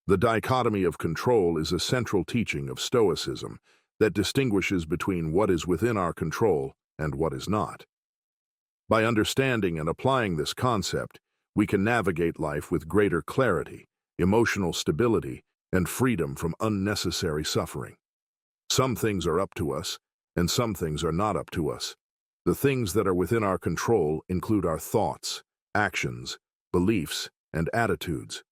The dichotomy of control is a central teaching of Stoicism that distinguishes between what is within our control and what is not. By understanding and applying this concept, we can navigate life with greater clarity, emotional stability, and freedom from unnecessary suffering. Some things are up to us, and some things are not up to us. The things that are within our control include our thoughts, actions, beliefs, and attitudes.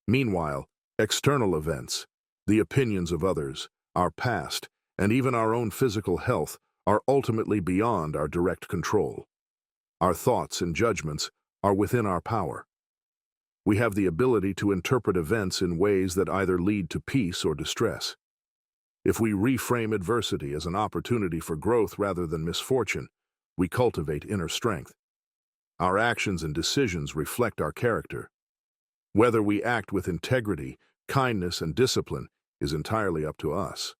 Meanwhile, external events, the opinions of others, our past, and even our own physical health are ultimately beyond our direct control. Our thoughts and judgments are within our power. We have the ability to interpret events in ways that either lead to peace or distress. If we reframe adversity as an opportunity for growth rather than misfortune, we cultivate inner strength. Our actions and decisions reflect our character. Whether we act with integrity, kindness, and discipline is entirely up to us.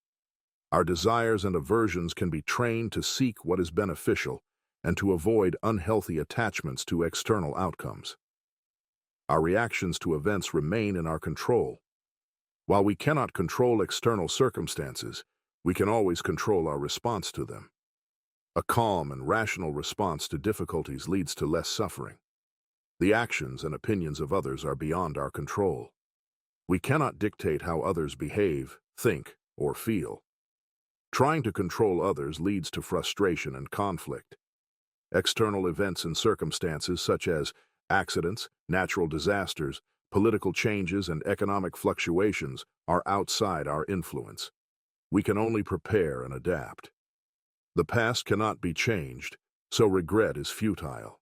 Our desires and aversions can be trained to seek what is beneficial and to avoid unhealthy attachments to external outcomes. Our reactions to events remain in our control. While we cannot control external circumstances, we can always control our response to them. A calm and rational response to difficulties leads to less suffering. The actions and opinions of others are beyond our control. We cannot dictate how others behave, think, or feel. Trying to control others leads to frustration and conflict. External events and circumstances such as accidents, natural disasters, political changes, and economic fluctuations are outside our influence. We can only prepare and adapt. The past cannot be changed, so regret is futile.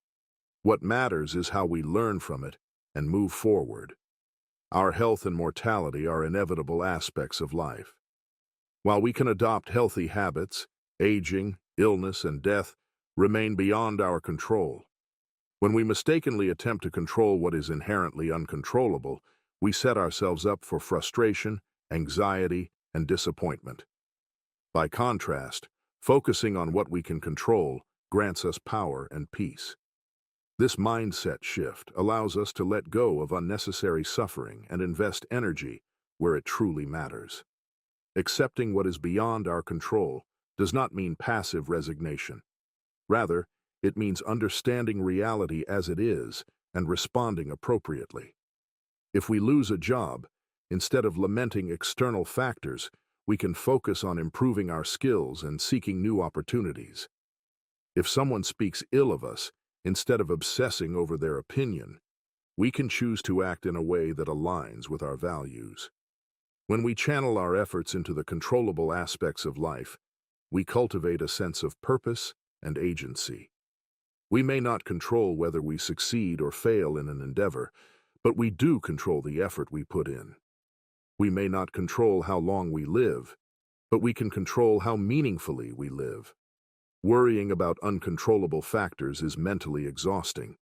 What matters is how we learn from it and move forward. Our health and mortality are inevitable aspects of life. While we can adopt healthy habits, aging, illness, and death remain beyond our control. When we mistakenly attempt to control what is inherently uncontrollable, we set ourselves up for frustration, anxiety, and disappointment. By contrast, focusing on what we can control grants us power and peace. This mindset shift allows us to let go of unnecessary suffering and invest energy where it truly matters. Accepting what is beyond our control does not mean passive resignation. Rather, it means understanding reality as it is and responding appropriately. If we lose a job, instead of lamenting external factors, we can focus on improving our skills and seeking new opportunities. If someone speaks ill of us, instead of obsessing over their opinion, we can choose to act in a way that aligns with our values. When we channel our efforts into the controllable aspects of life, we cultivate a sense of purpose and agency. We may not control whether we succeed or fail in an endeavor, but we do control the effort we put in. We may not control how long we live, but we can control how meaningfully we live. Worrying about uncontrollable factors is mentally exhausting.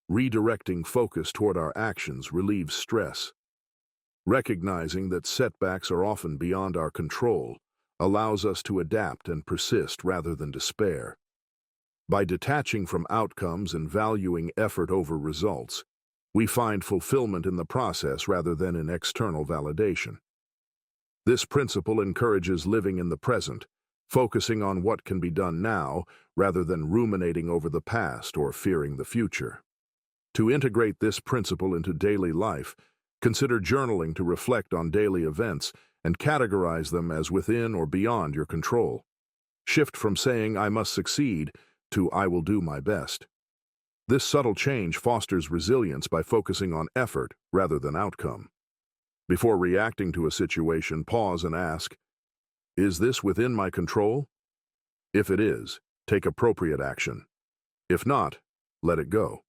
Redirecting focus toward our actions relieves stress. Recognizing that setbacks are often beyond our control allows us to adapt and persist rather than despair. By detaching from outcomes and valuing effort over results, we find fulfillment in the process rather than in external validation. This principle encourages living in the present, focusing on what can be done now rather than ruminating over the past or fearing the future. To integrate this principle into daily life, consider journaling to reflect on daily events and categorize them as within or beyond your control. Shift from saying, "I must succeed," to "I will do my best." This subtle change fosters resilience by focusing on effort rather than outcome. Before reacting to a situation, pause and ask, "Is this within my control?" If it is, take appropriate action. If not, let it go.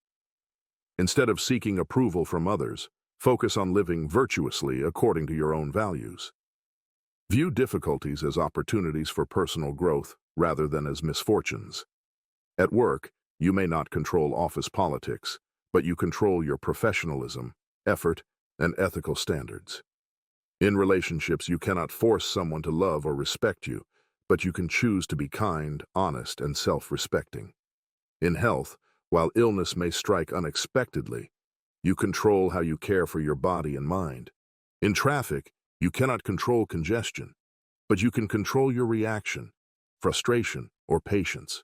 Instead of seeking approval from others, focus on living virtuously according to your own values. View difficulties as opportunities for personal growth rather than as misfortunes. At work, you may not control office politics, but you control your professionalism, effort, and ethical standards. In relationships, you cannot force someone to love or respect you, but you can choose to be kind, honest, and self-respecting. In health, while illness may strike unexpectedly, you control how you care for your body and mind. In traffic, you cannot control congestion, but you can control your reaction, frustration, or patience.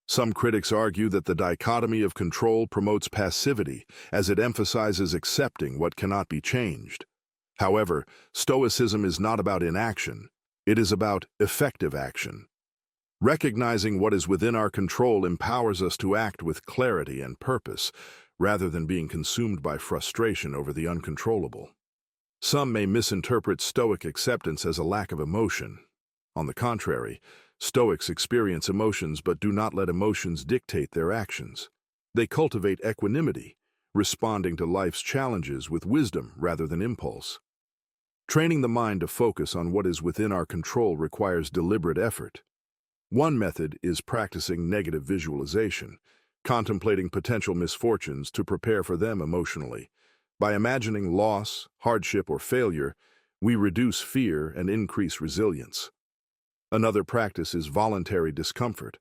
Some critics argue that the dichotomy of control promotes passivity, as it emphasizes accepting what cannot be changed. However, Stoicism is not about inaction, it is about effective action. Recognizing what is within our control empowers us to act with clarity and purpose, rather than being consumed by frustration over the uncontrollable. Some may misinterpret Stoic acceptance as a lack of emotion. On the contrary, Stoics experience emotions but do not let emotions dictate their actions. They cultivate equanimity, responding to life's challenges with wisdom rather than impulse. Training the mind to focus on what is within our control requires deliberate effort. One method is practicing negative visualization, contemplating potential misfortunes to prepare for them emotionally. By imagining loss, hardship, or failure, we reduce fear and increase resilience. Another practice is voluntary discomfort,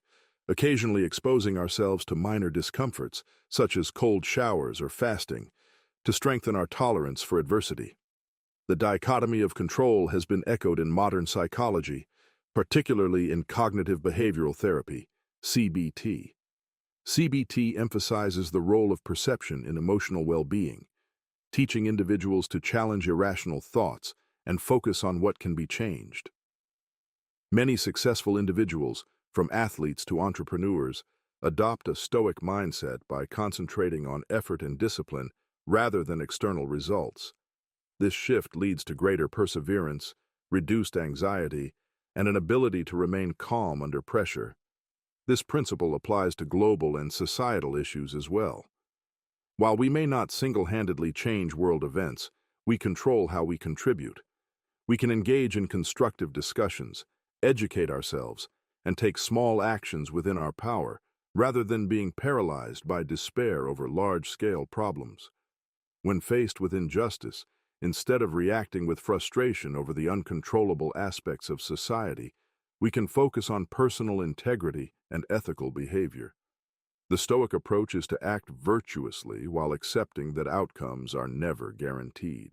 occasionally exposing ourselves to minor discomforts, such as cold showers or fasting, to strengthen our tolerance for adversity. The dichotomy of control has been echoed in modern psychology, particularly in cognitive behavioral therapy, CBT. CBT emphasizes the role of perception in emotional well-being, teaching individuals to challenge irrational thoughts and focus on what can be changed. Many successful individuals, from athletes to entrepreneurs, adopt a Stoic mindset by concentrating on effort and discipline rather than external results. This shift leads to greater perseverance, reduced anxiety, and an ability to remain calm under pressure. This principle applies to global and societal issues as well. While we may not single-handedly change world events, we control how we contribute. We can engage in constructive discussions, educate ourselves, and take small actions within our power, rather than being paralyzed by despair over large-scale problems. When faced with injustice, instead of reacting with frustration over the uncontrollable aspects of society, we can focus on personal integrity and ethical behavior. The Stoic approach is to act virtuously while accepting that outcomes are never guaranteed.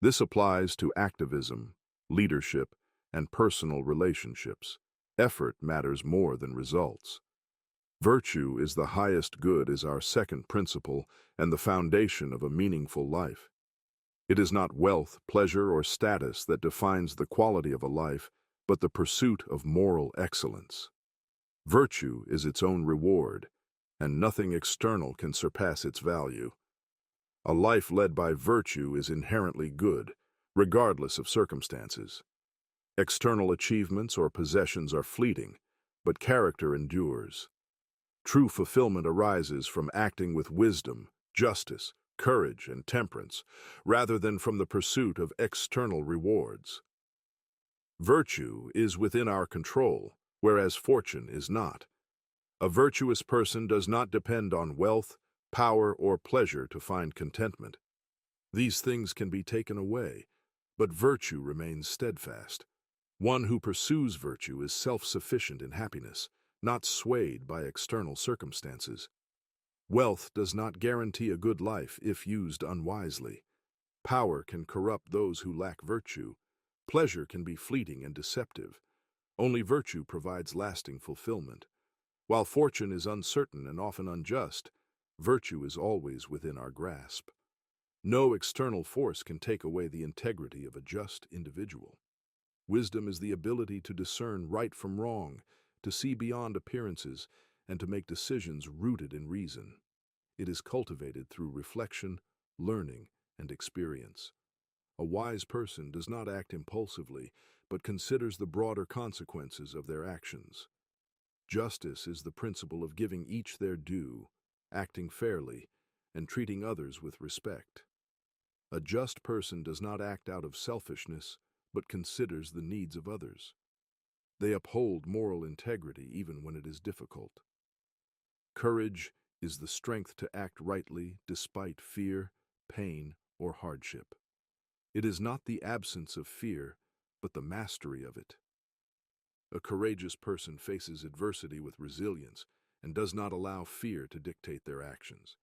This applies to activism, leadership, and personal relationships. Effort matters more than results. Virtue is the highest good is our second principle and the foundation of a meaningful life. It is not wealth, pleasure, or status that defines the quality of a life, but the pursuit of moral excellence. Virtue is its own reward, and nothing external can surpass its value. A life led by virtue is inherently good, regardless of circumstances. External achievements or possessions are fleeting, but character endures. True fulfillment arises from acting with wisdom, justice, courage, and temperance, rather than from the pursuit of external rewards. Virtue is within our control, whereas fortune is not. A virtuous person does not depend on wealth, power, or pleasure to find contentment. These things can be taken away, but virtue remains steadfast. One who pursues virtue is self-sufficient in happiness, not swayed by external circumstances. Wealth does not guarantee a good life if used unwisely. Power can corrupt those who lack virtue. Pleasure can be fleeting and deceptive. Only virtue provides lasting fulfillment. While fortune is uncertain and often unjust, virtue is always within our grasp. No external force can take away the integrity of a just individual. Wisdom is the ability to discern right from wrong, to see beyond appearances, and to make decisions rooted in reason. It is cultivated through reflection, learning, and experience. A wise person does not act impulsively, but considers the broader consequences of their actions. Justice is the principle of giving each their due, acting fairly, and treating others with respect. A just person does not act out of selfishness, but considers the needs of others. They uphold moral integrity even when it is difficult. Courage is the strength to act rightly despite fear, pain, or hardship. It is not the absence of fear, but the mastery of it. A courageous person faces adversity with resilience and does not allow fear to dictate their actions.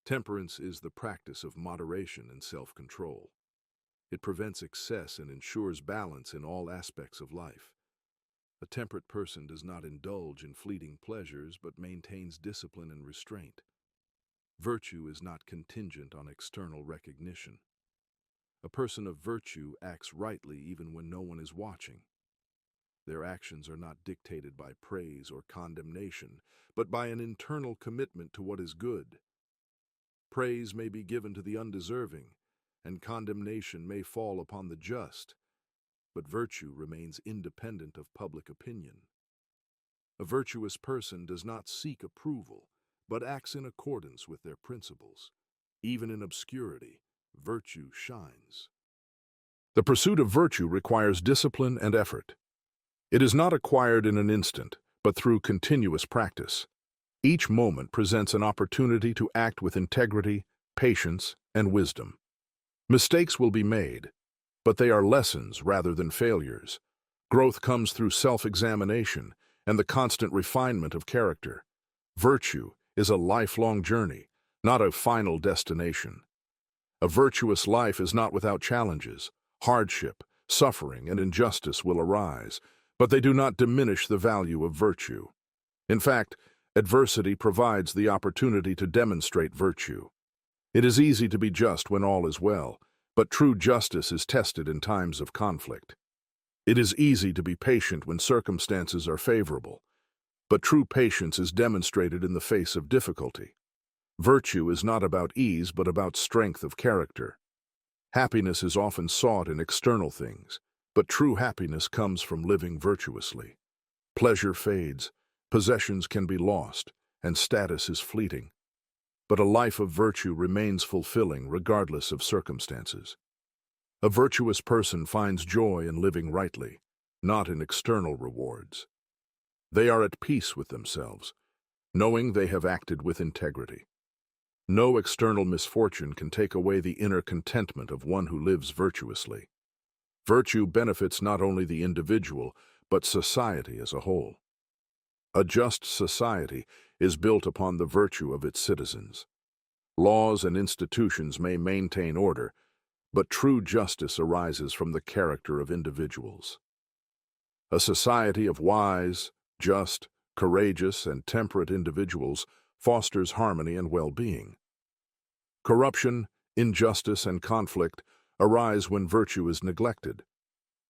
Temperance is the practice of moderation and self-control. It prevents excess and ensures balance in all aspects of life. A temperate person does not indulge in fleeting pleasures but maintains discipline and restraint. Virtue is not contingent on external recognition. A person of virtue acts rightly even when no one is watching. Their actions are not dictated by praise or condemnation, but by an internal commitment to what is good. Praise may be given to the undeserving, and condemnation may fall upon the just, but virtue remains independent of public opinion. A virtuous person does not seek approval, but acts in accordance with their principles. Even in obscurity, virtue shines. The pursuit of virtue requires discipline and effort. It is not acquired in an instant, but through continuous practice. Each moment presents an opportunity to act with integrity, patience, and wisdom. Mistakes will be made, but they are lessons rather than failures. Growth comes through self-examination and the constant refinement of character. Virtue is a lifelong journey, not a final destination. A virtuous life is not without challenges. Hardship, suffering, and injustice will arise, but they do not diminish the value of virtue. In fact, adversity provides the opportunity to demonstrate virtue. It is easy to be just when all is well, but true justice is tested in times of conflict. It is easy to be patient when circumstances are favorable, but true patience is demonstrated in the face of difficulty. Virtue is not about ease, but about strength of character. Happiness is often sought in external things, but true happiness comes from living virtuously. Pleasure fades, possessions can be lost, and status is fleeting. But a life of virtue remains fulfilling regardless of circumstances. A virtuous person finds joy in living rightly, not in external rewards. They are at peace with themselves, knowing they have acted with integrity. No external misfortune can take away the inner contentment of one who lives virtuously. Virtue benefits not only the individual, but society as a whole. A just society is built upon the virtue of its citizens. Laws and institutions may maintain order, but true justice arises from the character of individuals. A society of wise, just, courageous, and temperate individuals fosters harmony and well-being. Corruption, injustice, and conflict arise when virtue is neglected.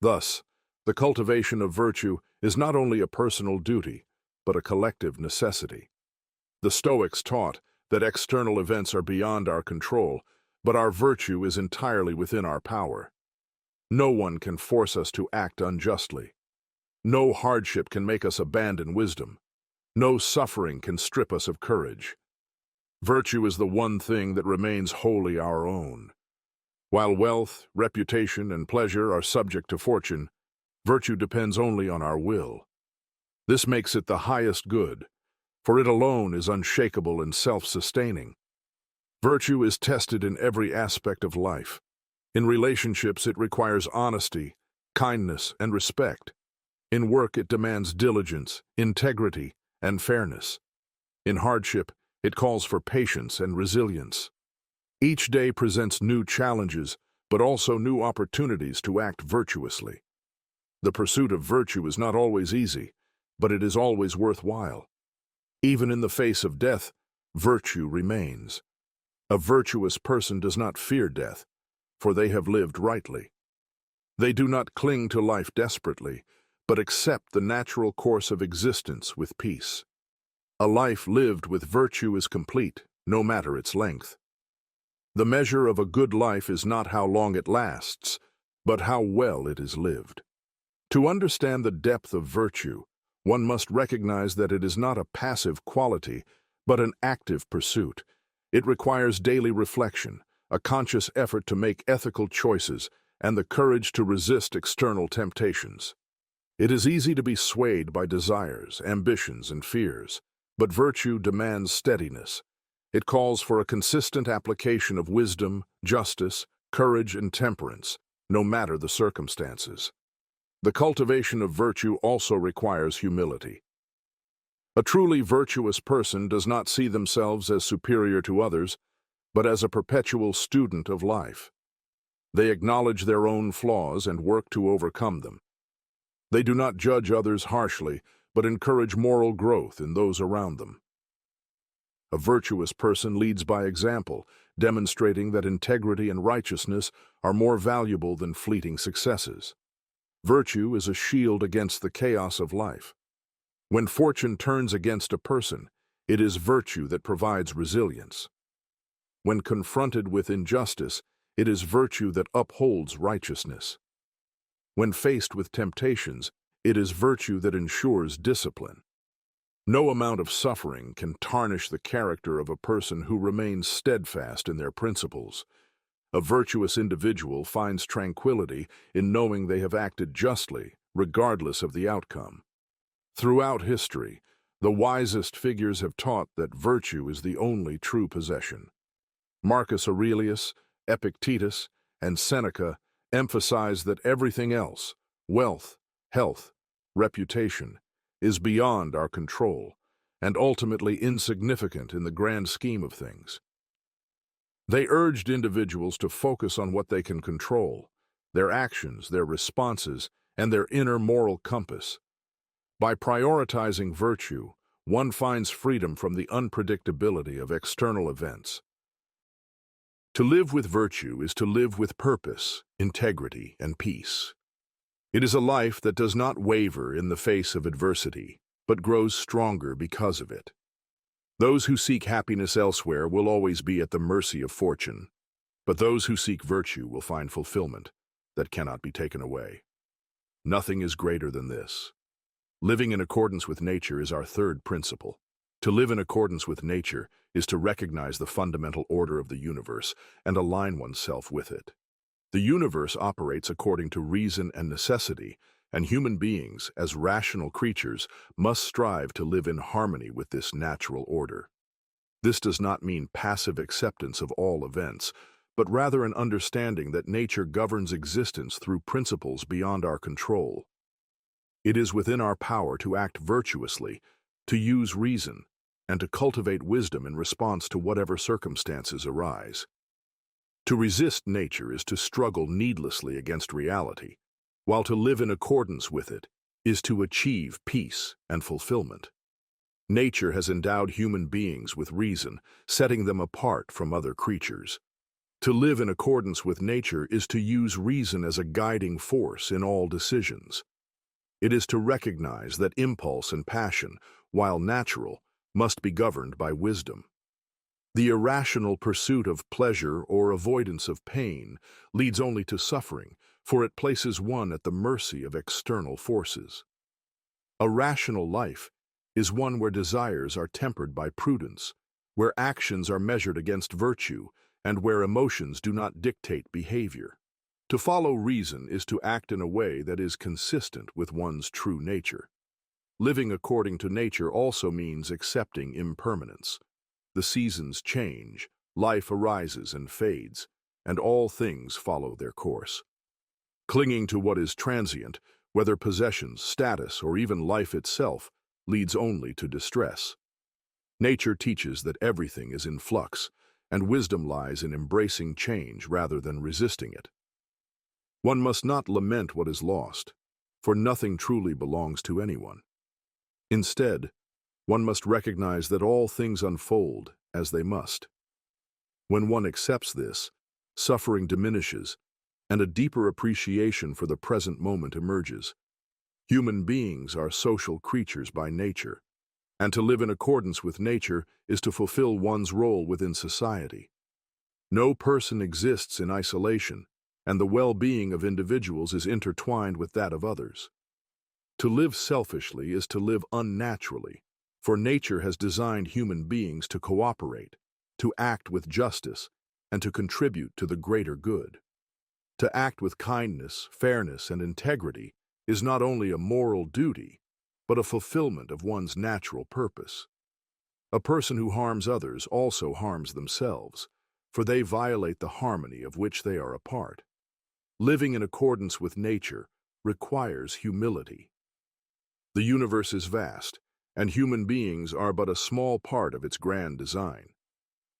Thus, the cultivation of virtue is not only a personal duty, but a collective necessity. The Stoics taught that external events are beyond our control, but our virtue is entirely within our power. No one can force us to act unjustly. No hardship can make us abandon wisdom. No suffering can strip us of courage. Virtue is the one thing that remains wholly our own. While wealth, reputation, and pleasure are subject to fortune, virtue depends only on our will. This makes it the highest good, for it alone is unshakable and self-sustaining. Virtue is tested in every aspect of life. In relationships, it requires honesty, kindness, and respect. In work, it demands diligence, integrity, and fairness. In hardship, it calls for patience and resilience. Each day presents new challenges, but also new opportunities to act virtuously. The pursuit of virtue is not always easy, but it is always worthwhile. Even in the face of death, virtue remains. A virtuous person does not fear death, for they have lived rightly. They do not cling to life desperately, but accept the natural course of existence with peace. A life lived with virtue is complete, no matter its length. The measure of a good life is not how long it lasts, but how well it is lived. To understand the depth of virtue, one must recognize that it is not a passive quality, but an active pursuit. It requires daily reflection, a conscious effort to make ethical choices, and the courage to resist external temptations. It is easy to be swayed by desires, ambitions, and fears, but virtue demands steadiness. It calls for a consistent application of wisdom, justice, courage, and temperance, no matter the circumstances. The cultivation of virtue also requires humility. A truly virtuous person does not see themselves as superior to others, but as a perpetual student of life. They acknowledge their own flaws and work to overcome them. They do not judge others harshly, but encourage moral growth in those around them. A virtuous person leads by example, demonstrating that integrity and righteousness are more valuable than fleeting successes. Virtue is a shield against the chaos of life. When fortune turns against a person, it is virtue that provides resilience. When confronted with injustice, it is virtue that upholds righteousness. When faced with temptations, it is virtue that ensures discipline. No amount of suffering can tarnish the character of a person who remains steadfast in their principles. A virtuous individual finds tranquility in knowing they have acted justly, regardless of the outcome. Throughout history, the wisest figures have taught that virtue is the only true possession. Marcus Aurelius, Epictetus, and Seneca emphasize that everything else, wealth, health, reputation, is beyond our control and ultimately insignificant in the grand scheme of things. They urged individuals to focus on what they can control, their actions, their responses, and their inner moral compass. By prioritizing virtue, one finds freedom from the unpredictability of external events. To live with virtue is to live with purpose, integrity, and peace. It is a life that does not waver in the face of adversity, but grows stronger because of it. Those who seek happiness elsewhere will always be at the mercy of fortune, but those who seek virtue will find fulfillment that cannot be taken away. Nothing is greater than this. Living in accordance with nature is our third principle. To live in accordance with nature is to recognize the fundamental order of the universe and align oneself with it. The universe operates according to reason and necessity, and human beings, as rational creatures, must strive to live in harmony with this natural order. This does not mean passive acceptance of all events, but rather an understanding that nature governs existence through principles beyond our control. It is within our power to act virtuously, to use reason, and to cultivate wisdom in response to whatever circumstances arise. To resist nature is to struggle needlessly against reality, while to live in accordance with it is to achieve peace and fulfillment. Nature has endowed human beings with reason, setting them apart from other creatures. To live in accordance with nature is to use reason as a guiding force in all decisions. It is to recognize that impulse and passion, while natural, must be governed by wisdom. The irrational pursuit of pleasure or avoidance of pain leads only to suffering, for it places one at the mercy of external forces. A rational life is one where desires are tempered by prudence, where actions are measured against virtue, and where emotions do not dictate behavior. To follow reason is to act in a way that is consistent with one's true nature. Living according to nature also means accepting impermanence. The seasons change, life arises and fades, and all things follow their course. Clinging to what is transient, whether possessions, status, or even life itself, leads only to distress. Nature teaches that everything is in flux, and wisdom lies in embracing change rather than resisting it. One must not lament what is lost, for nothing truly belongs to anyone. Instead, one must recognize that all things unfold as they must. When one accepts this, suffering diminishes, and a deeper appreciation for the present moment emerges. Human beings are social creatures by nature, and to live in accordance with nature is to fulfill one's role within society. No person exists in isolation, and the well-being of individuals is intertwined with that of others. To live selfishly is to live unnaturally, for nature has designed human beings to cooperate, to act with justice, and to contribute to the greater good. To act with kindness, fairness, and integrity is not only a moral duty, but a fulfillment of one's natural purpose. A person who harms others also harms themselves, for they violate the harmony of which they are a part. Living in accordance with nature requires humility. The universe is vast, and human beings are but a small part of its grand design.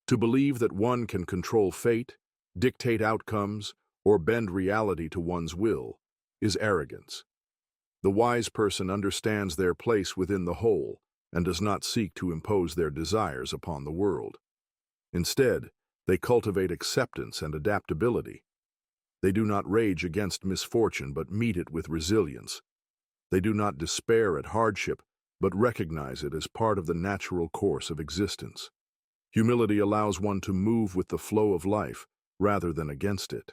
To believe that one can control fate, dictate outcomes, or bend reality to one's will, is arrogance. The wise person understands their place within the whole and does not seek to impose their desires upon the world. Instead, they cultivate acceptance and adaptability. They do not rage against misfortune but meet it with resilience. They do not despair at hardship but recognize it as part of the natural course of existence. Humility allows one to move with the flow of life rather than against it.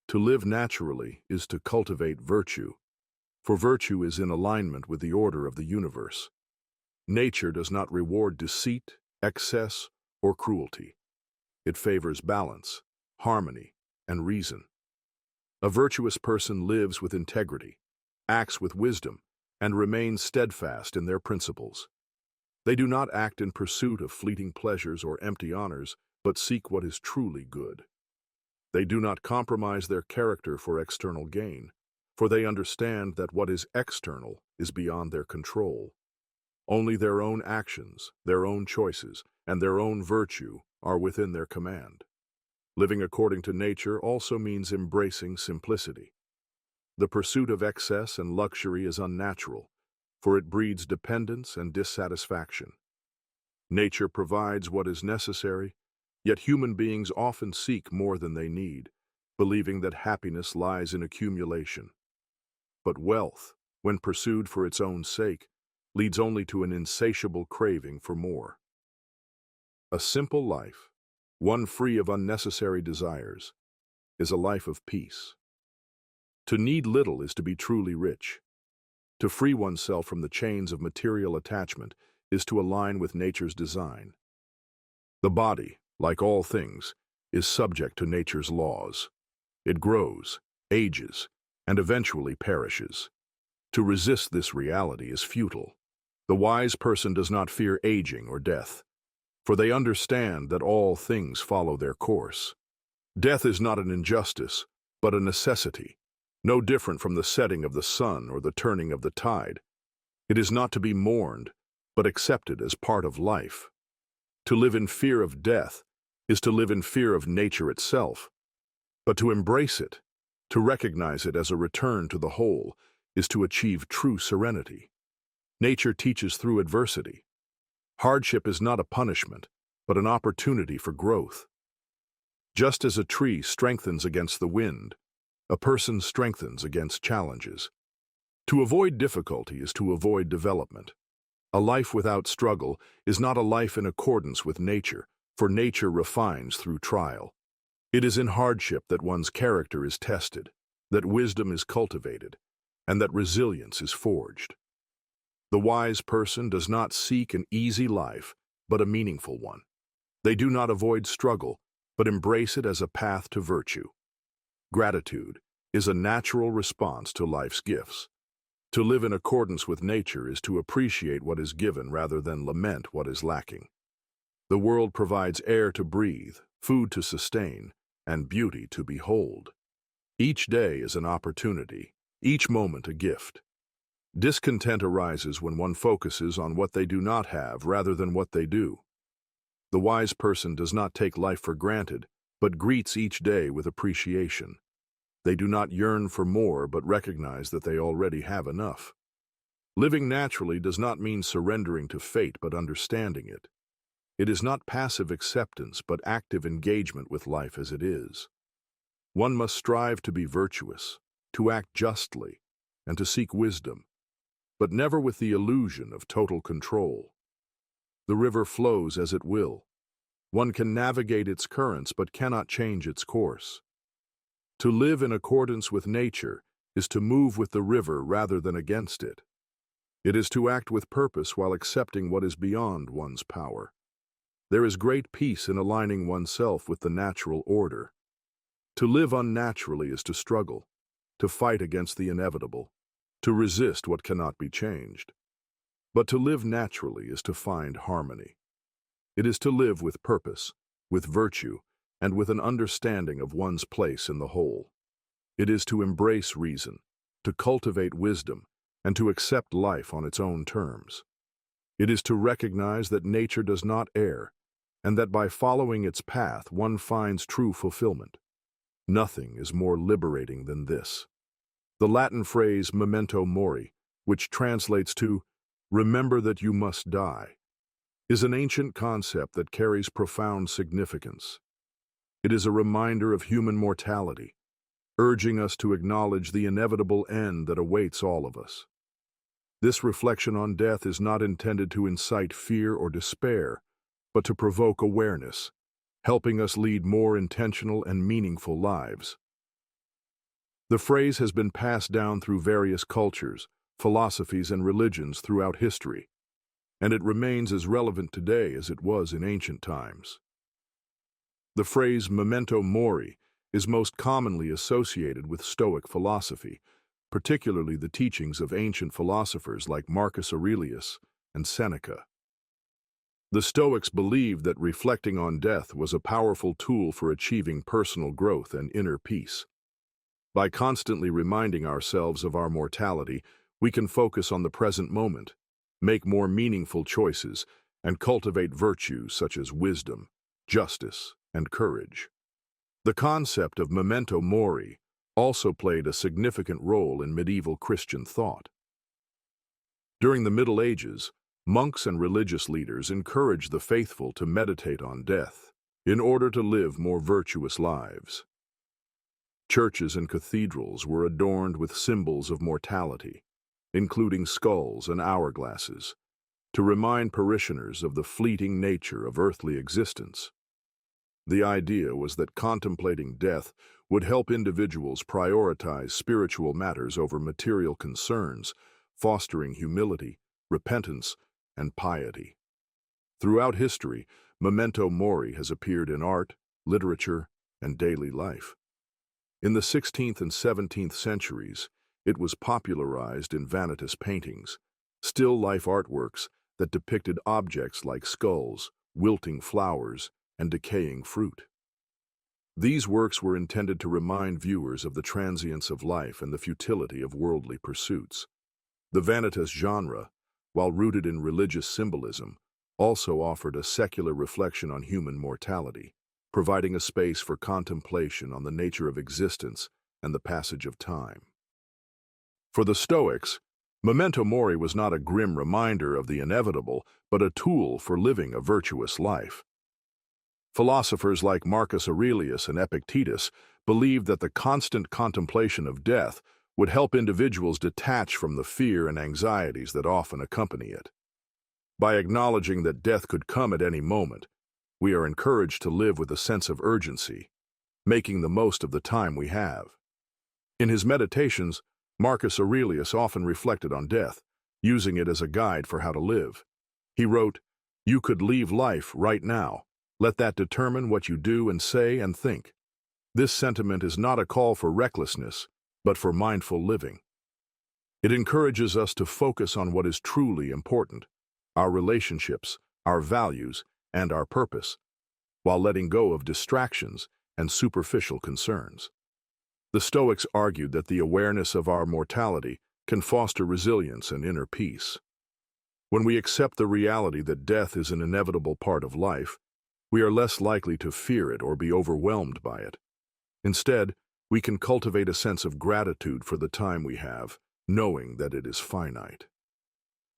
To live naturally is to cultivate virtue, for virtue is in alignment with the order of the universe. Nature does not reward deceit, excess, or cruelty. It favors balance, harmony, and reason. A virtuous person lives with integrity, acts with wisdom, and remains steadfast in their principles. They do not act in pursuit of fleeting pleasures or empty honors, but seek what is truly good. They do not compromise their character for external gain, for they understand that what is external is beyond their control. Only their own actions, their own choices, and their own virtue are within their command. Living according to nature also means embracing simplicity. The pursuit of excess and luxury is unnatural, for it breeds dependence and dissatisfaction. Nature provides what is necessary, yet human beings often seek more than they need, believing that happiness lies in accumulation. But wealth, when pursued for its own sake, leads only to an insatiable craving for more. A simple life, one free of unnecessary desires, is a life of peace. To need little is to be truly rich. To free oneself from the chains of material attachment is to align with nature's design. The body, like all things, is subject to nature's laws. It grows, ages, and eventually perishes. To resist this reality is futile. The wise person does not fear aging or death, for they understand that all things follow their course. Death is not an injustice, but a necessity, no different from the setting of the sun or the turning of the tide. It is not to be mourned, but accepted as part of life. To live in fear of death is to live in fear of nature itself. But to embrace it, to recognize it as a return to the whole, is to achieve true serenity. Nature teaches through adversity. Hardship is not a punishment, but an opportunity for growth. Just as a tree strengthens against the wind, a person strengthens against challenges. To avoid difficulty is to avoid development. A life without struggle is not a life in accordance with nature, for nature refines through trial. It is in hardship that one's character is tested, that wisdom is cultivated, and that resilience is forged. The wise person does not seek an easy life, but a meaningful one. They do not avoid struggle, but embrace it as a path to virtue. Gratitude is a natural response to life's gifts. To live in accordance with nature is to appreciate what is given rather than lament what is lacking. The world provides air to breathe, food to sustain, and beauty to behold. Each day is an opportunity, each moment a gift. Discontent arises when one focuses on what they do not have rather than what they do. The wise person does not take life for granted, but greets each day with appreciation. They do not yearn for more, but recognize that they already have enough. Living naturally does not mean surrendering to fate, but understanding it. It is not passive acceptance, but active engagement with life as it is. One must strive to be virtuous, to act justly, and to seek wisdom, but never with the illusion of total control. The river flows as it will. One can navigate its currents, but cannot change its course. To live in accordance with nature is to move with the river rather than against it. It is to act with purpose while accepting what is beyond one's power. There is great peace in aligning oneself with the natural order. To live unnaturally is to struggle, to fight against the inevitable, to resist what cannot be changed. But to live naturally is to find harmony. It is to live with purpose, with virtue, and with an understanding of one's place in the whole. It is to embrace reason, to cultivate wisdom, and to accept life on its own terms. It is to recognize that nature does not err, and that by following its path one finds true fulfillment. Nothing is more liberating than this. The Latin phrase memento mori, which translates to remember that you must die, is an ancient concept that carries profound significance. It is a reminder of human mortality, urging us to acknowledge the inevitable end that awaits all of us. This reflection on death is not intended to incite fear or despair, but to provoke awareness, helping us lead more intentional and meaningful lives. The phrase has been passed down through various cultures, philosophies, and religions throughout history, and it remains as relevant today as it was in ancient times. The phrase memento mori is most commonly associated with Stoic philosophy, particularly the teachings of ancient philosophers like Marcus Aurelius and Seneca. The Stoics believed that reflecting on death was a powerful tool for achieving personal growth and inner peace. By constantly reminding ourselves of our mortality, we can focus on the present moment, make more meaningful choices, and cultivate virtues such as wisdom, justice, and courage. The concept of memento mori also played a significant role in medieval Christian thought. During the Middle Ages, monks and religious leaders encouraged the faithful to meditate on death in order to live more virtuous lives. Churches and cathedrals were adorned with symbols of mortality, including skulls and hourglasses, to remind parishioners of the fleeting nature of earthly existence. The idea was that contemplating death would help individuals prioritize spiritual matters over material concerns, fostering humility, repentance, and piety. Throughout history, memento mori has appeared in art, literature, and daily life. In the 16th and 17th centuries, it was popularized in vanitous paintings, still-life artworks that depicted objects like skulls, wilting flowers, and decaying fruit. These works were intended to remind viewers of the transience of life and the futility of worldly pursuits. The vanitous genre, while rooted in religious symbolism, also offered a secular reflection on human mortality, providing a space for contemplation on the nature of existence and the passage of time. For the Stoics, memento mori was not a grim reminder of the inevitable, but a tool for living a virtuous life. Philosophers like Marcus Aurelius and Epictetus believed that the constant contemplation of death would help individuals detach from the fear and anxieties that often accompany it. By acknowledging that death could come at any moment, we are encouraged to live with a sense of urgency, making the most of the time we have. In his meditations, Marcus Aurelius often reflected on death, using it as a guide for how to live. He wrote, "You could leave life right now. Let that determine what you do and say and think." This sentiment is not a call for recklessness, but for mindful living. It encourages us to focus on what is truly important, our relationships, our values, and our purpose, while letting go of distractions and superficial concerns. The Stoics argued that the awareness of our mortality can foster resilience and inner peace. When we accept the reality that death is an inevitable part of life, we are less likely to fear it or be overwhelmed by it. Instead, we can cultivate a sense of gratitude for the time we have, knowing that it is finite.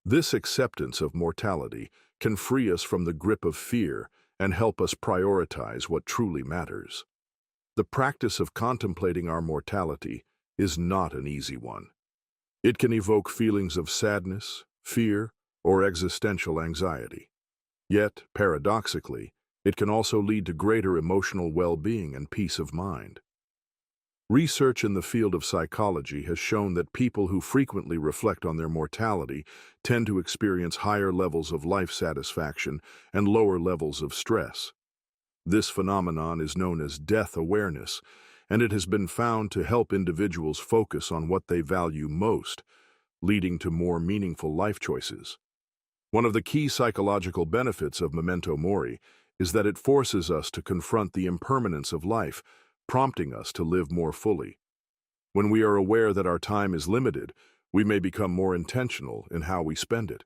This acceptance of mortality can free us from the grip of fear and help us prioritize what truly matters. The practice of contemplating our mortality is not an easy one. It can evoke feelings of sadness, fear, or existential anxiety. Yet, paradoxically, it can also lead to greater emotional well-being and peace of mind. Research in the field of psychology has shown that people who frequently reflect on their mortality tend to experience higher levels of life satisfaction and lower levels of stress. This phenomenon is known as death awareness, and it has been found to help individuals focus on what they value most, leading to more meaningful life choices. One of the key psychological benefits of memento mori is that it forces us to confront the impermanence of life, prompting us to live more fully. When we are aware that our time is limited, we may become more intentional in how we spend it.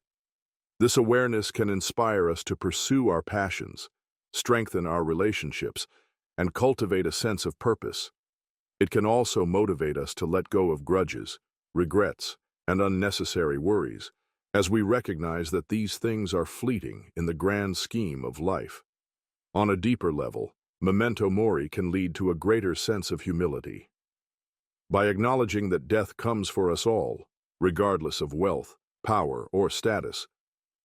This awareness can inspire us to pursue our passions, strengthen our relationships, and cultivate a sense of purpose, It can also motivate us to let go of grudges, regrets, and unnecessary worries, as we recognize that these things are fleeting in the grand scheme of life. On a deeper level, memento mori can lead to a greater sense of humility. By acknowledging that death comes for us all, regardless of wealth, power, or status,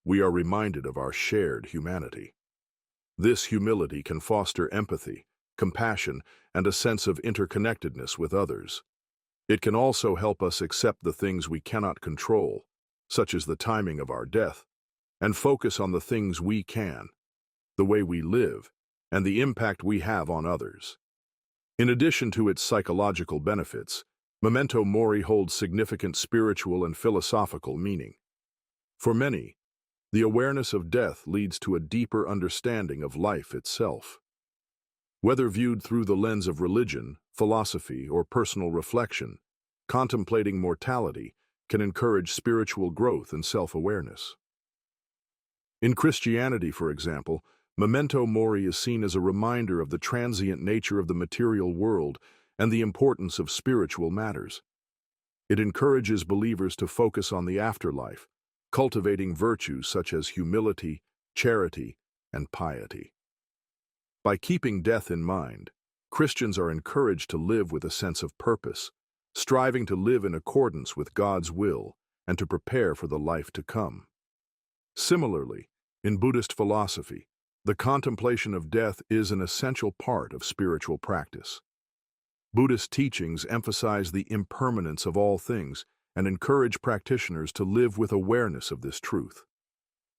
we are reminded of our shared humanity. This humility can foster empathy, compassion, and a sense of interconnectedness with others. It can also help us accept the things we cannot control, such as the timing of our death, and focus on the things we can, the way we live, and the impact we have on others. In addition to its psychological benefits, memento mori holds significant spiritual and philosophical meaning. For many, the awareness of death leads to a deeper understanding of life itself. Whether viewed through the lens of religion, philosophy, or personal reflection, contemplating mortality can encourage spiritual growth and self-awareness. In Christianity, for example, memento mori is seen as a reminder of the transient nature of the material world and the importance of spiritual matters. It encourages believers to focus on the afterlife, cultivating virtues such as humility, charity, and piety. By keeping death in mind, Christians are encouraged to live with a sense of purpose, striving to live in accordance with God's will and to prepare for the life to come. Similarly, in Buddhist philosophy, the contemplation of death is an essential part of spiritual practice. Buddhist teachings emphasize the impermanence of all things and encourage practitioners to live with awareness of this truth.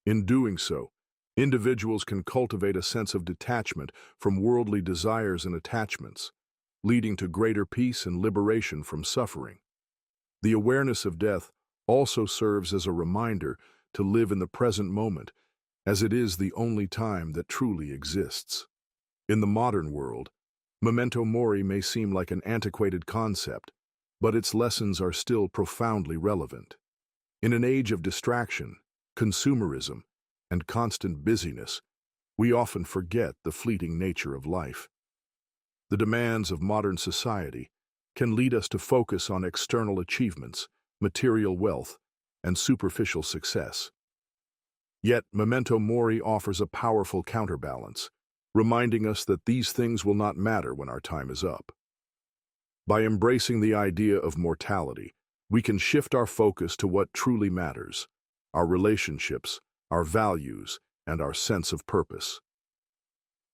In doing so, individuals can cultivate a sense of detachment from worldly desires and attachments, leading to greater peace and liberation from suffering. The awareness of death also serves as a reminder to live in the present moment, as it is the only time that truly exists. In the modern world, memento mori may seem like an antiquated concept, but its lessons are still profoundly relevant. In an age of distraction, consumerism, and constant busyness, we often forget the fleeting nature of life. The demands of modern society can lead us to focus on external achievements, material wealth, and superficial success. Yet, memento mori offers a powerful counterbalance, reminding us that these things will not matter when our time is up. By embracing the idea of mortality, we can shift our focus to what truly matters: our relationships, our values, and our sense of purpose.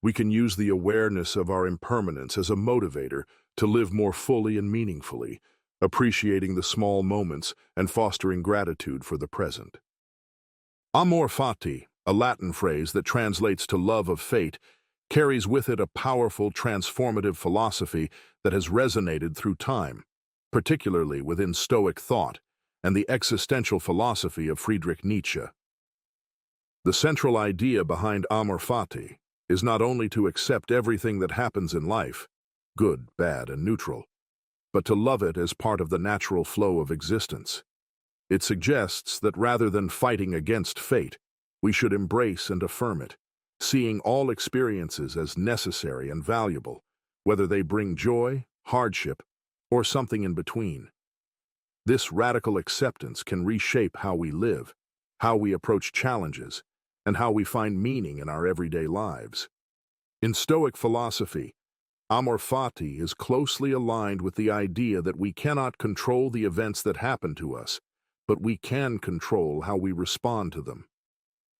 We can use the awareness of our impermanence as a motivator to live more fully and meaningfully, appreciating the small moments and fostering gratitude for the present. Amor fati, a Latin phrase that translates to love of fate, carries with it a powerful, transformative philosophy that has resonated through time, particularly within Stoic thought and the existential philosophy of Friedrich Nietzsche. The central idea behind amor fati is not only to accept everything that happens in life, good, bad, and neutral, but to love it as part of the natural flow of existence. It suggests that rather than fighting against fate, we should embrace and affirm it, seeing all experiences as necessary and valuable, whether they bring joy, hardship, or something in between. This radical acceptance can reshape how we live, how we approach challenges, and how we find meaning in our everyday lives. In Stoic philosophy, amor fati is closely aligned with the idea that we cannot control the events that happen to us, but we can control how we respond to them.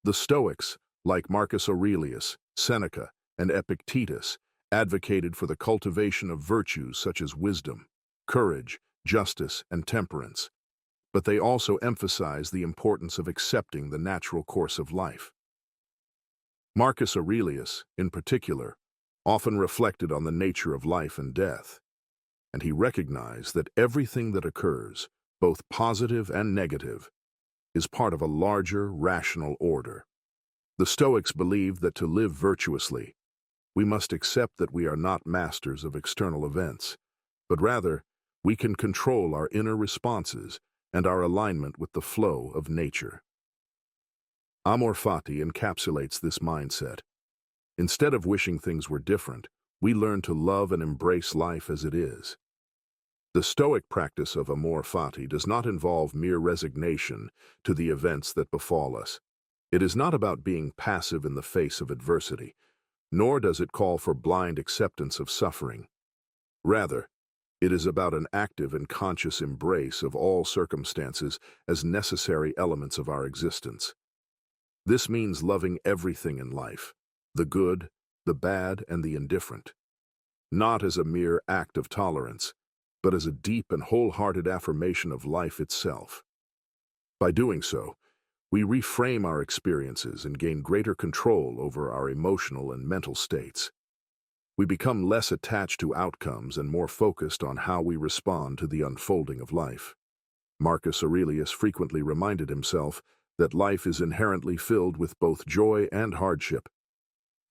The Stoics, like Marcus Aurelius, Seneca, and Epictetus, advocated for the cultivation of virtues such as wisdom, courage, justice, and temperance, but they also emphasized the importance of accepting the natural course of life. Marcus Aurelius, in particular, often reflected on the nature of life and death, and he recognized that everything that occurs, both positive and negative, is part of a larger, rational order. The Stoics believed that to live virtuously, we must accept that we are not masters of external events, but rather, we can control our inner responses and our alignment with the flow of nature. Amor fati encapsulates this mindset. Instead of wishing things were different, we learn to love and embrace life as it is. The Stoic practice of amor fati does not involve mere resignation to the events that befall us. It is not about being passive in the face of adversity, nor does it call for blind acceptance of suffering. Rather, it is about an active and conscious embrace of all circumstances as necessary elements of our existence. This means loving everything in life, the good, the bad, and the indifferent, not as a mere act of tolerance, but as a deep and wholehearted affirmation of life itself. By doing so, we reframe our experiences and gain greater control over our emotional and mental states. We become less attached to outcomes and more focused on how we respond to the unfolding of life. Marcus Aurelius frequently reminded himself that life is inherently filled with both joy and hardship.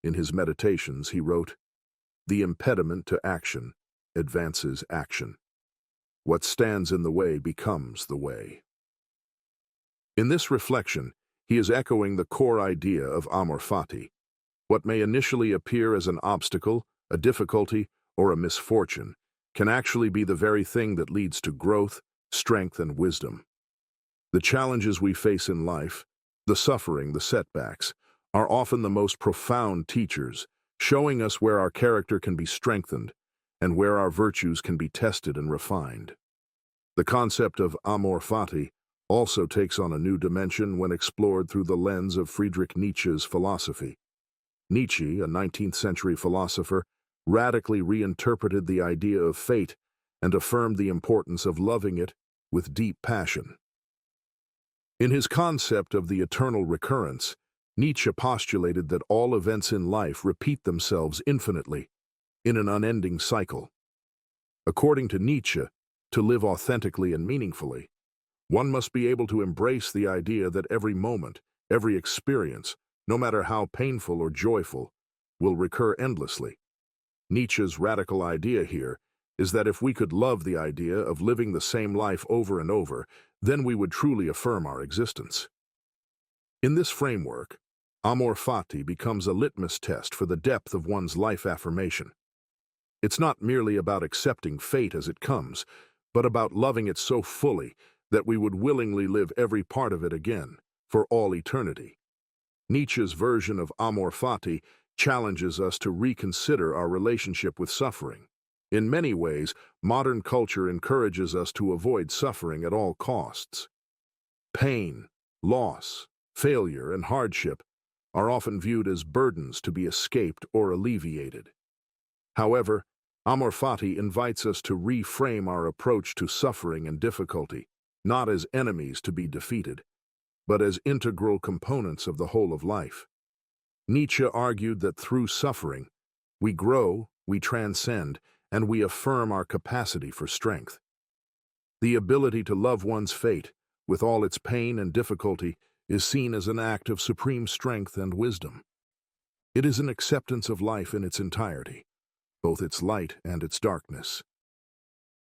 In his Meditations, he wrote, "The impediment to action advances action. What stands in the way becomes the way." In this reflection, he is echoing the core idea of amor fati. What may initially appear as an obstacle, a difficulty, or a misfortune can actually be the very thing that leads to growth, strength, and wisdom. The challenges we face in life, the suffering, the setbacks, are often the most profound teachers, showing us where our character can be strengthened and where our virtues can be tested and refined. The concept of amor fati also takes on a new dimension when explored through the lens of Friedrich Nietzsche's philosophy. Nietzsche, a 19th century philosopher, radically reinterpreted the idea of fate and affirmed the importance of loving it with deep passion. In his concept of the eternal recurrence, Nietzsche postulated that all events in life repeat themselves infinitely, in an unending cycle. According to Nietzsche, to live authentically and meaningfully, one must be able to embrace the idea that every moment, every experience, no matter how painful or joyful, will recur endlessly. Nietzsche's radical idea here is that if we could love the idea of living the same life over and over, then we would truly affirm our existence. In this framework, amor fati becomes a litmus test for the depth of one's life affirmation. It's not merely about accepting fate as it comes, but about loving it so fully that we would willingly live every part of it again, for all eternity. Nietzsche's version of amor fati challenges us to reconsider our relationship with suffering. In many ways, modern culture encourages us to avoid suffering at all costs. Pain, loss, failure, and hardship are often viewed as burdens to be escaped or alleviated. However, amor fati invites us to reframe our approach to suffering and difficulty, not as enemies to be defeated, but as integral components of the whole of life. Nietzsche argued that through suffering, we grow, we transcend, and we affirm our capacity for strength. The ability to love one's fate, with all its pain and difficulty, is seen as an act of supreme strength and wisdom. It is an acceptance of life in its entirety, both its light and its darkness.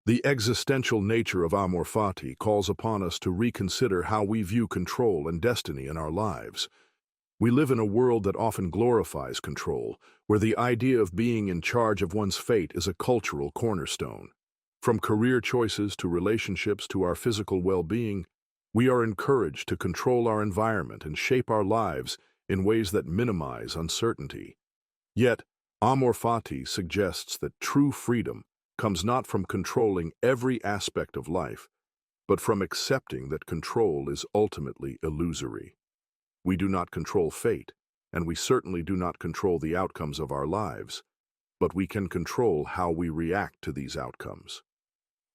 The existential nature of amor fati calls upon us to reconsider how we view control and destiny in our lives. We live in a world that often glorifies control, where the idea of being in charge of one's fate is a cultural cornerstone. From career choices to relationships to our physical well-being, we are encouraged to control our environment and shape our lives in ways that minimize uncertainty. Yet, amor fati suggests that true freedom comes not from controlling every aspect of life, but from accepting that control is ultimately illusory. We do not control fate, and we certainly do not control the outcomes of our lives, but we can control how we react to these outcomes.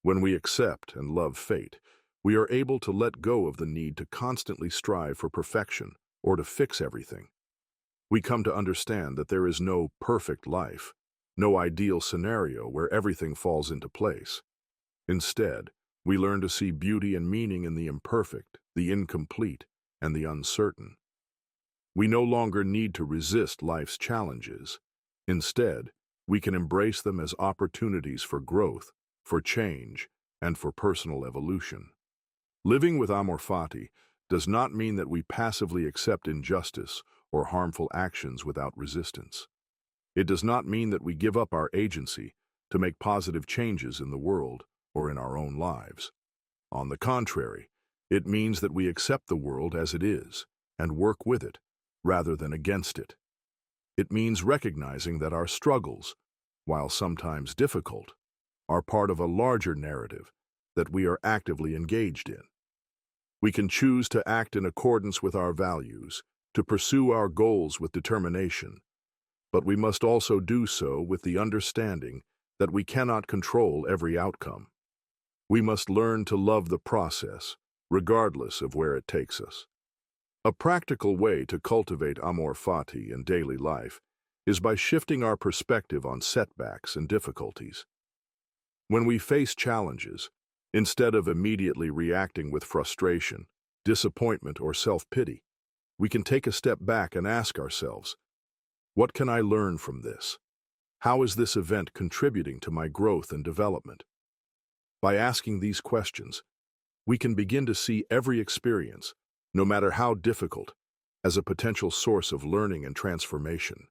When we accept and love fate, we are able to let go of the need to constantly strive for perfection or to fix everything. We come to understand that there is no perfect life, no ideal scenario where everything falls into place. Instead, we learn to see beauty and meaning in the imperfect, the incomplete, and the uncertain. We no longer need to resist life's challenges. Instead, we can embrace them as opportunities for growth, for change, and for personal evolution. Living with amor fati does not mean that we passively accept injustice or harmful actions without resistance. It does not mean that we give up our agency to make positive changes in the world or in our own lives. On the contrary, it means that we accept the world as it is and work with it, rather than against it. It means recognizing that our struggles, while sometimes difficult, are part of a larger narrative that we are actively engaged in. We can choose to act in accordance with our values, to pursue our goals with determination, but we must also do so with the understanding that we cannot control every outcome. We must learn to love the process, regardless of where it takes us. A practical way to cultivate amor fati in daily life is by shifting our perspective on setbacks and difficulties. When we face challenges, instead of immediately reacting with frustration, disappointment, or self-pity, we can take a step back and ask ourselves, what can I learn from this? How is this event contributing to my growth and development? By asking these questions, we can begin to see every experience, no matter how difficult, as a potential source of learning and transformation.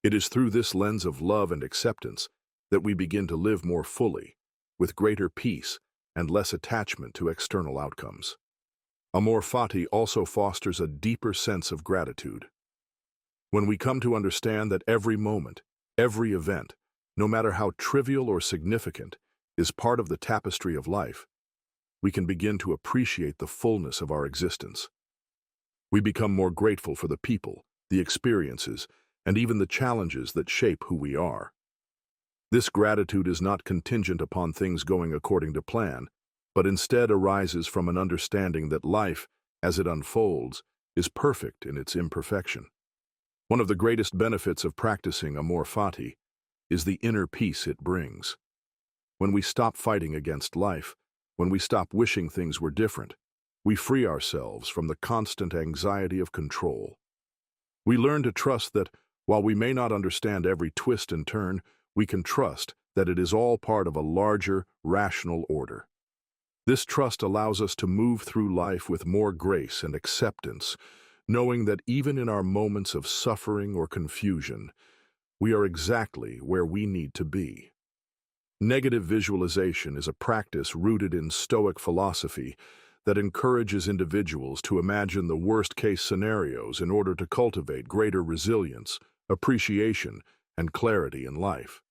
It is through this lens of love and acceptance that we begin to live more fully, with greater peace and less attachment to external outcomes. Amor fati also fosters a deeper sense of gratitude. When we come to understand that every moment, every event, no matter how trivial or significant, is part of the tapestry of life, we can begin to appreciate the fullness of our existence. We become more grateful for the people, the experiences, and even the challenges that shape who we are. This gratitude is not contingent upon things going according to plan, but instead arises from an understanding that life, as it unfolds, is perfect in its imperfection. One of the greatest benefits of practicing amor fati is the inner peace it brings. When we stop fighting against life, when we stop wishing things were different, we free ourselves from the constant anxiety of control. We learn to trust that, while we may not understand every twist and turn, we can trust that it is all part of a larger, rational order. This trust allows us to move through life with more grace and acceptance, knowing that even in our moments of suffering or confusion, we are exactly where we need to be. Negative visualization is a practice rooted in Stoic philosophy that encourages individuals to imagine the worst-case scenarios in order to cultivate greater resilience, appreciation, and clarity in life.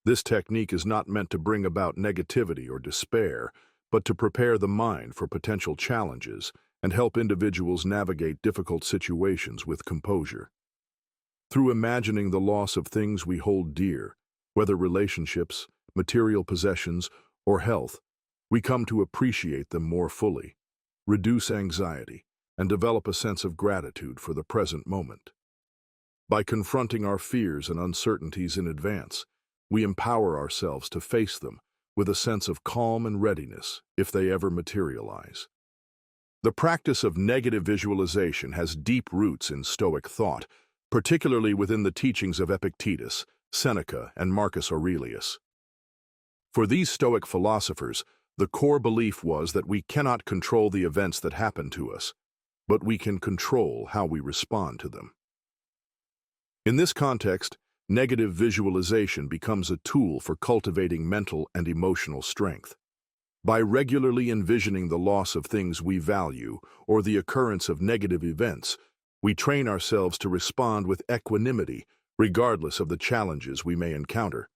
This technique is not meant to bring about negativity or despair, but to prepare the mind for potential challenges and help individuals navigate difficult situations with composure. Through imagining the loss of things we hold dear, whether relationships, material possessions, or health, we come to appreciate them more fully, reduce anxiety, and develop a sense of gratitude for the present moment. By confronting our fears and uncertainties in advance, we empower ourselves to face them with a sense of calm and readiness if they ever materialize. The practice of negative visualization has deep roots in Stoic thought, particularly within the teachings of Epictetus, Seneca, and Marcus Aurelius. For these Stoic philosophers, the core belief was that we cannot control the events that happen to us, but we can control how we respond to them. In this context, negative visualization becomes a tool for cultivating mental and emotional strength. By regularly envisioning the loss of things we value or the occurrence of negative events, we train ourselves to respond with equanimity, regardless of the challenges we may encounter.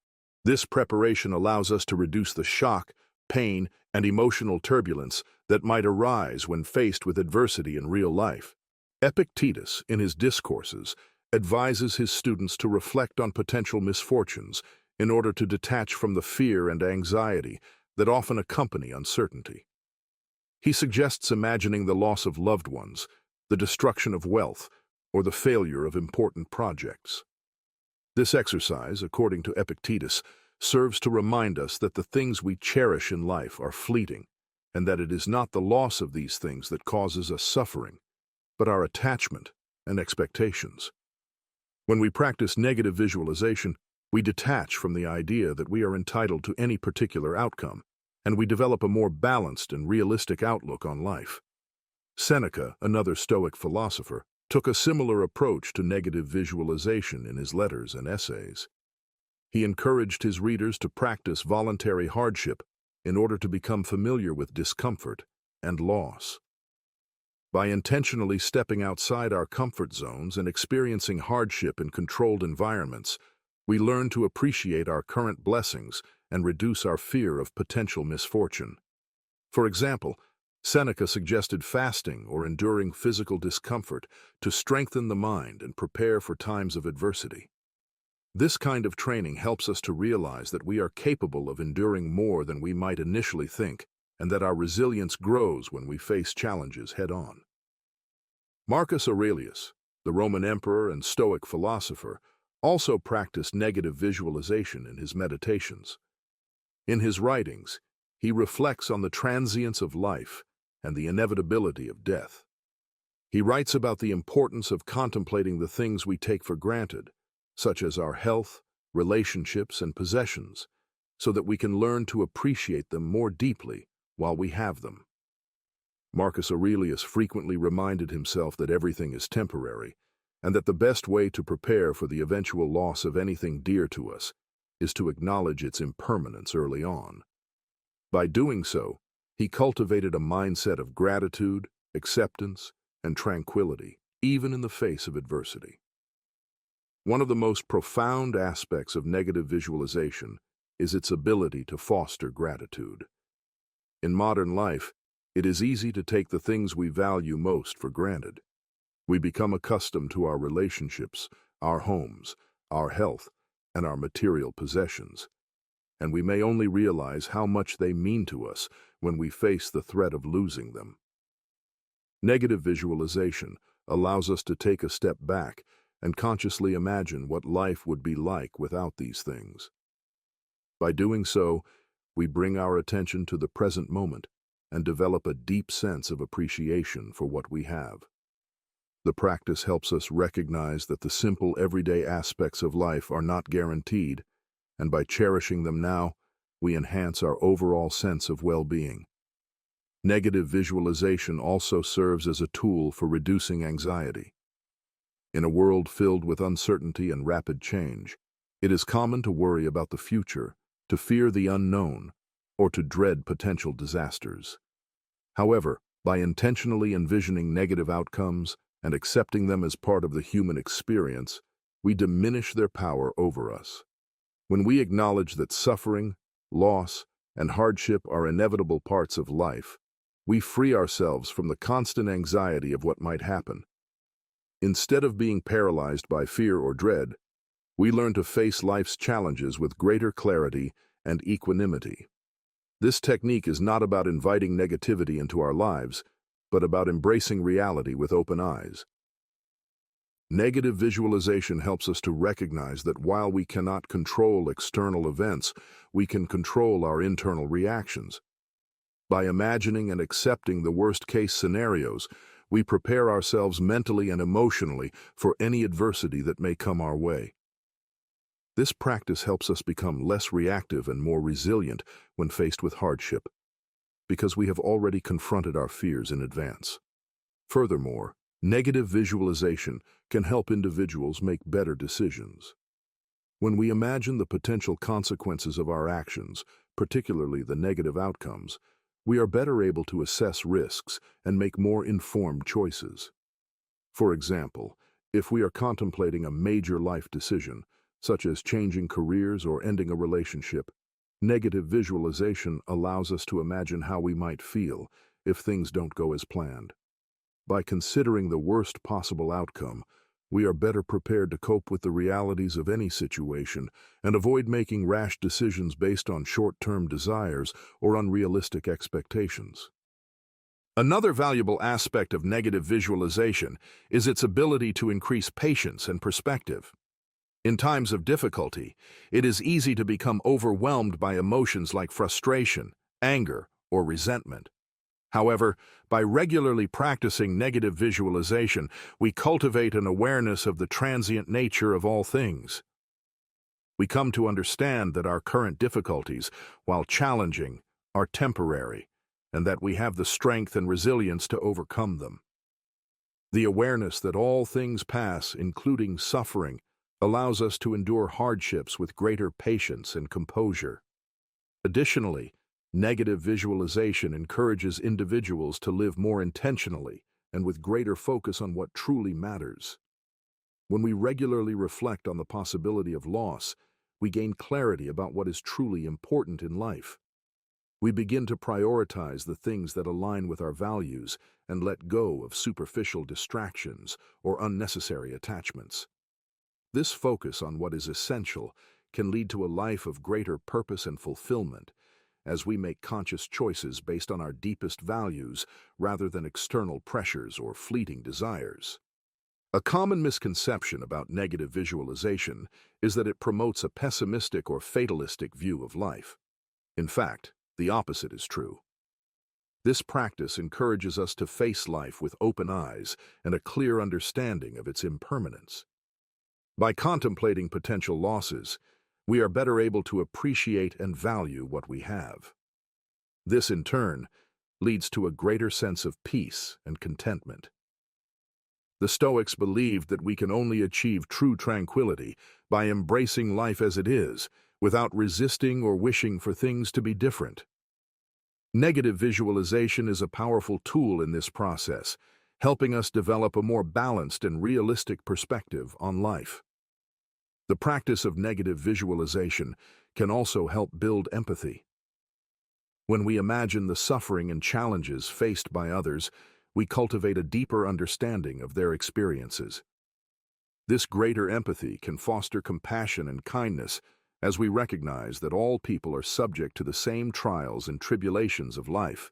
This preparation allows us to reduce the shock, pain, and emotional turbulence that might arise when faced with adversity in real life. Epictetus, in his discourses, advises his students to reflect on potential misfortunes in order to detach from the fear and anxiety that often accompany uncertainty. He suggests imagining the loss of loved ones, the destruction of wealth, or the failure of important projects. This exercise, according to Epictetus, serves to remind us that the things we cherish in life are fleeting, and that it is not the loss of these things that causes us suffering, but our attachment and expectations. When we practice negative visualization, we detach from the idea that we are entitled to any particular outcome, and we develop a more balanced and realistic outlook on life. Seneca, another Stoic philosopher, took a similar approach to negative visualization in his letters and essays. He encouraged his readers to practice voluntary hardship in order to become familiar with discomfort and loss. By intentionally stepping outside our comfort zones and experiencing hardship in controlled environments, we learn to appreciate our current blessings and reduce our fear of potential misfortune. For example, Seneca suggested fasting or enduring physical discomfort to strengthen the mind and prepare for times of adversity. This kind of training helps us to realize that we are capable of enduring more than we might initially think, and that our resilience grows when we face challenges head-on. Marcus Aurelius, the Roman emperor and Stoic philosopher, also practiced negative visualization in his meditations. In his writings, he reflects on the transience of life and the inevitability of death. He writes about the importance of contemplating the things we take for granted, such as our health, relationships, and possessions, so that we can learn to appreciate them more deeply while we have them. Marcus Aurelius frequently reminded himself that everything is temporary, and that the best way to prepare for the eventual loss of anything dear to us is to acknowledge its impermanence early on. By doing so, he cultivated a mindset of gratitude, acceptance, and tranquility, even in the face of adversity. One of the most profound aspects of negative visualization is its ability to foster gratitude. In modern life, it is easy to take the things we value most for granted. We become accustomed to our relationships, our homes, our health, and our material possessions, and we may only realize how much they mean to us when we face the threat of losing them. Negative visualization allows us to take a step back and consciously imagine what life would be like without these things. By doing so, we bring our attention to the present moment and develop a deep sense of appreciation for what we have. The practice helps us recognize that the simple, everyday aspects of life are not guaranteed, and by cherishing them now, we enhance our overall sense of well-being. Negative visualization also serves as a tool for reducing anxiety. In a world filled with uncertainty and rapid change, it is common to worry about the future, to fear the unknown, or to dread potential disasters. However, by intentionally envisioning negative outcomes and accepting them as part of the human experience, we diminish their power over us. When we acknowledge that suffering, loss, and hardship are inevitable parts of life, we free ourselves from the constant anxiety of what might happen. Instead of being paralyzed by fear or dread, we learn to face life's challenges with greater clarity and equanimity. This technique is not about inviting negativity into our lives, but about embracing reality with open eyes. Negative visualization helps us to recognize that while we cannot control external events, we can control our internal reactions. By imagining and accepting the worst-case scenarios, we prepare ourselves mentally and emotionally for any adversity that may come our way. This practice helps us become less reactive and more resilient when faced with hardship, because we have already confronted our fears in advance. Furthermore, negative visualization can help individuals make better decisions. When we imagine the potential consequences of our actions, particularly the negative outcomes, we are better able to assess risks and make more informed choices. For example, if we are contemplating a major life decision, such as changing careers or ending a relationship, negative visualization allows us to imagine how we might feel if things don't go as planned. By considering the worst possible outcome, we are better prepared to cope with the realities of any situation and avoid making rash decisions based on short-term desires or unrealistic expectations. Another valuable aspect of negative visualization is its ability to increase patience and perspective. In times of difficulty, it is easy to become overwhelmed by emotions like frustration, anger, or resentment. However, by regularly practicing negative visualization, we cultivate an awareness of the transient nature of all things. We come to understand that our current difficulties, while challenging, are temporary, and that we have the strength and resilience to overcome them. The awareness that all things pass, including suffering, allows us to endure hardships with greater patience and composure. Additionally, Negative visualization encourages individuals to live more intentionally and with greater focus on what truly matters. When we regularly reflect on the possibility of loss, we gain clarity about what is truly important in life. We begin to prioritize the things that align with our values and let go of superficial distractions or unnecessary attachments. This focus on what is essential can lead to a life of greater purpose and fulfillment, as we make conscious choices based on our deepest values rather than external pressures or fleeting desires. A common misconception about negative visualization is that it promotes a pessimistic or fatalistic view of life. In fact, the opposite is true. This practice encourages us to face life with open eyes and a clear understanding of its impermanence. By contemplating potential losses, we are better able to appreciate and value what we have. This, in turn, leads to a greater sense of peace and contentment. The Stoics believed that we can only achieve true tranquility by embracing life as it is, without resisting or wishing for things to be different. Negative visualization is a powerful tool in this process, helping us develop a more balanced and realistic perspective on life. The practice of negative visualization can also help build empathy. When we imagine the suffering and challenges faced by others, we cultivate a deeper understanding of their experiences. This greater empathy can foster compassion and kindness, as we recognize that all people are subject to the same trials and tribulations of life.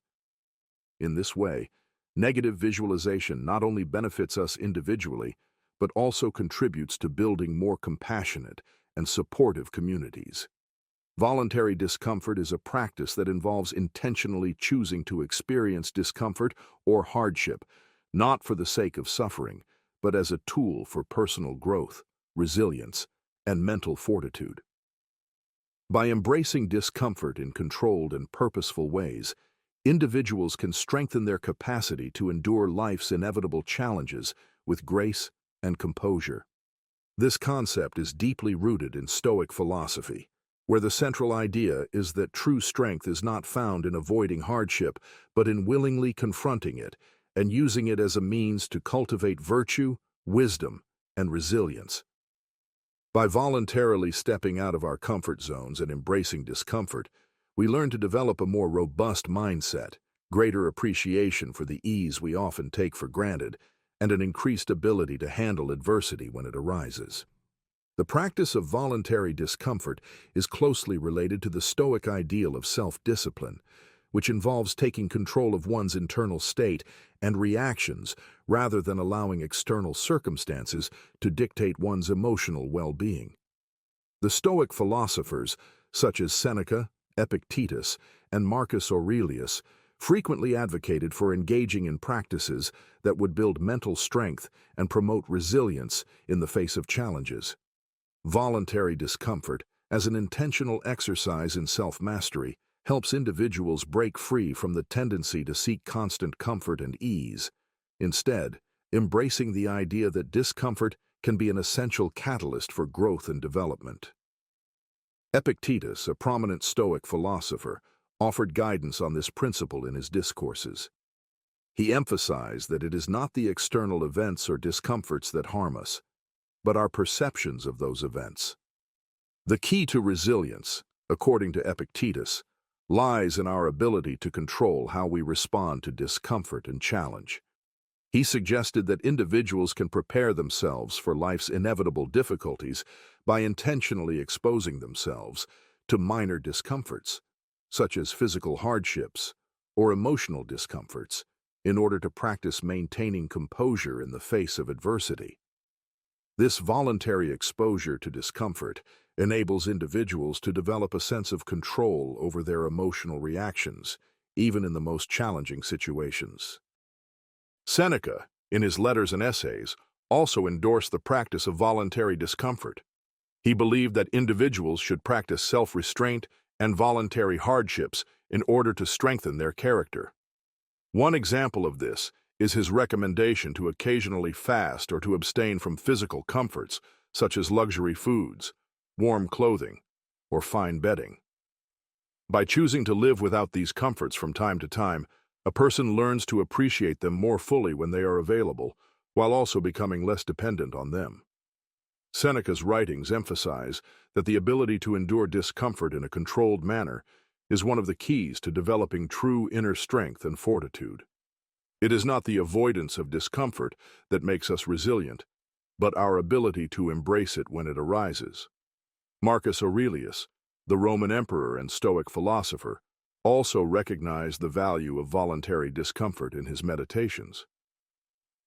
In this way, negative visualization not only benefits us individually, but also contributes to building more compassionate and supportive communities. Voluntary discomfort is a practice that involves intentionally choosing to experience discomfort or hardship, not for the sake of suffering, but as a tool for personal growth, resilience, and mental fortitude. By embracing discomfort in controlled and purposeful ways, individuals can strengthen their capacity to endure life's inevitable challenges with grace and composure. This concept is deeply rooted in Stoic philosophy, where the central idea is that true strength is not found in avoiding hardship, but in willingly confronting it and using it as a means to cultivate virtue, wisdom, and resilience. By voluntarily stepping out of our comfort zones and embracing discomfort, we learn to develop a more robust mindset, greater appreciation for the ease we often take for granted, and an increased ability to handle adversity when it arises. The practice of voluntary discomfort is closely related to the Stoic ideal of self-discipline, which involves taking control of one's internal state and reactions rather than allowing external circumstances to dictate one's emotional well-being. The Stoic philosophers, such as Seneca, Epictetus, and Marcus Aurelius, frequently advocated for engaging in practices that would build mental strength and promote resilience in the face of challenges. Voluntary discomfort, as an intentional exercise in self-mastery, helps individuals break free from the tendency to seek constant comfort and ease. Instead, embracing the idea that discomfort can be an essential catalyst for growth and development. Epictetus, a prominent Stoic philosopher, offered guidance on this principle in his discourses. He emphasized that it is not the external events or discomforts that harm us, but our perceptions of those events. The key to resilience, according to Epictetus, lies in our ability to control how we respond to discomfort and challenge. He suggested that individuals can prepare themselves for life's inevitable difficulties by intentionally exposing themselves to minor discomforts, such as physical hardships or emotional discomforts, in order to practice maintaining composure in the face of adversity. This voluntary exposure to discomfort enables individuals to develop a sense of control over their emotional reactions, even in the most challenging situations. Seneca, in his letters and essays, also endorsed the practice of voluntary discomfort. He believed that individuals should practice self-restraint and voluntary hardships in order to strengthen their character. One example of this is his recommendation to occasionally fast or to abstain from physical comforts, such as luxury foods, warm clothing, or fine bedding. By choosing to live without these comforts from time to time, a person learns to appreciate them more fully when they are available, while also becoming less dependent on them. Seneca's writings emphasize that the ability to endure discomfort in a controlled manner is one of the keys to developing true inner strength and fortitude. It is not the avoidance of discomfort that makes us resilient, but our ability to embrace it when it arises. Marcus Aurelius, the Roman emperor and Stoic philosopher, also recognized the value of voluntary discomfort in his meditations.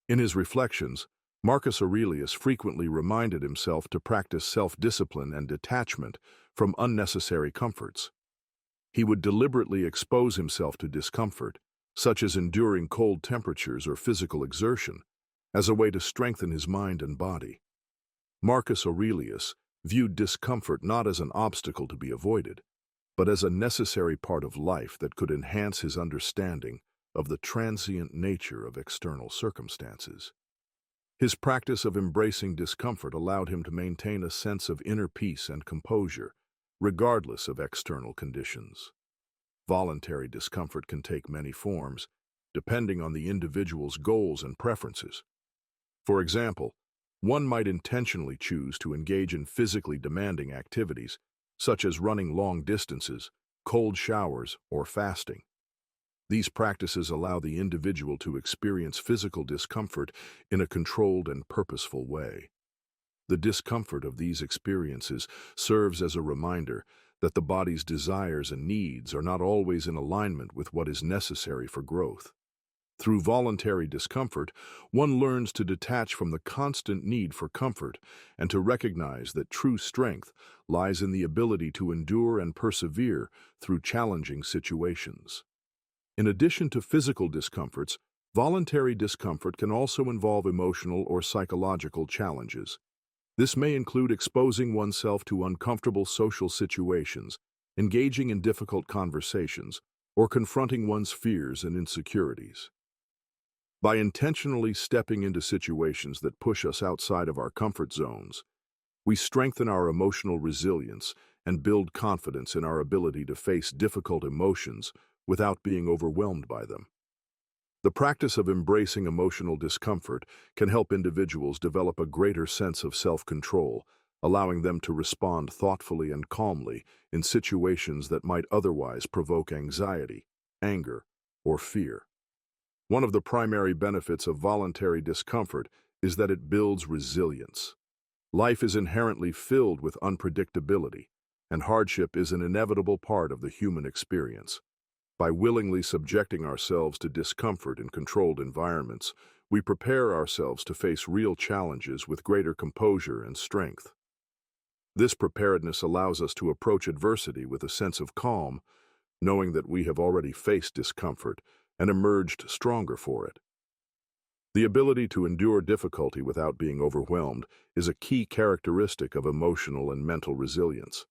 In his reflections, Marcus Aurelius frequently reminded himself to practice self-discipline and detachment from unnecessary comforts. He would deliberately expose himself to discomfort, such as enduring cold temperatures or physical exertion, as a way to strengthen his mind and body. Marcus Aurelius viewed discomfort not as an obstacle to be avoided, but as a necessary part of life that could enhance his understanding of the transient nature of external circumstances. His practice of embracing discomfort allowed him to maintain a sense of inner peace and composure, regardless of external conditions. Voluntary discomfort can take many forms, depending on the individual's goals and preferences. For example, one might intentionally choose to engage in physically demanding activities, such as running long distances, cold showers, or fasting. These practices allow the individual to experience physical discomfort in a controlled and purposeful way. The discomfort of these experiences serves as a reminder that the body's desires and needs are not always in alignment with what is necessary for growth. Through voluntary discomfort, one learns to detach from the constant need for comfort and to recognize that true strength lies in the ability to endure and persevere through challenging situations. In addition to physical discomforts, voluntary discomfort can also involve emotional or psychological challenges. This may include exposing oneself to uncomfortable social situations, engaging in difficult conversations, or confronting one's fears and insecurities. By intentionally stepping into situations that push us outside of our comfort zones, we strengthen our emotional resilience and build confidence in our ability to face difficult emotions without being overwhelmed by them. The practice of embracing emotional discomfort can help individuals develop a greater sense of self-control, allowing them to respond thoughtfully and calmly in situations that might otherwise provoke anxiety, anger, or fear. One of the primary benefits of voluntary discomfort is that it builds resilience. Life is inherently filled with unpredictability, and hardship is an inevitable part of the human experience. By willingly subjecting ourselves to discomfort in controlled environments, we prepare ourselves to face real challenges with greater composure and strength. This preparedness allows us to approach adversity with a sense of calm, knowing that we have already faced discomfort and emerged stronger for it. The ability to endure difficulty without being overwhelmed is a key characteristic of emotional and mental resilience,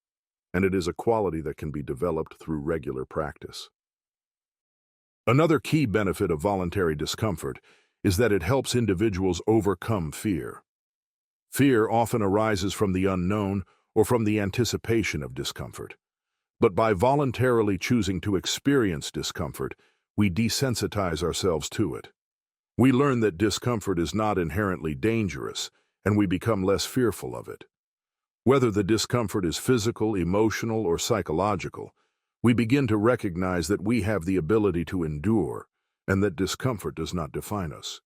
and it is a quality that can be developed through regular practice. Another key benefit of voluntary discomfort is that it helps individuals overcome fear. Fear often arises from the unknown or from the anticipation of discomfort. But by voluntarily choosing to experience discomfort, we desensitize ourselves to it. We learn that discomfort is not inherently dangerous, and we become less fearful of it. Whether the discomfort is physical, emotional, or psychological, we begin to recognize that we have the ability to endure and that discomfort does not define us.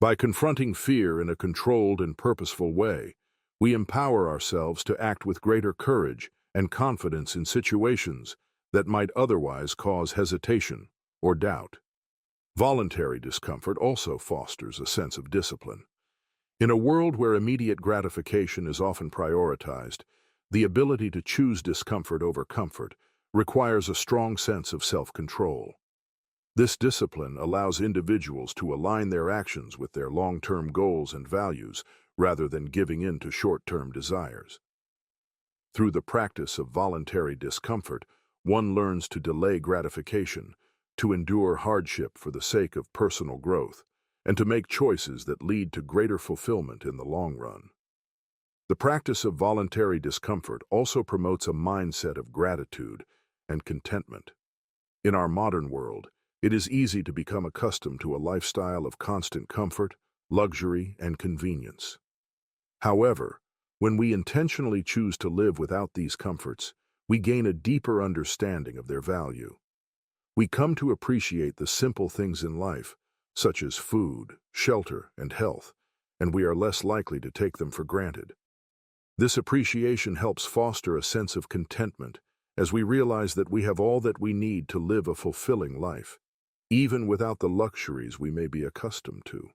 By confronting fear in a controlled and purposeful way, we empower ourselves to act with greater courage and confidence in situations that might otherwise cause hesitation or doubt. Voluntary discomfort also fosters a sense of discipline. In a world where immediate gratification is often prioritized, the ability to choose discomfort over comfort requires a strong sense of self-control. This discipline allows individuals to align their actions with their long-term goals and values rather than giving in to short-term desires. Through the practice of voluntary discomfort, one learns to delay gratification, to endure hardship for the sake of personal growth, and to make choices that lead to greater fulfillment in the long run. The practice of voluntary discomfort also promotes a mindset of gratitude and contentment. In our modern world, it is easy to become accustomed to a lifestyle of constant comfort, luxury, and convenience. However, when we intentionally choose to live without these comforts, we gain a deeper understanding of their value. We come to appreciate the simple things in life, such as food, shelter, and health, and we are less likely to take them for granted. This appreciation helps foster a sense of contentment as we realize that we have all that we need to live a fulfilling life, even without the luxuries we may be accustomed to.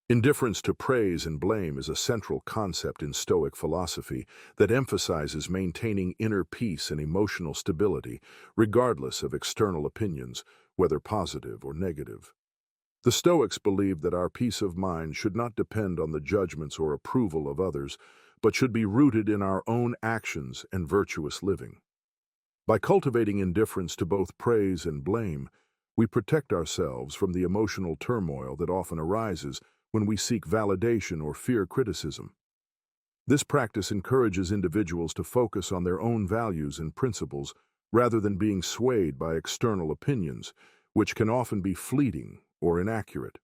Indifference to praise and blame is a central concept in Stoic philosophy that emphasizes maintaining inner peace and emotional stability, regardless of external opinions, whether positive or negative. The Stoics believed that our peace of mind should not depend on the judgments or approval of others, but should be rooted in our own actions and virtuous living. By cultivating indifference to both praise and blame, we protect ourselves from the emotional turmoil that often arises when we seek validation or fear criticism. This practice encourages individuals to focus on their own values and principles rather than being swayed by external opinions, which can often be fleeting or inaccurate.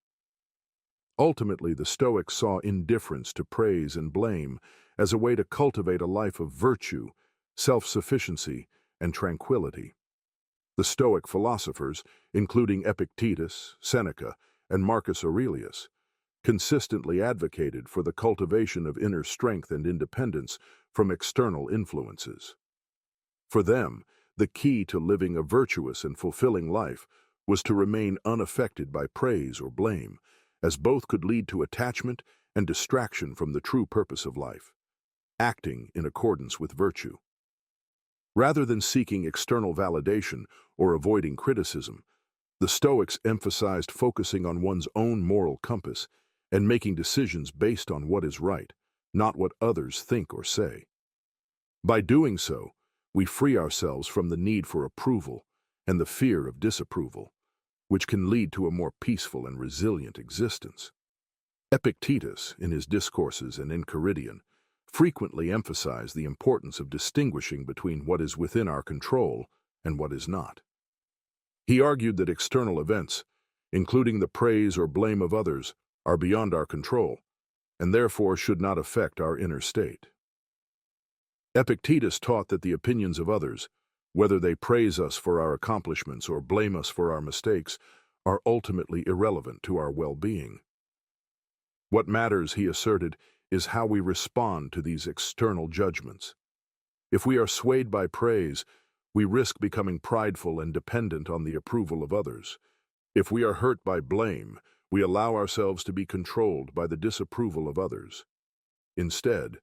Ultimately, the Stoics saw indifference to praise and blame as a way to cultivate a life of virtue, self-sufficiency, and tranquility. The Stoic philosophers, including Epictetus, Seneca, and Marcus Aurelius, consistently advocated for the cultivation of inner strength and independence from external influences. For them, the key to living a virtuous and fulfilling life was to remain unaffected by praise or blame, as both could lead to attachment and distraction from the true purpose of life, acting in accordance with virtue. Rather than seeking external validation or avoiding criticism, the Stoics emphasized focusing on one's own moral compass and making decisions based on what is right, not what others think or say. By doing so, we free ourselves from the need for approval and the fear of disapproval, which can lead to a more peaceful and resilient existence. Epictetus, in his discourses and Enchiridion, frequently emphasized the importance of distinguishing between what is within our control and what is not. He argued that external events, including the praise or blame of others, are beyond our control, and therefore should not affect our inner state. Epictetus taught that the opinions of others, whether they praise us for our accomplishments or blame us for our mistakes, are ultimately irrelevant to our well-being. What matters, he asserted, is how we respond to these external judgments. If we are swayed by praise, we risk becoming prideful and dependent on the approval of others. If we are hurt by blame, we allow ourselves to be controlled by the disapproval of others. Instead,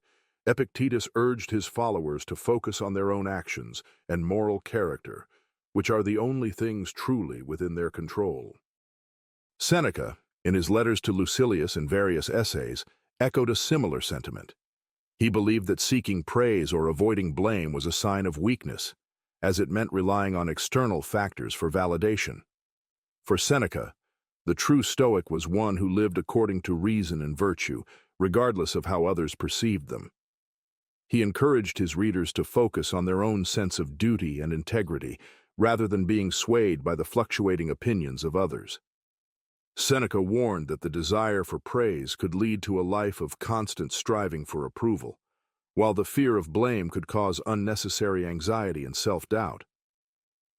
Epictetus urged his followers to focus on their own actions and moral character, which are the only things truly within their control. Seneca, in his letters to Lucilius and various essays, echoed a similar sentiment. He believed that seeking praise or avoiding blame was a sign of weakness, as it meant relying on external factors for validation. For Seneca, the true Stoic was one who lived according to reason and virtue, regardless of how others perceived them. He encouraged his readers to focus on their own sense of duty and integrity, rather than being swayed by the fluctuating opinions of others. Seneca warned that the desire for praise could lead to a life of constant striving for approval, while the fear of blame could cause unnecessary anxiety and self-doubt.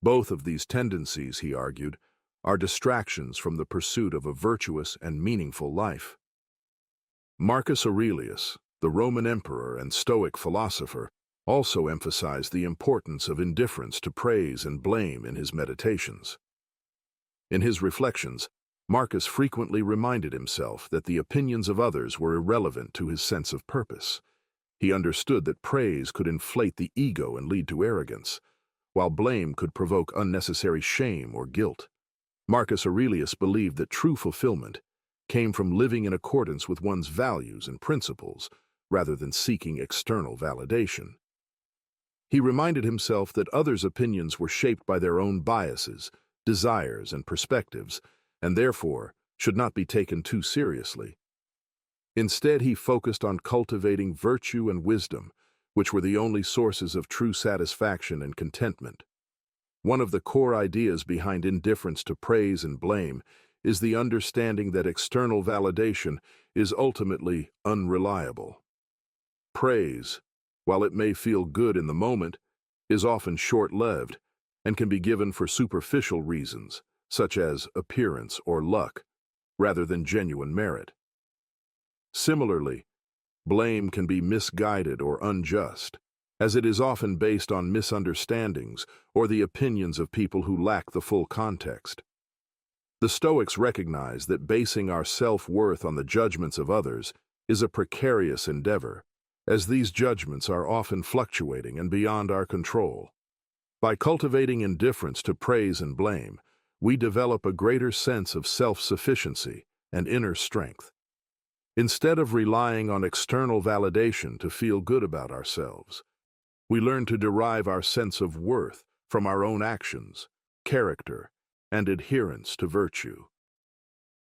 Both of these tendencies, he argued, are distractions from the pursuit of a virtuous and meaningful life. Marcus Aurelius, the Roman emperor and Stoic philosopher, also emphasized the importance of indifference to praise and blame in his meditations. In his reflections, Marcus frequently reminded himself that the opinions of others were irrelevant to his sense of purpose. He understood that praise could inflate the ego and lead to arrogance, while blame could provoke unnecessary shame or guilt. Marcus Aurelius believed that true fulfillment came from living in accordance with one's values and principles, rather than seeking external validation. He reminded himself that others' opinions were shaped by their own biases, desires, and perspectives, and therefore should not be taken too seriously. Instead, he focused on cultivating virtue and wisdom, which were the only sources of true satisfaction and contentment. One of the core ideas behind indifference to praise and blame is the understanding that external validation is ultimately unreliable. Praise, while it may feel good in the moment, is often short-lived and can be given for superficial reasons, such as appearance or luck, rather than genuine merit. Similarly, blame can be misguided or unjust, as it is often based on misunderstandings or the opinions of people who lack the full context. The Stoics recognize that basing our self-worth on the judgments of others is a precarious endeavor, as these judgments are often fluctuating and beyond our control. By cultivating indifference to praise and blame, we develop a greater sense of self-sufficiency and inner strength. Instead of relying on external validation to feel good about ourselves, we learn to derive our sense of worth from our own actions, character, and adherence to virtue.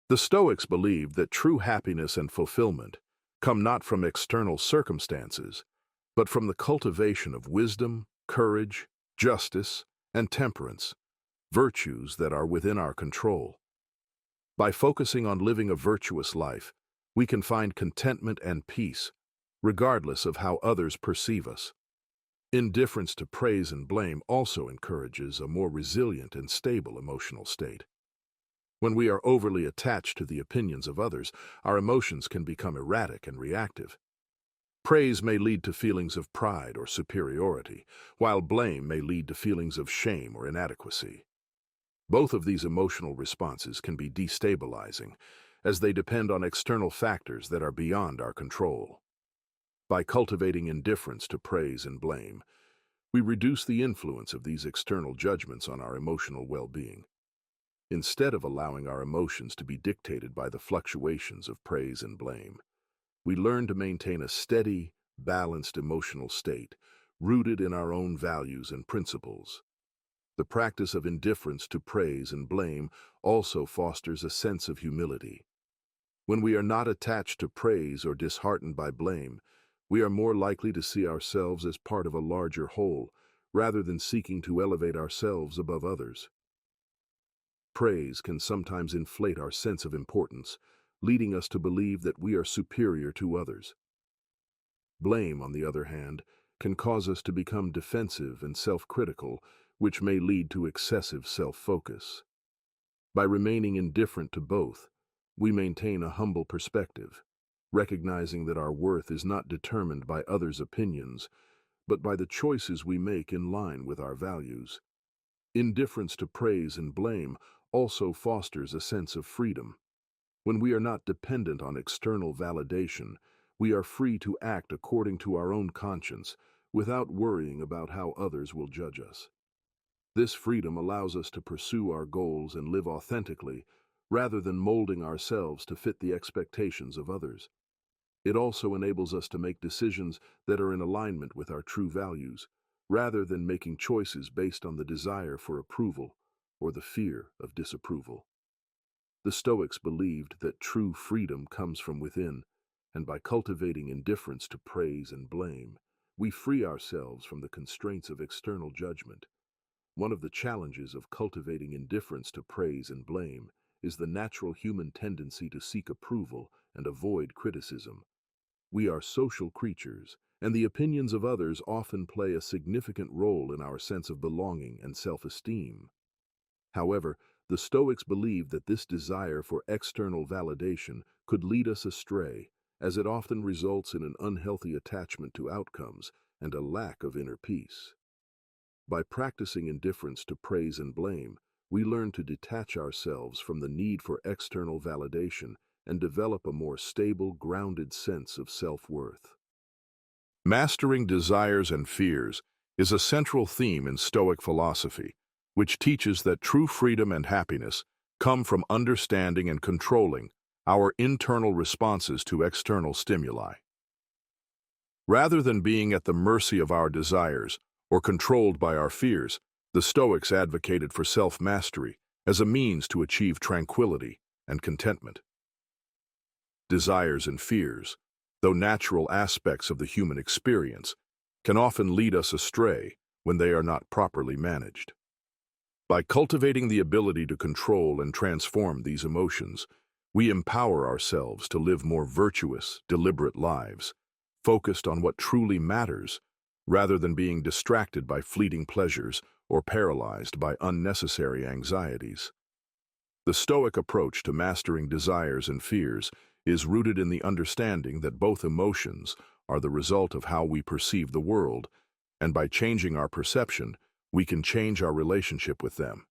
The Stoics believed that true happiness and fulfillment come not from external circumstances, but from the cultivation of wisdom, courage, justice, and temperance, virtues that are within our control. By focusing on living a virtuous life, we can find contentment and peace, regardless of how others perceive us. Indifference to praise and blame also encourages a more resilient and stable emotional state. When we are overly attached to the opinions of others, our emotions can become erratic and reactive. Praise may lead to feelings of pride or superiority, while blame may lead to feelings of shame or inadequacy. Both of these emotional responses can be destabilizing, as they depend on external factors that are beyond our control. By cultivating indifference to praise and blame, we reduce the influence of these external judgments on our emotional well-being. Instead of allowing our emotions to be dictated by the fluctuations of praise and blame, we learn to maintain a steady, balanced emotional state, rooted in our own values and principles. The practice of indifference to praise and blame also fosters a sense of humility. When we are not attached to praise or disheartened by blame, we are more likely to see ourselves as part of a larger whole, rather than seeking to elevate ourselves above others. Praise can sometimes inflate our sense of importance, leading us to believe that we are superior to others. Blame, on the other hand, can cause us to become defensive and self-critical, which may lead to excessive self-focus. By remaining indifferent to both, we maintain a humble perspective, recognizing that our worth is not determined by others' opinions, but by the choices we make in line with our values. Indifference to praise and blame also fosters a sense of freedom. When we are not dependent on external validation, we are free to act according to our own conscience, without worrying about how others will judge us. This freedom allows us to pursue our goals and live authentically, rather than molding ourselves to fit the expectations of others. It also enables us to make decisions that are in alignment with our true values, rather than making choices based on the desire for approval or the fear of disapproval. The Stoics believed that true freedom comes from within, and by cultivating indifference to praise and blame, we free ourselves from the constraints of external judgment. One of the challenges of cultivating indifference to praise and blame is the natural human tendency to seek approval and avoid criticism. We are social creatures, and the opinions of others often play a significant role in our sense of belonging and self-esteem. However, the Stoics believed that this desire for external validation could lead us astray, as it often results in an unhealthy attachment to outcomes and a lack of inner peace. By practicing indifference to praise and blame, we learn to detach ourselves from the need for external validation and develop a more stable, grounded sense of self-worth. Mastering desires and fears is a central theme in Stoic philosophy, which teaches that true freedom and happiness come from understanding and controlling our internal responses to external stimuli. Rather than being at the mercy of our desires or controlled by our fears, the Stoics advocated for self-mastery as a means to achieve tranquility and contentment. Desires and fears, though natural aspects of the human experience, can often lead us astray when they are not properly managed. By cultivating the ability to control and transform these emotions, we empower ourselves to live more virtuous, deliberate lives, focused on what truly matters, rather than being distracted by fleeting pleasures or paralyzed by unnecessary anxieties. The Stoic approach to mastering desires and fears is rooted in the understanding that both emotions are the result of how we perceive the world, and by changing our perception, we can change our relationship with them.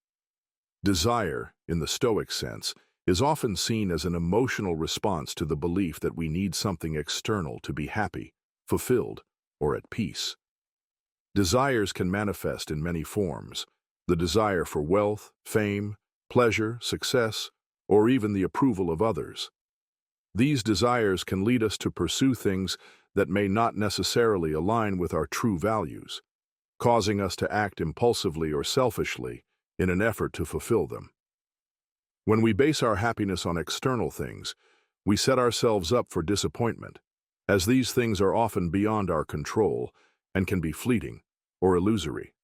Desire, in the Stoic sense, is often seen as an emotional response to the belief that we need something external to be happy, fulfilled, or at peace. Desires can manifest in many forms: the desire for wealth, fame, pleasure, success, or even the approval of others. These desires can lead us to pursue things that may not necessarily align with our true values, causing us to act impulsively or selfishly in an effort to fulfill them. When we base our happiness on external things, we set ourselves up for disappointment, as these things are often beyond our control and can be fleeting or illusory.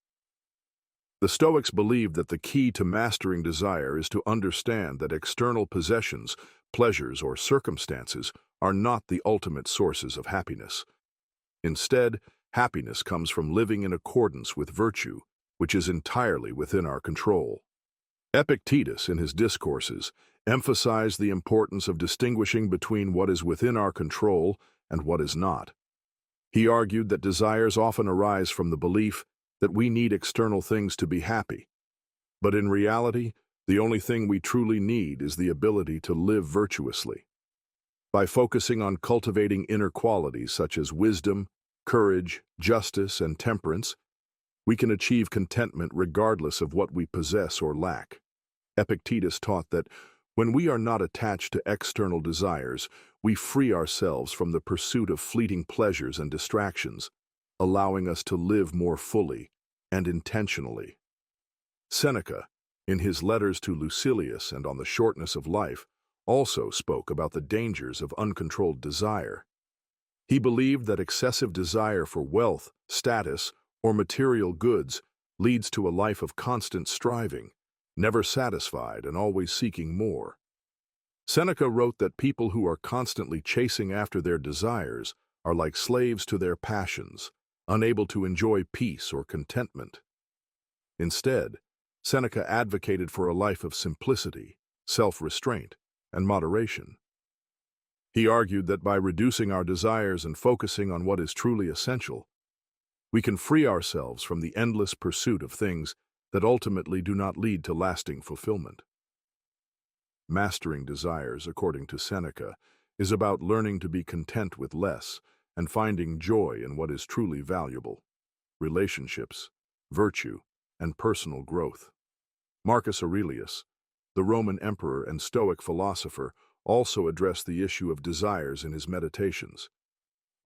The Stoics believed that the key to mastering desire is to understand that external possessions, pleasures, or circumstances are not the ultimate sources of happiness. Instead, happiness comes from living in accordance with virtue, which is entirely within our control. Epictetus, in his discourses, emphasized the importance of distinguishing between what is within our control and what is not. He argued that desires often arise from the belief that we need external things to be happy. But in reality, the only thing we truly need is the ability to live virtuously. By focusing on cultivating inner qualities such as wisdom, courage, justice, and temperance, we can achieve contentment regardless of what we possess or lack. Epictetus taught that when we are not attached to external desires, we free ourselves from the pursuit of fleeting pleasures and distractions, allowing us to live more fully and intentionally. Seneca, in his letters to Lucilius and on the shortness of life, also spoke about the dangers of uncontrolled desire. He believed that excessive desire for wealth, status, or material goods leads to a life of constant striving, never satisfied and always seeking more. Seneca wrote that people who are constantly chasing after their desires are like slaves to their passions, unable to enjoy peace or contentment. Instead, Seneca advocated for a life of simplicity, self-restraint, and moderation. He argued that by reducing our desires and focusing on what is truly essential, we can free ourselves from the endless pursuit of things that ultimately do not lead to lasting fulfillment. Mastering desires, according to Seneca, is about learning to be content with less and finding joy in what is truly valuable: relationships, virtue, and personal growth. Marcus Aurelius, the Roman emperor and Stoic philosopher, also addressed the issue of desires in his meditations.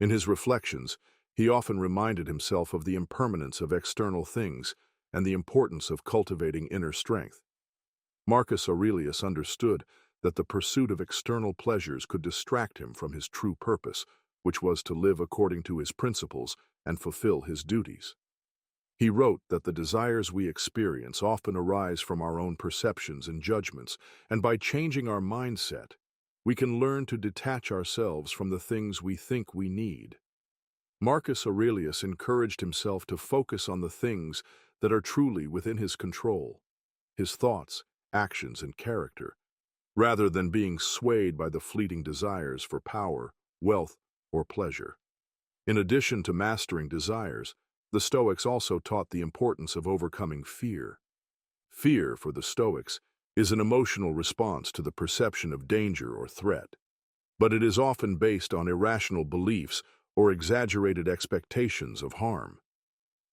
In his reflections, he often reminded himself of the impermanence of external things and the importance of cultivating inner strength. Marcus Aurelius understood that the pursuit of external pleasures could distract him from his true purpose, which was to live according to his principles and fulfill his duties. He wrote that the desires we experience often arise from our own perceptions and judgments, and by changing our mindset, we can learn to detach ourselves from the things we think we need. Marcus Aurelius encouraged himself to focus on the things that are truly within his control, his thoughts, actions, and character, rather than being swayed by the fleeting desires for power, wealth, or pleasure. In addition to mastering desires, the Stoics also taught the importance of overcoming fear. Fear, for the Stoics, is an emotional response to the perception of danger or threat, but it is often based on irrational beliefs or exaggerated expectations of harm.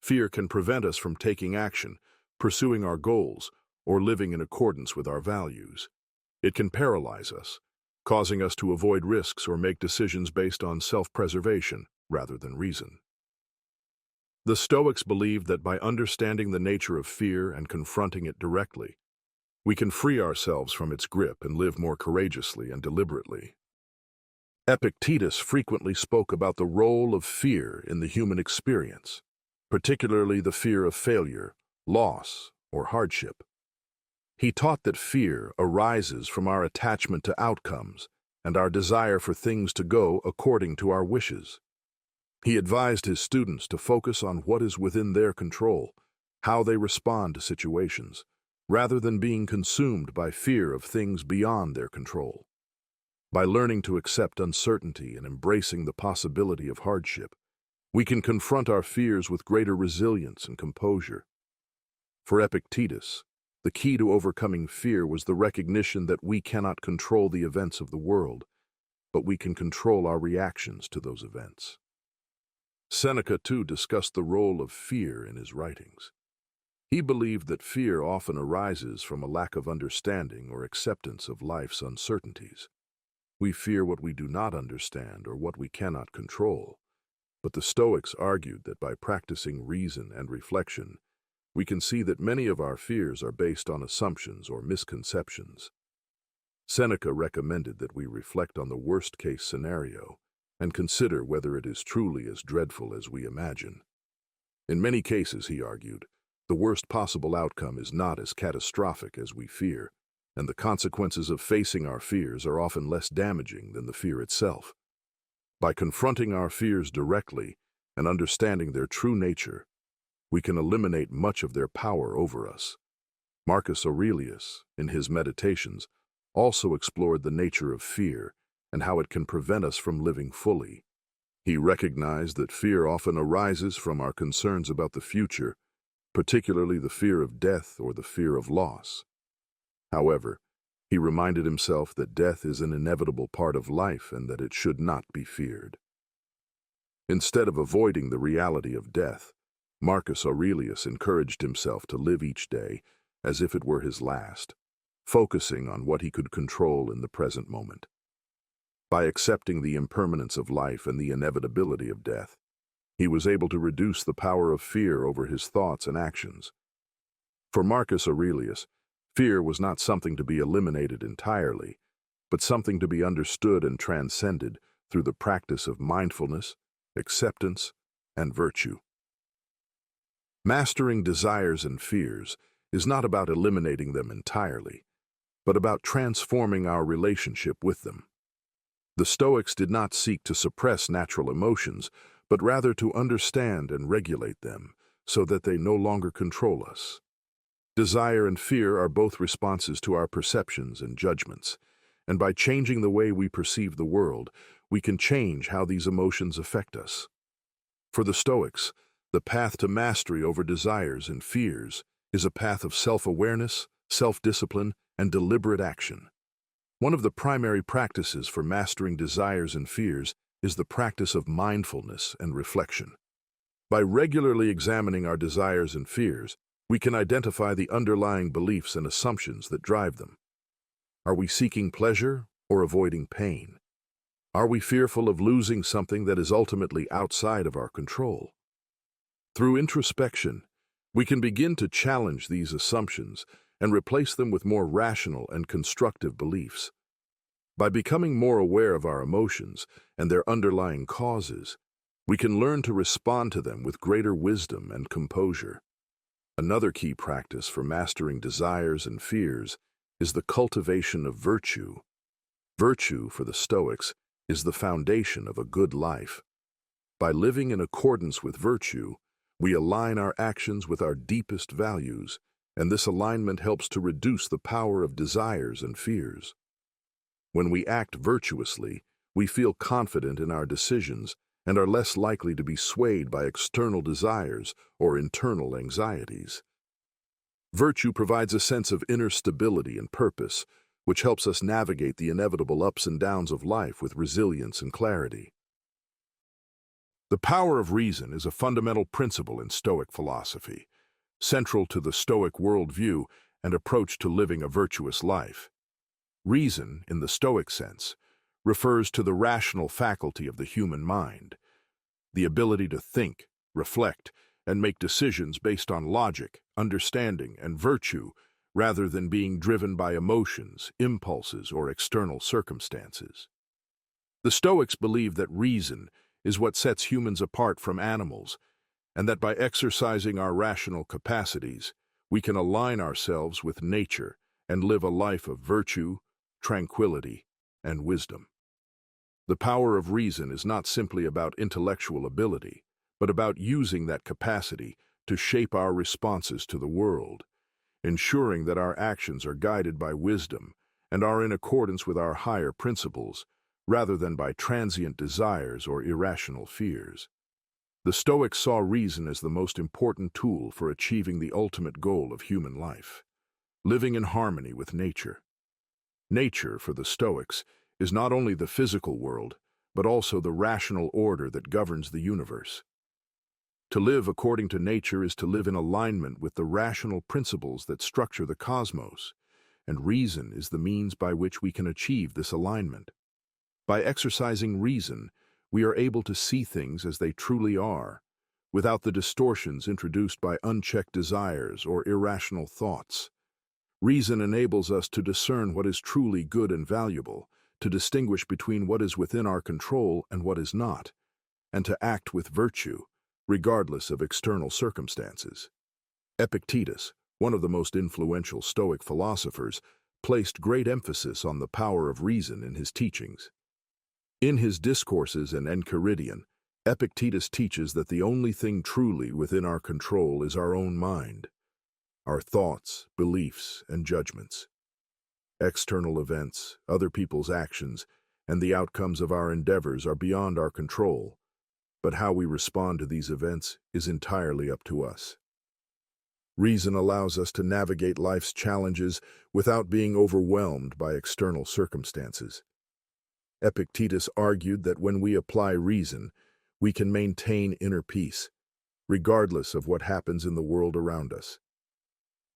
Fear can prevent us from taking action, pursuing our goals, or living in accordance with our values. It can paralyze us, causing us to avoid risks or make decisions based on self-preservation rather than reason. The Stoics believed that by understanding the nature of fear and confronting it directly, we can free ourselves from its grip and live more courageously and deliberately. Epictetus frequently spoke about the role of fear in the human experience, particularly the fear of failure, loss, or hardship. He taught that fear arises from our attachment to outcomes and our desire for things to go according to our wishes. He advised his students to focus on what is within their control, how they respond to situations, rather than being consumed by fear of things beyond their control. By learning to accept uncertainty and embracing the possibility of hardship, we can confront our fears with greater resilience and composure. For Epictetus, the key to overcoming fear was the recognition that we cannot control the events of the world, but we can control our reactions to those events. Seneca, too, discussed the role of fear in his writings. He believed that fear often arises from a lack of understanding or acceptance of life's uncertainties. We fear what we do not understand or what we cannot control. But the Stoics argued that by practicing reason and reflection, we can see that many of our fears are based on assumptions or misconceptions. Seneca recommended that we reflect on the worst-case scenario and consider whether it is truly as dreadful as we imagine. In many cases, he argued, the worst possible outcome is not as catastrophic as we fear, and the consequences of facing our fears are often less damaging than the fear itself. By confronting our fears directly and understanding their true nature, we can eliminate much of their power over us. Marcus Aurelius, in his Meditations, also explored the nature of fear and how it can prevent us from living fully. He recognized that fear often arises from our concerns about the future, particularly the fear of death or the fear of loss. However, he reminded himself that death is an inevitable part of life and that it should not be feared. Instead of avoiding the reality of death, Marcus Aurelius encouraged himself to live each day as if it were his last, focusing on what he could control in the present moment. By accepting the impermanence of life and the inevitability of death, he was able to reduce the power of fear over his thoughts and actions. For Marcus Aurelius, fear was not something to be eliminated entirely, but something to be understood and transcended through the practice of mindfulness, acceptance, and virtue. Mastering desires and fears is not about eliminating them entirely, but about transforming our relationship with them. The Stoics did not seek to suppress natural emotions, but rather to understand and regulate them so that they no longer control us. Desire and fear are both responses to our perceptions and judgments, and by changing the way we perceive the world, we can change how these emotions affect us. For the Stoics, the path to mastery over desires and fears is a path of self-awareness, self-discipline, and deliberate action. One of the primary practices for mastering desires and fears is the practice of mindfulness and reflection. By regularly examining our desires and fears, we can identify the underlying beliefs and assumptions that drive them. Are we seeking pleasure or avoiding pain? Are we fearful of losing something that is ultimately outside of our control? Through introspection, we can begin to challenge these assumptions and replace them with more rational and constructive beliefs. By becoming more aware of our emotions and their underlying causes, we can learn to respond to them with greater wisdom and composure. Another key practice for mastering desires and fears is the cultivation of virtue. Virtue, for the Stoics, is the foundation of a good life. By living in accordance with virtue, we align our actions with our deepest values, and this alignment helps to reduce the power of desires and fears. When we act virtuously, we feel confident in our decisions and are less likely to be swayed by external desires or internal anxieties. Virtue provides a sense of inner stability and purpose, which helps us navigate the inevitable ups and downs of life with resilience and clarity. The power of reason is a fundamental principle in Stoic philosophy, central to the Stoic worldview and approach to living a virtuous life. Reason, in the Stoic sense, refers to the rational faculty of the human mind, the ability to think, reflect, and make decisions based on logic, understanding, and virtue, rather than being driven by emotions, impulses, or external circumstances. The Stoics believe that reason is what sets humans apart from animals, and that by exercising our rational capacities, we can align ourselves with nature and live a life of virtue, tranquility, and wisdom. The power of reason is not simply about intellectual ability, but about using that capacity to shape our responses to the world, ensuring that our actions are guided by wisdom and are in accordance with our higher principles, rather than by transient desires or irrational fears. The Stoics saw reason as the most important tool for achieving the ultimate goal of human life, living in harmony with nature. Nature, for the Stoics, is not only the physical world, but also the rational order that governs the universe. To live according to nature is to live in alignment with the rational principles that structure the cosmos, and reason is the means by which we can achieve this alignment. By exercising reason, we are able to see things as they truly are, without the distortions introduced by unchecked desires or irrational thoughts. Reason enables us to discern what is truly good and valuable, to distinguish between what is within our control and what is not, and to act with virtue, regardless of external circumstances. Epictetus, one of the most influential Stoic philosophers, placed great emphasis on the power of reason in his teachings. In his discourses and Enchiridion, Epictetus teaches that the only thing truly within our control is our own mind, our thoughts, beliefs, and judgments. External events, other people's actions, and the outcomes of our endeavors are beyond our control, but how we respond to these events is entirely up to us. Reason allows us to navigate life's challenges without being overwhelmed by external circumstances. Epictetus argued that when we apply reason, we can maintain inner peace, regardless of what happens in the world around us.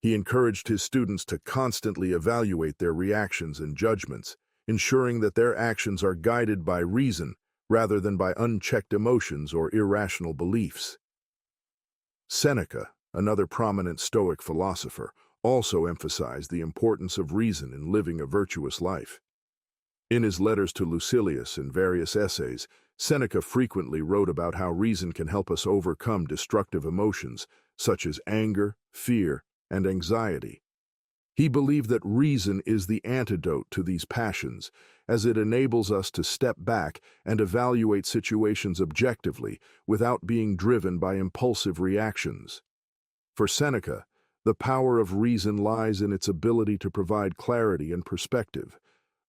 He encouraged his students to constantly evaluate their reactions and judgments, ensuring that their actions are guided by reason rather than by unchecked emotions or irrational beliefs. Seneca, another prominent Stoic philosopher, also emphasized the importance of reason in living a virtuous life. In his letters to Lucilius and various essays, Seneca frequently wrote about how reason can help us overcome destructive emotions such as anger, fear, and anxiety. He believed that reason is the antidote to these passions, as it enables us to step back and evaluate situations objectively without being driven by impulsive reactions. For Seneca, the power of reason lies in its ability to provide clarity and perspective,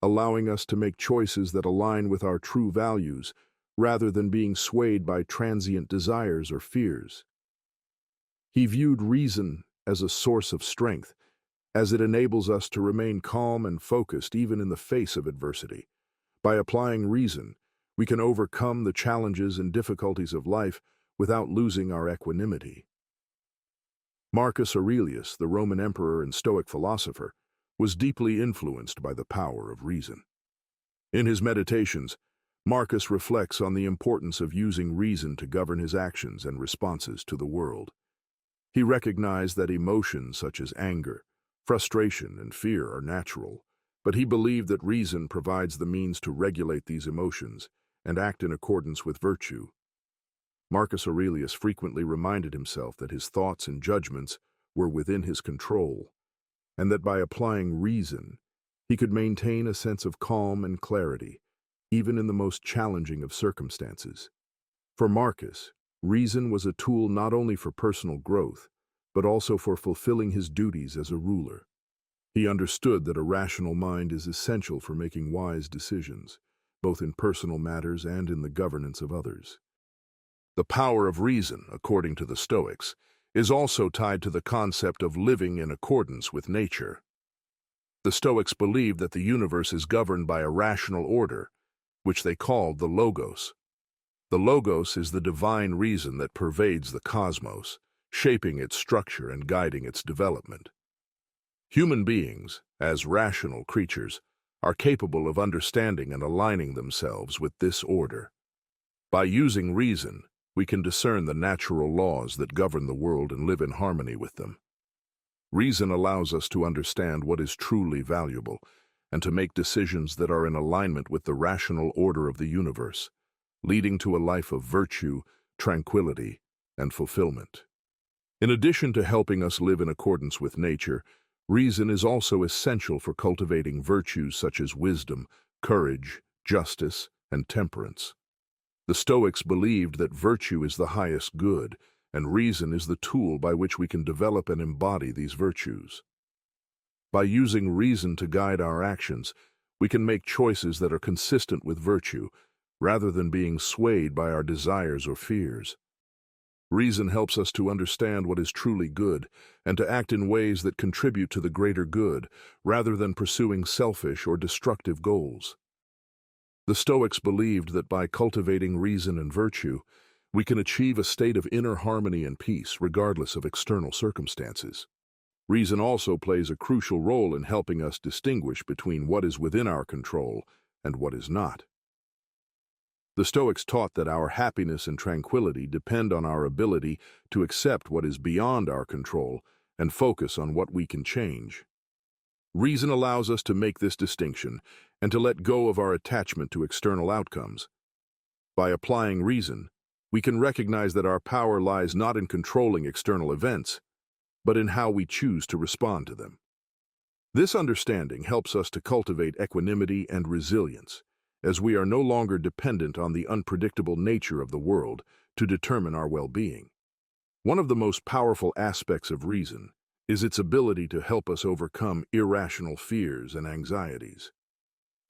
allowing us to make choices that align with our true values, rather than being swayed by transient desires or fears. He viewed reason as a source of strength, as it enables us to remain calm and focused even in the face of adversity. By applying reason, we can overcome the challenges and difficulties of life without losing our equanimity. Marcus Aurelius, the Roman emperor and Stoic philosopher, was deeply influenced by the power of reason. In his Meditations, Marcus reflects on the importance of using reason to govern his actions and responses to the world. He recognized that emotions such as anger, frustration, and fear are natural, but he believed that reason provides the means to regulate these emotions and act in accordance with virtue. Marcus Aurelius frequently reminded himself that his thoughts and judgments were within his control, and that by applying reason, he could maintain a sense of calm and clarity, even in the most challenging of circumstances. For Marcus, reason was a tool not only for personal growth, but also for fulfilling his duties as a ruler. He understood that a rational mind is essential for making wise decisions, both in personal matters and in the governance of others. The power of reason, according to the Stoics, is also tied to the concept of living in accordance with nature. The Stoics believed that the universe is governed by a rational order, which they called the Logos. The Logos is the divine reason that pervades the cosmos, shaping its structure and guiding its development. Human beings, as rational creatures, are capable of understanding and aligning themselves with this order. By using reason, we can discern the natural laws that govern the world and live in harmony with them. Reason allows us to understand what is truly valuable and to make decisions that are in alignment with the rational order of the universe, leading to a life of virtue, tranquility, and fulfillment. In addition to helping us live in accordance with nature, reason is also essential for cultivating virtues such as wisdom, courage, justice, and temperance. The Stoics believed that virtue is the highest good, and reason is the tool by which we can develop and embody these virtues. By using reason to guide our actions, we can make choices that are consistent with virtue, rather than being swayed by our desires or fears. Reason helps us to understand what is truly good and to act in ways that contribute to the greater good, rather than pursuing selfish or destructive goals. The Stoics believed that by cultivating reason and virtue, we can achieve a state of inner harmony and peace regardless of external circumstances. Reason also plays a crucial role in helping us distinguish between what is within our control and what is not. The Stoics taught that our happiness and tranquility depend on our ability to accept what is beyond our control and focus on what we can change. Reason allows us to make this distinction and to let go of our attachment to external outcomes. By applying reason, we can recognize that our power lies not in controlling external events, but in how we choose to respond to them. This understanding helps us to cultivate equanimity and resilience, as we are no longer dependent on the unpredictable nature of the world to determine our well-being. One of the most powerful aspects of reason is its ability to help us overcome irrational fears and anxieties.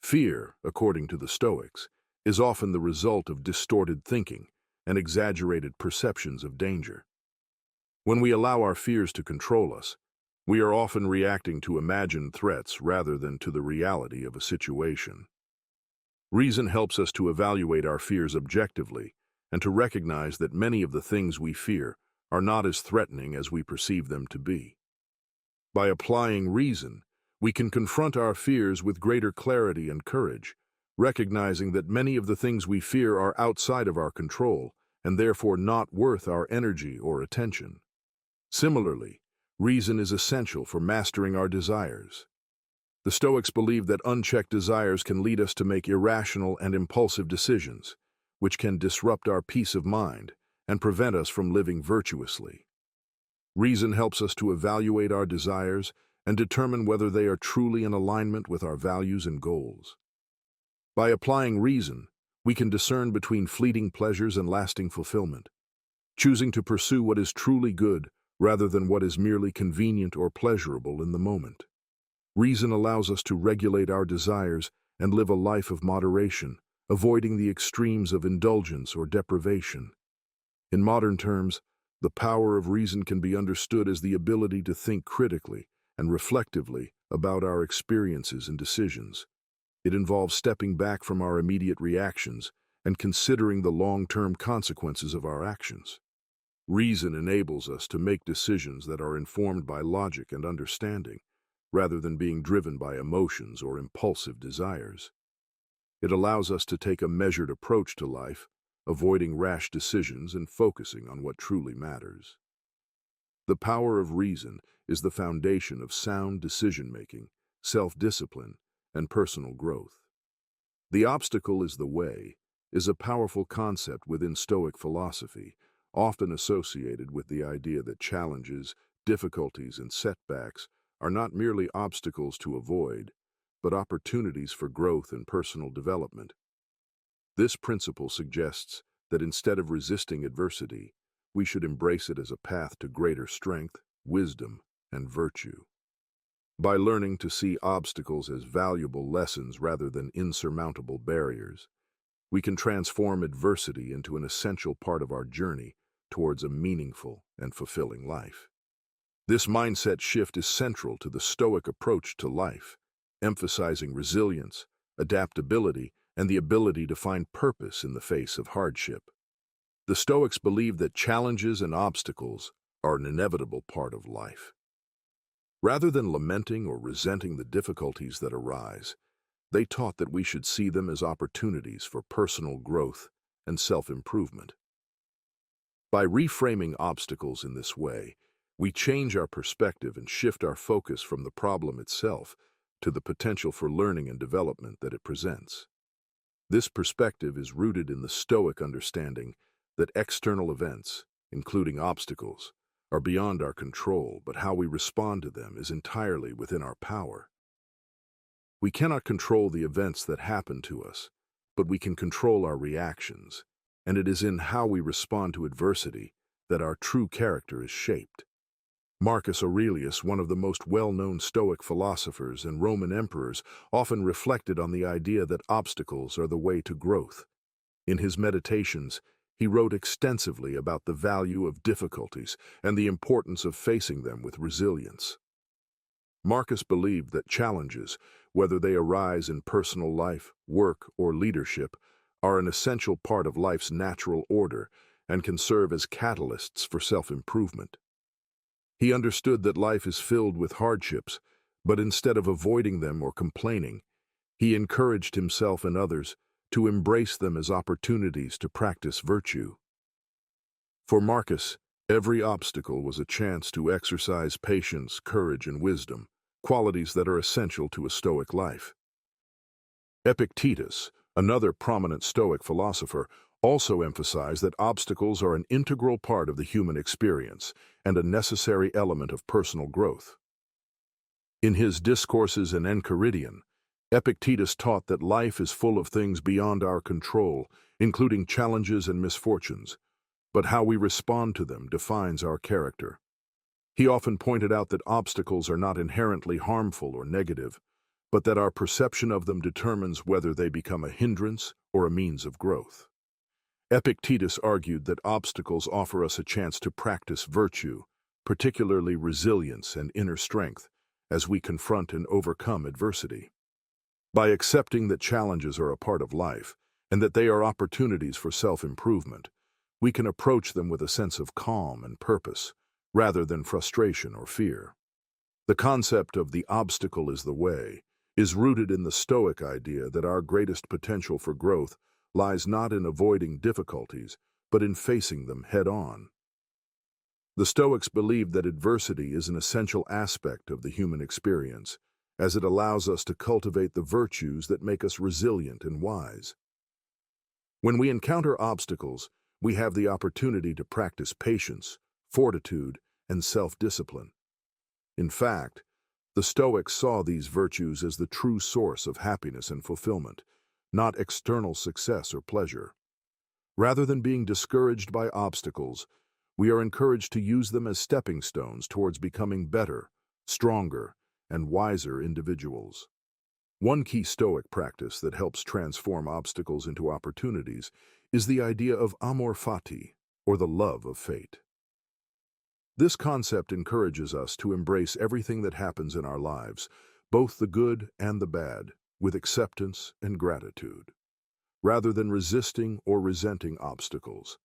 Fear, according to the Stoics, is often the result of distorted thinking and exaggerated perceptions of danger. When we allow our fears to control us, we are often reacting to imagined threats rather than to the reality of a situation. Reason helps us to evaluate our fears objectively and to recognize that many of the things we fear are not as threatening as we perceive them to be. By applying reason, we can confront our fears with greater clarity and courage, recognizing that many of the things we fear are outside of our control and therefore not worth our energy or attention. Similarly, reason is essential for mastering our desires. The Stoics believe that unchecked desires can lead us to make irrational and impulsive decisions, which can disrupt our peace of mind and prevent us from living virtuously. Reason helps us to evaluate our desires and determine whether they are truly in alignment with our values and goals. By applying reason, we can discern between fleeting pleasures and lasting fulfillment, choosing to pursue what is truly good rather than what is merely convenient or pleasurable in the moment. Reason allows us to regulate our desires and live a life of moderation, avoiding the extremes of indulgence or deprivation. In modern terms, the power of reason can be understood as the ability to think critically and reflectively about our experiences and decisions. It involves stepping back from our immediate reactions and considering the long-term consequences of our actions. Reason enables us to make decisions that are informed by logic and understanding, rather than being driven by emotions or impulsive desires. It allows us to take a measured approach to life, avoiding rash decisions and focusing on what truly matters. The power of reason is the foundation of sound decision-making, self-discipline, and personal growth. The obstacle is the way is a powerful concept within Stoic philosophy, often associated with the idea that challenges, difficulties, and setbacks are not merely obstacles to avoid, but opportunities for growth and personal development. This principle suggests that instead of resisting adversity, we should embrace it as a path to greater strength, wisdom, and virtue. By learning to see obstacles as valuable lessons rather than insurmountable barriers, we can transform adversity into an essential part of our journey towards a meaningful and fulfilling life. This mindset shift is central to the Stoic approach to life, emphasizing resilience, adaptability, and the ability to find purpose in the face of hardship. The Stoics believe that challenges and obstacles are an inevitable part of life. Rather than lamenting or resenting the difficulties that arise, they taught that we should see them as opportunities for personal growth and self-improvement. By reframing obstacles in this way, we change our perspective and shift our focus from the problem itself to the potential for learning and development that it presents. This perspective is rooted in the Stoic understanding that external events, including obstacles, are beyond our control, but how we respond to them is entirely within our power. We cannot control the events that happen to us, but we can control our reactions, and it is in how we respond to adversity that our true character is shaped. Marcus Aurelius, one of the most well-known Stoic philosophers and Roman emperors, often reflected on the idea that obstacles are the way to growth. In his meditations, he wrote extensively about the value of difficulties and the importance of facing them with resilience. Marcus believed that challenges, whether they arise in personal life, work, or leadership, are an essential part of life's natural order and can serve as catalysts for self-improvement. He understood that life is filled with hardships, but instead of avoiding them or complaining, he encouraged himself and others to embrace them as opportunities to practice virtue. For Marcus, every obstacle was a chance to exercise patience, courage, and wisdom, qualities that are essential to a Stoic life. Epictetus, another prominent Stoic philosopher, also emphasized that obstacles are an integral part of the human experience and a necessary element of personal growth. In his Discourses in Enchiridion, Epictetus taught that life is full of things beyond our control, including challenges and misfortunes, but how we respond to them defines our character. He often pointed out that obstacles are not inherently harmful or negative, but that our perception of them determines whether they become a hindrance or a means of growth. Epictetus argued that obstacles offer us a chance to practice virtue, particularly resilience and inner strength, as we confront and overcome adversity. By accepting that challenges are a part of life and that they are opportunities for self-improvement, we can approach them with a sense of calm and purpose, rather than frustration or fear. The concept of the obstacle is the way is rooted in the Stoic idea that our greatest potential for growth lies not in avoiding difficulties, but in facing them head-on. The Stoics believed that adversity is an essential aspect of the human experience, as it allows us to cultivate the virtues that make us resilient and wise. When we encounter obstacles, we have the opportunity to practice patience, fortitude, and self-discipline. In fact, the Stoics saw these virtues as the true source of happiness and fulfillment, not external success or pleasure. Rather than being discouraged by obstacles, we are encouraged to use them as stepping stones towards becoming better, stronger, and wiser individuals. One key Stoic practice that helps transform obstacles into opportunities is the idea of amor fati, or the love of fate. This concept encourages us to embrace everything that happens in our lives, both the good and the bad, with acceptance and gratitude. Rather than resisting or resenting obstacles,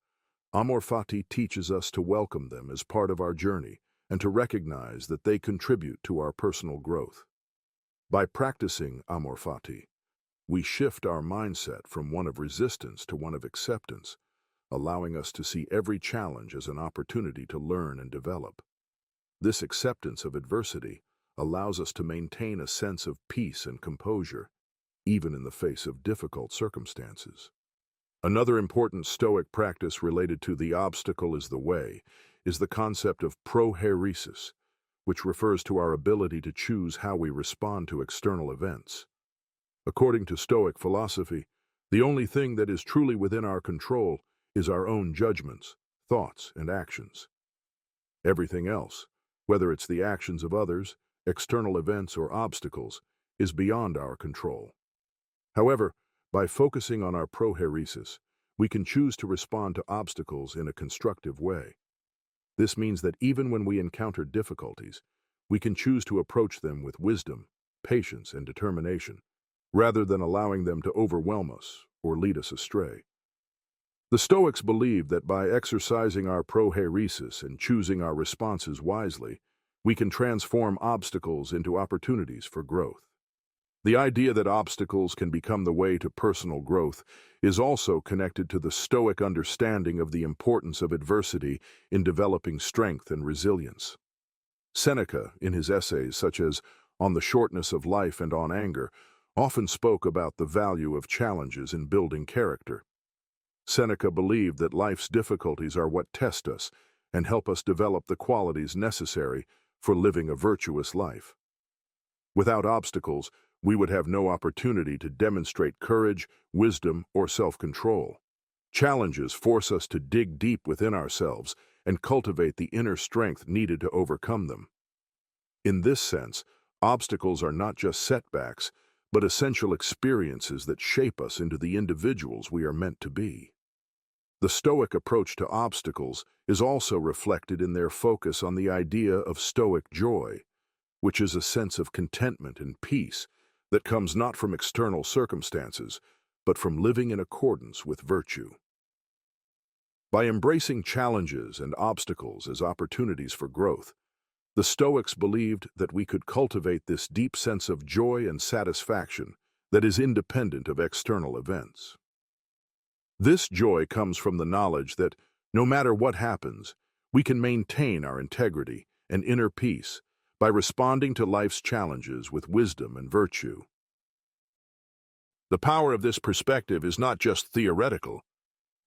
amor fati teaches us to welcome them as part of our journey and to recognize that they contribute to our personal growth. By practicing amor fati, we shift our mindset from one of resistance to one of acceptance, allowing us to see every challenge as an opportunity to learn and develop. This acceptance of adversity allows us to maintain a sense of peace and composure, even in the face of difficult circumstances. Another important Stoic practice related to the obstacle is the way is the concept of prohairesis, which refers to our ability to choose how we respond to external events. According to Stoic philosophy, the only thing that is truly within our control is our own judgments, thoughts, and actions. Everything else, whether it's the actions of others, external events, or obstacles, is beyond our control. However, by focusing on our prohairesis, we can choose to respond to obstacles in a constructive way. This means that even when we encounter difficulties, we can choose to approach them with wisdom, patience, and determination, rather than allowing them to overwhelm us or lead us astray. The Stoics believed that by exercising our prohairesis and choosing our responses wisely, we can transform obstacles into opportunities for growth. The idea that obstacles can become the way to personal growth is also connected to the Stoic understanding of the importance of adversity in developing strength and resilience. Seneca, in his essays such as On the Shortness of Life and On Anger, often spoke about the value of challenges in building character. Seneca believed that life's difficulties are what test us, and help us develop the qualities necessary for living a virtuous life. Without obstacles, we would have no opportunity to demonstrate courage, wisdom, or self-control. Challenges force us to dig deep within ourselves and cultivate the inner strength needed to overcome them. In this sense, obstacles are not just setbacks, but essential experiences that shape us into the individuals we are meant to be. The Stoic approach to obstacles is also reflected in their focus on the idea of Stoic joy, which is a sense of contentment and peace that comes not from external circumstances, but from living in accordance with virtue. By embracing challenges and obstacles as opportunities for growth, the Stoics believed that we could cultivate this deep sense of joy and satisfaction that is independent of external events. This joy comes from the knowledge that, no matter what happens, we can maintain our integrity and inner peace by responding to life's challenges with wisdom and virtue. The power of this perspective is not just theoretical,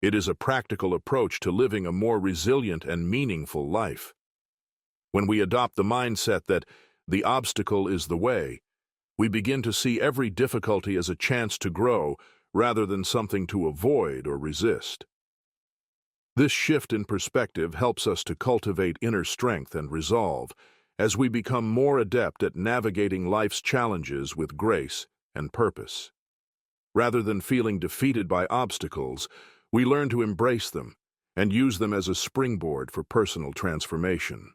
it is a practical approach to living a more resilient and meaningful life. When we adopt the mindset that the obstacle is the way, we begin to see every difficulty as a chance to grow rather than something to avoid or resist. This shift in perspective helps us to cultivate inner strength and resolve as we become more adept at navigating life's challenges with grace and purpose. Rather than feeling defeated by obstacles, we learn to embrace them and use them as a springboard for personal transformation.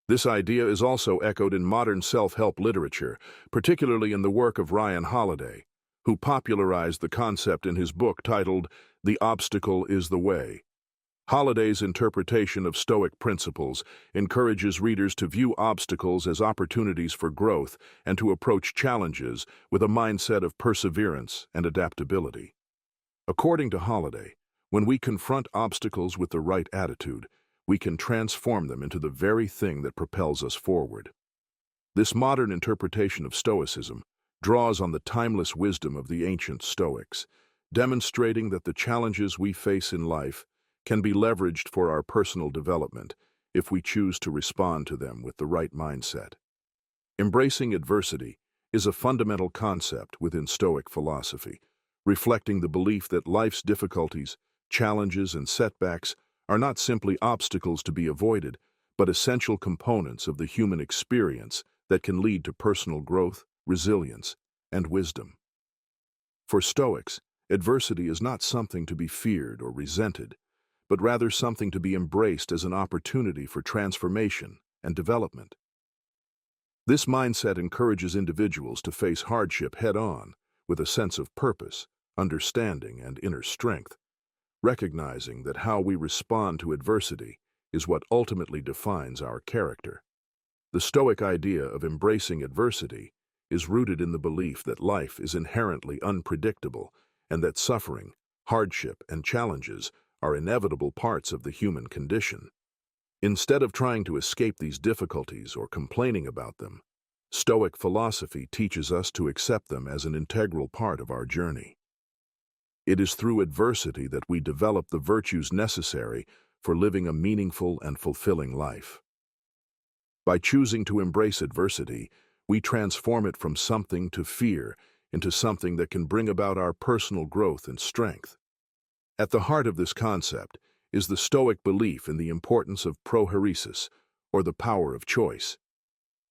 This idea is also echoed in modern self-help literature, particularly in the work of Ryan Holiday, who popularized the concept in his book titled "The Obstacle is the Way." Holiday's interpretation of Stoic principles encourages readers to view obstacles as opportunities for growth and to approach challenges with a mindset of perseverance and adaptability. According to Holiday, when we confront obstacles with the right attitude, we can transform them into the very thing that propels us forward. This modern interpretation of Stoicism draws on the timeless wisdom of the ancient Stoics, demonstrating that the challenges we face in life can be leveraged for our personal development if we choose to respond to them with the right mindset. Embracing adversity is a fundamental concept within Stoic philosophy, reflecting the belief that life's difficulties, challenges, and setbacks are not simply obstacles to be avoided, but essential components of the human experience that can lead to personal growth, resilience, and wisdom. For Stoics, adversity is not something to be feared or resented, but rather something to be embraced as an opportunity for transformation and development. This mindset encourages individuals to face hardship head-on with a sense of purpose, understanding, and inner strength, recognizing that how we respond to adversity is what ultimately defines our character. The Stoic idea of embracing adversity is rooted in the belief that life is inherently unpredictable and that suffering, hardship, and challenges are inevitable parts of the human condition. Instead of trying to escape these difficulties or complaining about them, Stoic philosophy teaches us to accept them as an integral part of our journey. It is through adversity that we develop the virtues necessary for living a meaningful and fulfilling life. By choosing to embrace adversity, we transform it from something to fear into something that can bring about our personal growth and strength. At the heart of this concept is the Stoic belief in the importance of prohairesis, or the power of choice.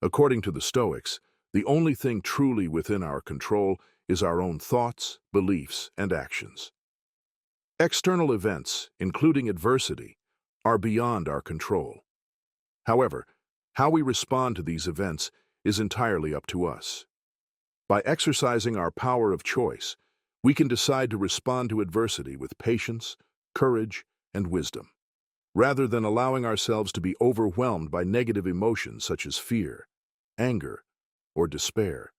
According to the Stoics, the only thing truly within our control is our own thoughts, beliefs, and actions. External events, including adversity, are beyond our control. However, how we respond to these events is entirely up to us. By exercising our power of choice, we can decide to respond to adversity with patience, courage, and wisdom, rather than allowing ourselves to be overwhelmed by negative emotions such as fear, anger, or despair.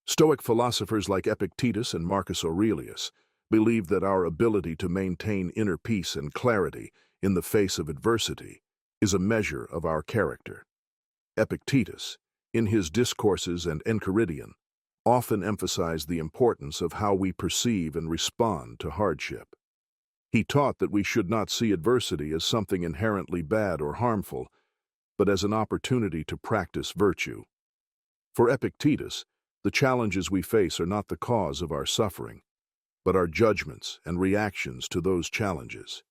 Stoic philosophers like Epictetus and Marcus Aurelius believed that our ability to maintain inner peace and clarity in the face of adversity is a measure of our character. Epictetus, in his Discourses and Enchiridion, often emphasized the importance of how we perceive and respond to hardship. He taught that we should not see adversity as something inherently bad or harmful, but as an opportunity to practice virtue. For Epictetus, the challenges we face are not the cause of our suffering, but our judgments and reactions to those challenges.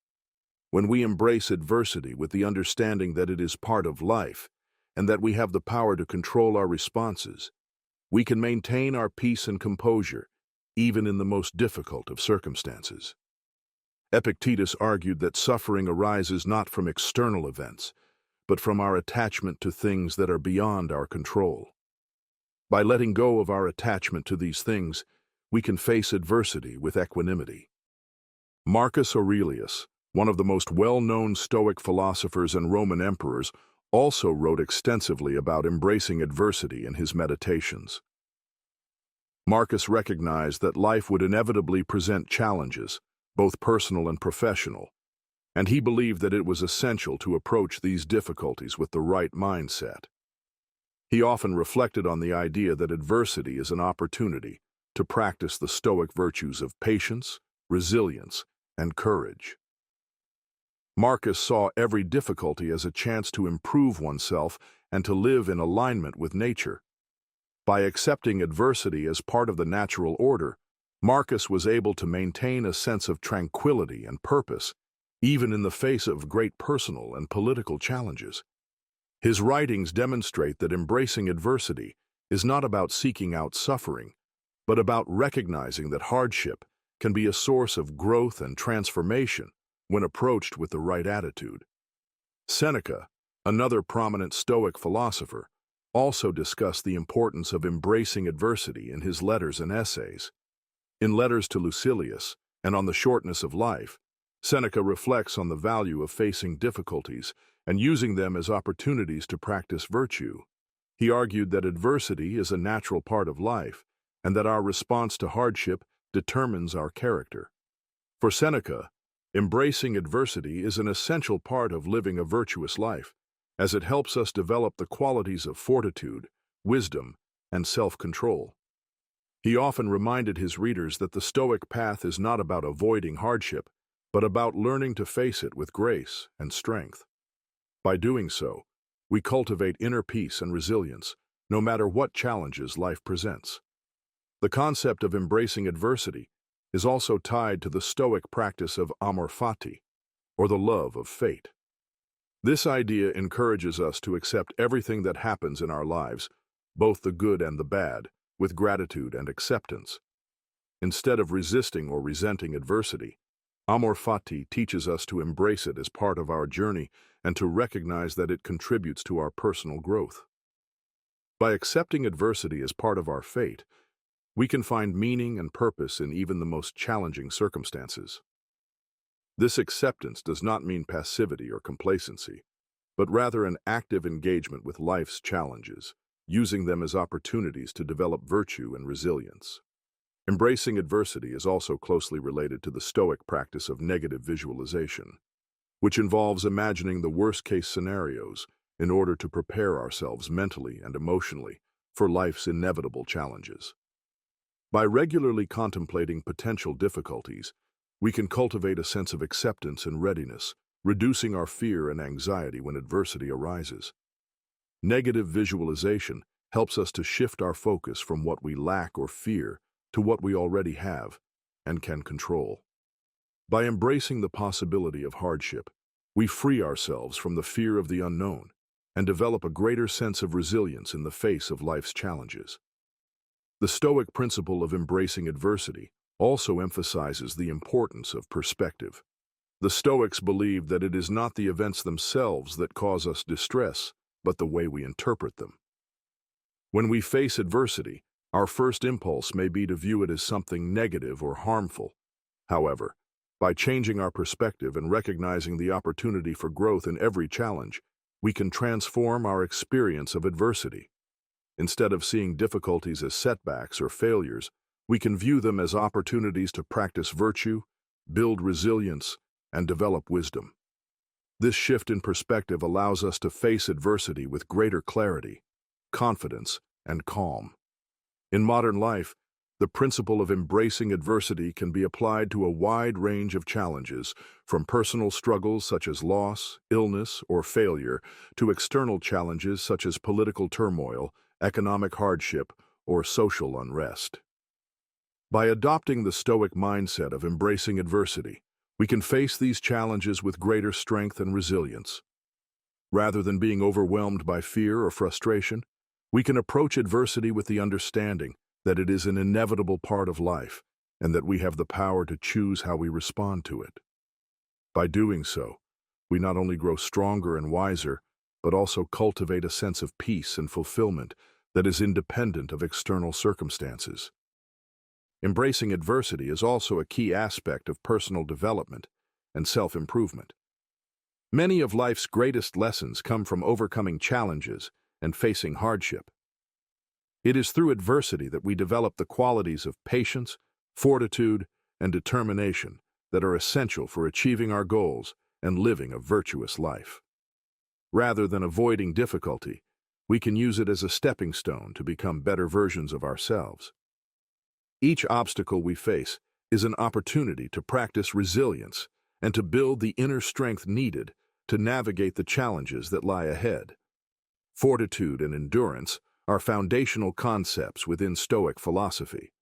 When we embrace adversity with the understanding that it is part of life and that we have the power to control our responses, we can maintain our peace and composure, even in the most difficult of circumstances. Epictetus argued that suffering arises not from external events, but from our attachment to things that are beyond our control. By letting go of our attachment to these things, we can face adversity with equanimity. Marcus Aurelius, one of the most well-known Stoic philosophers and Roman emperors, also wrote extensively about embracing adversity in his Meditations. Marcus recognized that life would inevitably present challenges, both personal and professional, and he believed that it was essential to approach these difficulties with the right mindset. He often reflected on the idea that adversity is an opportunity to practice the Stoic virtues of patience, resilience, and courage. Marcus saw every difficulty as a chance to improve oneself and to live in alignment with nature. By accepting adversity as part of the natural order, Marcus was able to maintain a sense of tranquility and purpose, even in the face of great personal and political challenges. His writings demonstrate that embracing adversity is not about seeking out suffering, but about recognizing that hardship can be a source of growth and transformation when approached with the right attitude. Seneca, another prominent Stoic philosopher, also discussed the importance of embracing adversity in his letters and essays. In Letters to Lucilius and on the Shortness of Life, Seneca reflects on the value of facing difficulties and using them as opportunities to practice virtue. He argued that adversity is a natural part of life and that our response to hardship determines our character. For Seneca, embracing adversity is an essential part of living a virtuous life, as it helps us develop the qualities of fortitude, wisdom, and self-control. He often reminded his readers that the Stoic path is not about avoiding hardship, but about learning to face it with grace and strength. By doing so, we cultivate inner peace and resilience, no matter what challenges life presents. The concept of embracing adversity is also tied to the Stoic practice of amor fati, or the love of fate. This idea encourages us to accept everything that happens in our lives, both the good and the bad, with gratitude and acceptance. Instead of resisting or resenting adversity, amor fati teaches us to embrace it as part of our journey and to recognize that it contributes to our personal growth. By accepting adversity as part of our fate, we can find meaning and purpose in even the most challenging circumstances. This acceptance does not mean passivity or complacency, but rather an active engagement with life's challenges, using them as opportunities to develop virtue and resilience. Embracing adversity is also closely related to the Stoic practice of negative visualization, which involves imagining the worst-case scenarios in order to prepare ourselves mentally and emotionally for life's inevitable challenges. By regularly contemplating potential difficulties, we can cultivate a sense of acceptance and readiness, reducing our fear and anxiety when adversity arises. Negative visualization helps us to shift our focus from what we lack or fear to what we already have and can control. By embracing the possibility of hardship, we free ourselves from the fear of the unknown and develop a greater sense of resilience in the face of life's challenges. The Stoic principle of embracing adversity also emphasizes the importance of perspective. The Stoics believed that it is not the events themselves that cause us distress, but the way we interpret them. When we face adversity, our first impulse may be to view it as something negative or harmful. However, by changing our perspective and recognizing the opportunity for growth in every challenge, we can transform our experience of adversity. Instead of seeing difficulties as setbacks or failures, we can view them as opportunities to practice virtue, build resilience, and develop wisdom. This shift in perspective allows us to face adversity with greater clarity, confidence, and calm. In modern life, The principle of embracing adversity can be applied to a wide range of challenges, from personal struggles such as loss, illness, or failure, to external challenges such as political turmoil, economic hardship, or social unrest. By adopting the Stoic mindset of embracing adversity, we can face these challenges with greater strength and resilience. Rather than being overwhelmed by fear or frustration, we can approach adversity with the understanding that it is an inevitable part of life and that we have the power to choose how we respond to it. By doing so, we not only grow stronger and wiser, but also cultivate a sense of peace and fulfillment that is independent of external circumstances. Embracing adversity is also a key aspect of personal development and self-improvement. Many of life's greatest lessons come from overcoming challenges and facing hardship. It is through adversity that we develop the qualities of patience, fortitude, and determination that are essential for achieving our goals and living a virtuous life. Rather than avoiding difficulty, we can use it as a stepping stone to become better versions of ourselves. Each obstacle we face is an opportunity to practice resilience and to build the inner strength needed to navigate the challenges that lie ahead. Fortitude and endurance are foundational concepts within Stoic philosophy,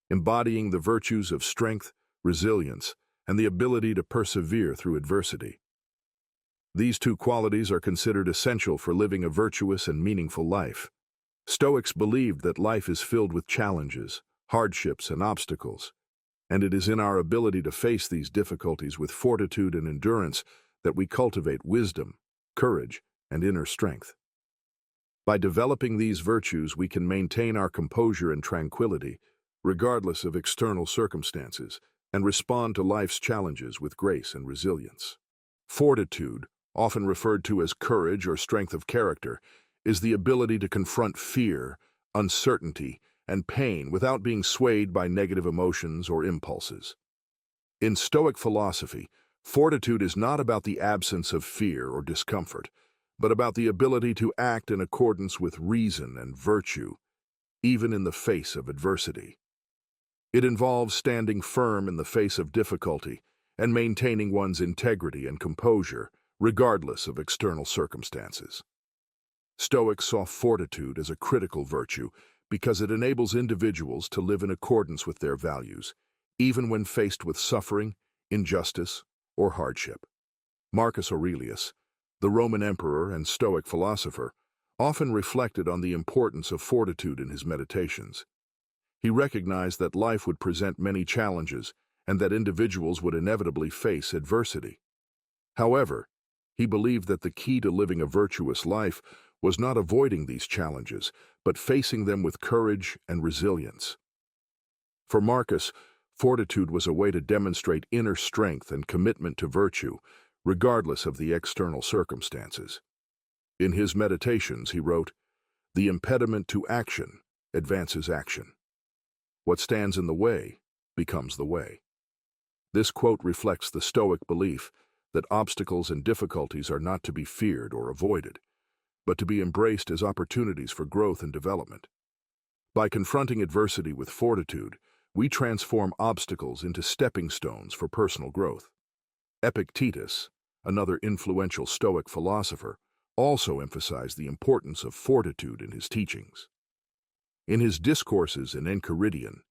embodying the virtues of strength, resilience, and the ability to persevere through adversity. These two qualities are considered essential for living a virtuous and meaningful life. Stoics believed that life is filled with challenges, hardships, and obstacles, and it is in our ability to face these difficulties with fortitude and endurance that we cultivate wisdom, courage, and inner strength. By developing these virtues, we can maintain our composure and tranquility, regardless of external circumstances, and respond to life's challenges with grace and resilience. Fortitude, often referred to as courage or strength of character, is the ability to confront fear, uncertainty, and pain without being swayed by negative emotions or impulses. In Stoic philosophy, fortitude is not about the absence of fear or discomfort, but about the ability to act in accordance with reason and virtue, even in the face of adversity. It involves standing firm in the face of difficulty and maintaining one's integrity and composure, regardless of external circumstances. Stoics saw fortitude as a critical virtue because it enables individuals to live in accordance with their values, even when faced with suffering, injustice, or hardship. Marcus Aurelius, the Roman emperor and Stoic philosopher, often reflected on the importance of fortitude in his meditations. He recognized that life would present many challenges and that individuals would inevitably face adversity. However, he believed that the key to living a virtuous life was not avoiding these challenges, but facing them with courage and resilience. For Marcus, fortitude was a way to demonstrate inner strength and commitment to virtue, regardless of the external circumstances. In his meditations, he wrote, "The impediment to action advances action. What stands in the way becomes the way." This quote reflects the Stoic belief that obstacles and difficulties are not to be feared or avoided, but to be embraced as opportunities for growth and development. By confronting adversity with fortitude, we transform obstacles into stepping stones for personal growth. Epictetus, another influential Stoic philosopher, also emphasized the importance of fortitude in his teachings. In his discourses in Enchiridion,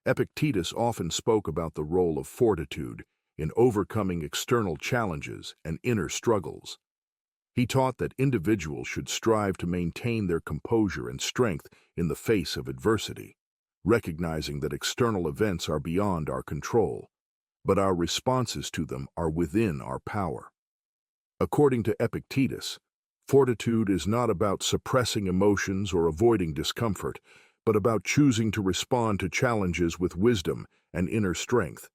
Epictetus often spoke about the role of fortitude in overcoming external challenges and inner struggles. He taught that individuals should strive to maintain their composure and strength in the face of adversity, recognizing that external events are beyond our control, but our responses to them are within our power. According to Epictetus, fortitude is not about suppressing emotions or avoiding discomfort, but about choosing to respond to challenges with wisdom and inner strength.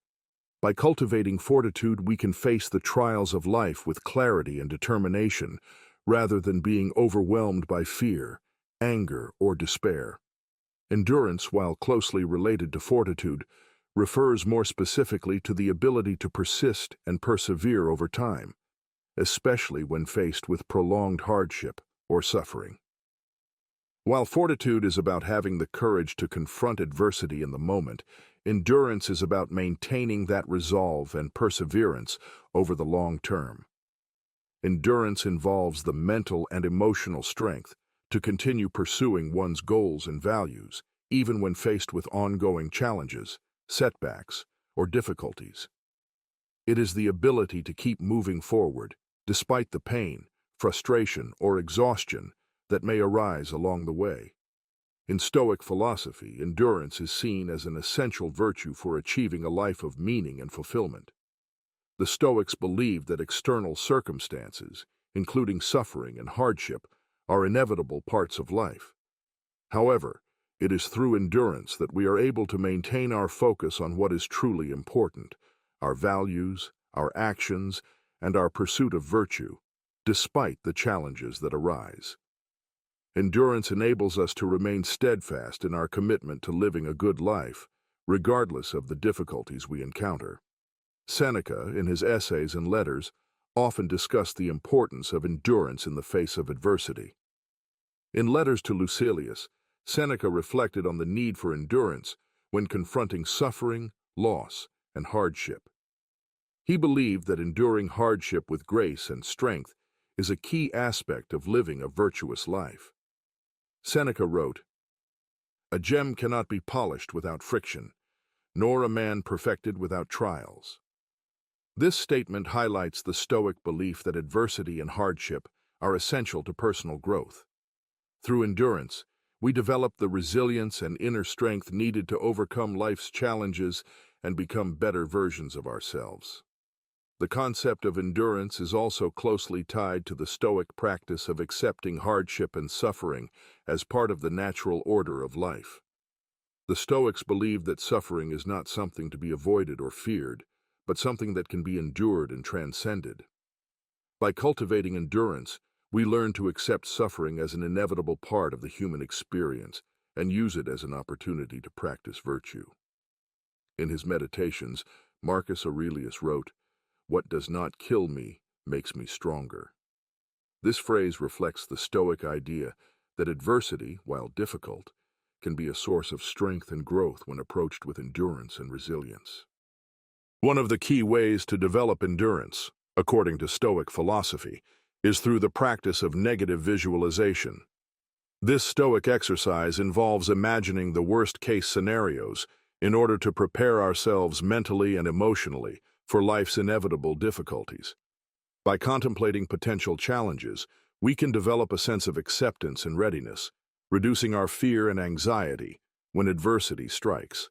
By cultivating fortitude, we can face the trials of life with clarity and determination, rather than being overwhelmed by fear, anger, or despair. Endurance, while closely related to fortitude, refers more specifically to the ability to persist and persevere over time, especially when faced with prolonged hardship or suffering. While fortitude is about having the courage to confront adversity in the moment, endurance is about maintaining that resolve and perseverance over the long term. Endurance involves the mental and emotional strength to continue pursuing one's goals and values, even when faced with ongoing challenges, setbacks, or difficulties. It is the ability to keep moving forward, despite the pain, frustration, or exhaustion that may arise along the way. In Stoic philosophy, endurance is seen as an essential virtue for achieving a life of meaning and fulfillment. The Stoics believed that external circumstances, including suffering and hardship, are inevitable parts of life. However, it is through endurance that we are able to maintain our focus on what is truly important, our values, our actions, and our pursuit of virtue, despite the challenges that arise. Endurance enables us to remain steadfast in our commitment to living a good life, regardless of the difficulties we encounter. Seneca, in his essays and letters, often discussed the importance of endurance in the face of adversity. In letters to Lucilius, Seneca reflected on the need for endurance when confronting suffering, loss, and hardship. He believed that enduring hardship with grace and strength is a key aspect of living a virtuous life. Seneca wrote, "A gem cannot be polished without friction, nor a man perfected without trials." This statement highlights the Stoic belief that adversity and hardship are essential to personal growth. Through endurance, we develop the resilience and inner strength needed to overcome life's challenges and become better versions of ourselves. The concept of endurance is also closely tied to the Stoic practice of accepting hardship and suffering as part of the natural order of life. The Stoics believed that suffering is not something to be avoided or feared, but something that can be endured and transcended. By cultivating endurance, we learn to accept suffering as an inevitable part of the human experience and use it as an opportunity to practice virtue. In his Meditations, Marcus Aurelius wrote, "What does not kill me makes me stronger." This phrase reflects the Stoic idea that adversity, while difficult, can be a source of strength and growth when approached with endurance and resilience. One of the key ways to develop endurance, according to Stoic philosophy, is through the practice of negative visualization. This Stoic exercise involves imagining the worst-case scenarios in order to prepare ourselves mentally and emotionally for life's inevitable difficulties. By contemplating potential challenges, we can develop a sense of acceptance and readiness, reducing our fear and anxiety when adversity strikes.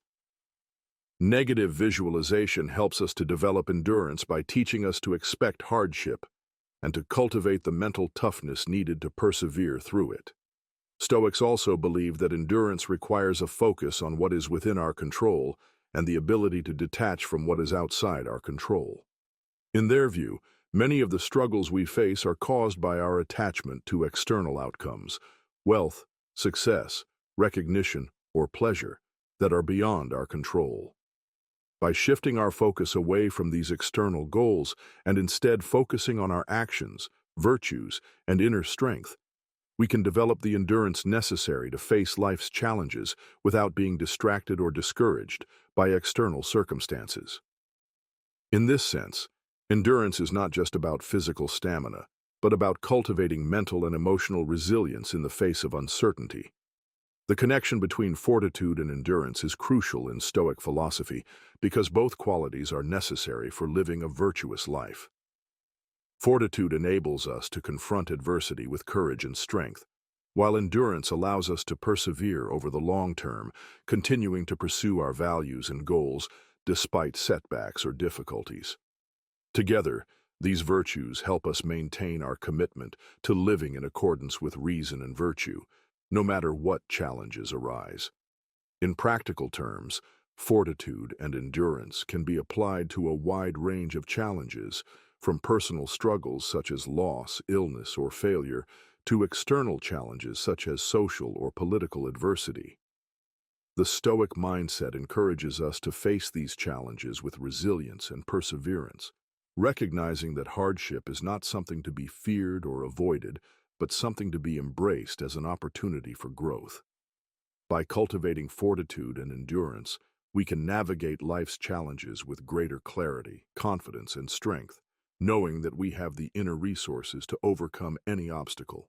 Negative visualization helps us to develop endurance by teaching us to expect hardship and to cultivate the mental toughness needed to persevere through it. Stoics also believe that endurance requires a focus on what is within our control and the ability to detach from what is outside our control. In their view, many of the struggles we face are caused by our attachment to external outcomes, wealth, success, recognition, or pleasure that are beyond our control. By shifting our focus away from these external goals and instead focusing on our actions, virtues, and inner strength, we can develop the endurance necessary to face life's challenges without being distracted or discouraged by external circumstances. In this sense, endurance is not just about physical stamina, but about cultivating mental and emotional resilience in the face of uncertainty. The connection between fortitude and endurance is crucial in Stoic philosophy because both qualities are necessary for living a virtuous life. Fortitude enables us to confront adversity with courage and strength, while endurance allows us to persevere over the long term, continuing to pursue our values and goals despite setbacks or difficulties. Together, these virtues help us maintain our commitment to living in accordance with reason and virtue, no matter what challenges arise. In practical terms, fortitude and endurance can be applied to a wide range of challenges, from personal struggles such as loss, illness, or failure, to external challenges such as social or political adversity. The Stoic mindset encourages us to face these challenges with resilience and perseverance, recognizing that hardship is not something to be feared or avoided, but something to be embraced as an opportunity for growth. By cultivating fortitude and endurance, we can navigate life's challenges with greater clarity, confidence, and strength, knowing that we have the inner resources to overcome any obstacle.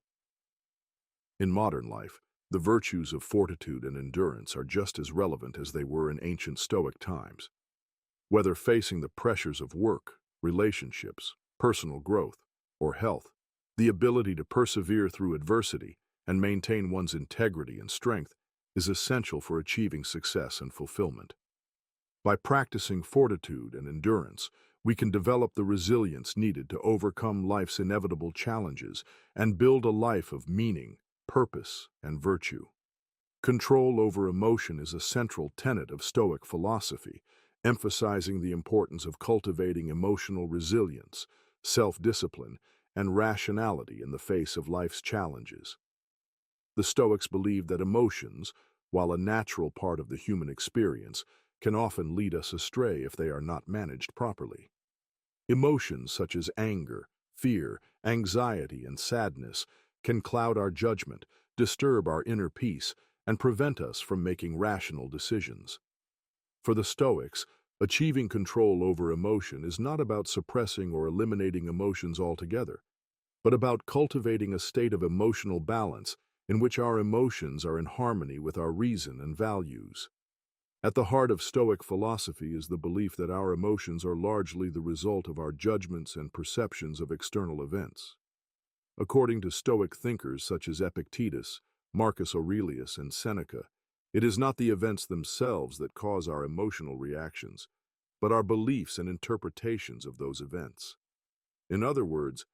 In modern life, the virtues of fortitude and endurance are just as relevant as they were in ancient Stoic times. Whether facing the pressures of work, relationships, personal growth, or health, the ability to persevere through adversity and maintain one's integrity and strength is essential for achieving success and fulfillment. By practicing fortitude and endurance, we can develop the resilience needed to overcome life's inevitable challenges and build a life of meaning, purpose, and virtue. Control over emotion is a central tenet of Stoic philosophy, emphasizing the importance of cultivating emotional resilience, self-discipline, and rationality in the face of life's challenges. The Stoics believed that emotions, while a natural part of the human experience, can often lead us astray if they are not managed properly. Emotions such as anger, fear, anxiety, and sadness can cloud our judgment, disturb our inner peace, and prevent us from making rational decisions. For the Stoics, achieving control over emotion is not about suppressing or eliminating emotions altogether, but about cultivating a state of emotional balance in which our emotions are in harmony with our reason and values. At the heart of Stoic philosophy is the belief that our emotions are largely the result of our judgments and perceptions of external events. According to Stoic thinkers such as Epictetus, Marcus Aurelius, and Seneca, it is not the events themselves that cause our emotional reactions, but our beliefs and interpretations of those events. In other words,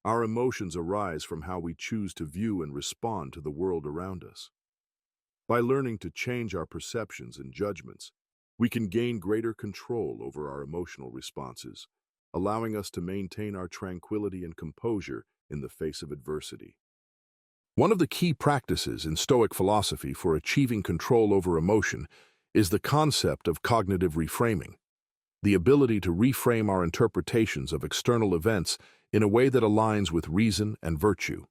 our emotions arise from how we choose to view and respond to the world around us. By learning to change our perceptions and judgments, we can gain greater control over our emotional responses, allowing us to maintain our tranquility and composure in the face of adversity. One of the key practices in Stoic philosophy for achieving control over emotion is the concept of cognitive reframing, the ability to reframe our interpretations of external events in a way that aligns with reason and virtue.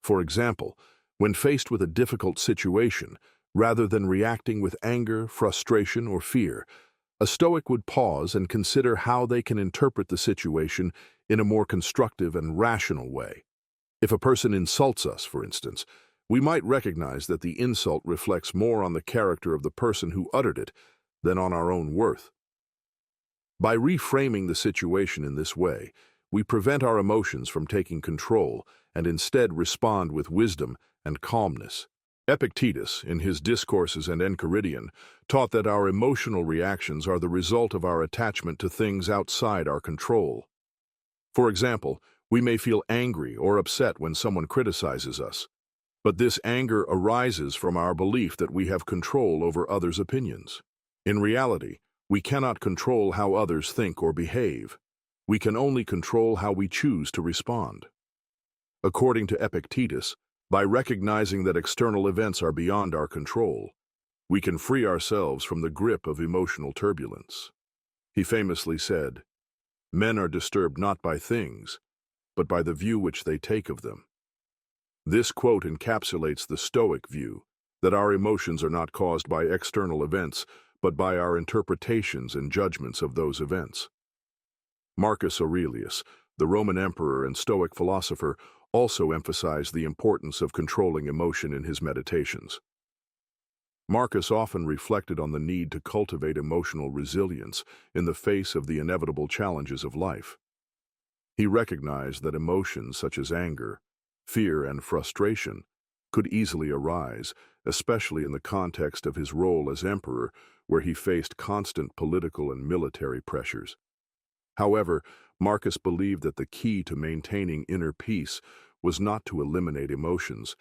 For example, when faced with a difficult situation, rather than reacting with anger, frustration, or fear, a Stoic would pause and consider how they can interpret the situation in a more constructive and rational way. If a person insults us, for instance, we might recognize that the insult reflects more on the character of the person who uttered it than on our own worth. By reframing the situation in this way, we prevent our emotions from taking control and instead respond with wisdom and calmness. Epictetus, in his Discourses and Enchiridion, taught that our emotional reactions are the result of our attachment to things outside our control. For example, we may feel angry or upset when someone criticizes us, but this anger arises from our belief that we have control over others' opinions. In reality, we cannot control how others think or behave. We can only control how we choose to respond. According to Epictetus, by recognizing that external events are beyond our control, we can free ourselves from the grip of emotional turbulence. He famously said, "Men are disturbed not by things, but by the view which they take of them." This quote encapsulates the Stoic view that our emotions are not caused by external events, but by our interpretations and judgments of those events. Marcus Aurelius, the Roman emperor and Stoic philosopher, also emphasized the importance of controlling emotion in his meditations. Marcus often reflected on the need to cultivate emotional resilience in the face of the inevitable challenges of life. He recognized that emotions such as anger, fear, and frustration could easily arise, especially in the context of his role as emperor, where he faced constant political and military pressures. However, Marcus believed that the key to maintaining inner peace was not to eliminate emotions,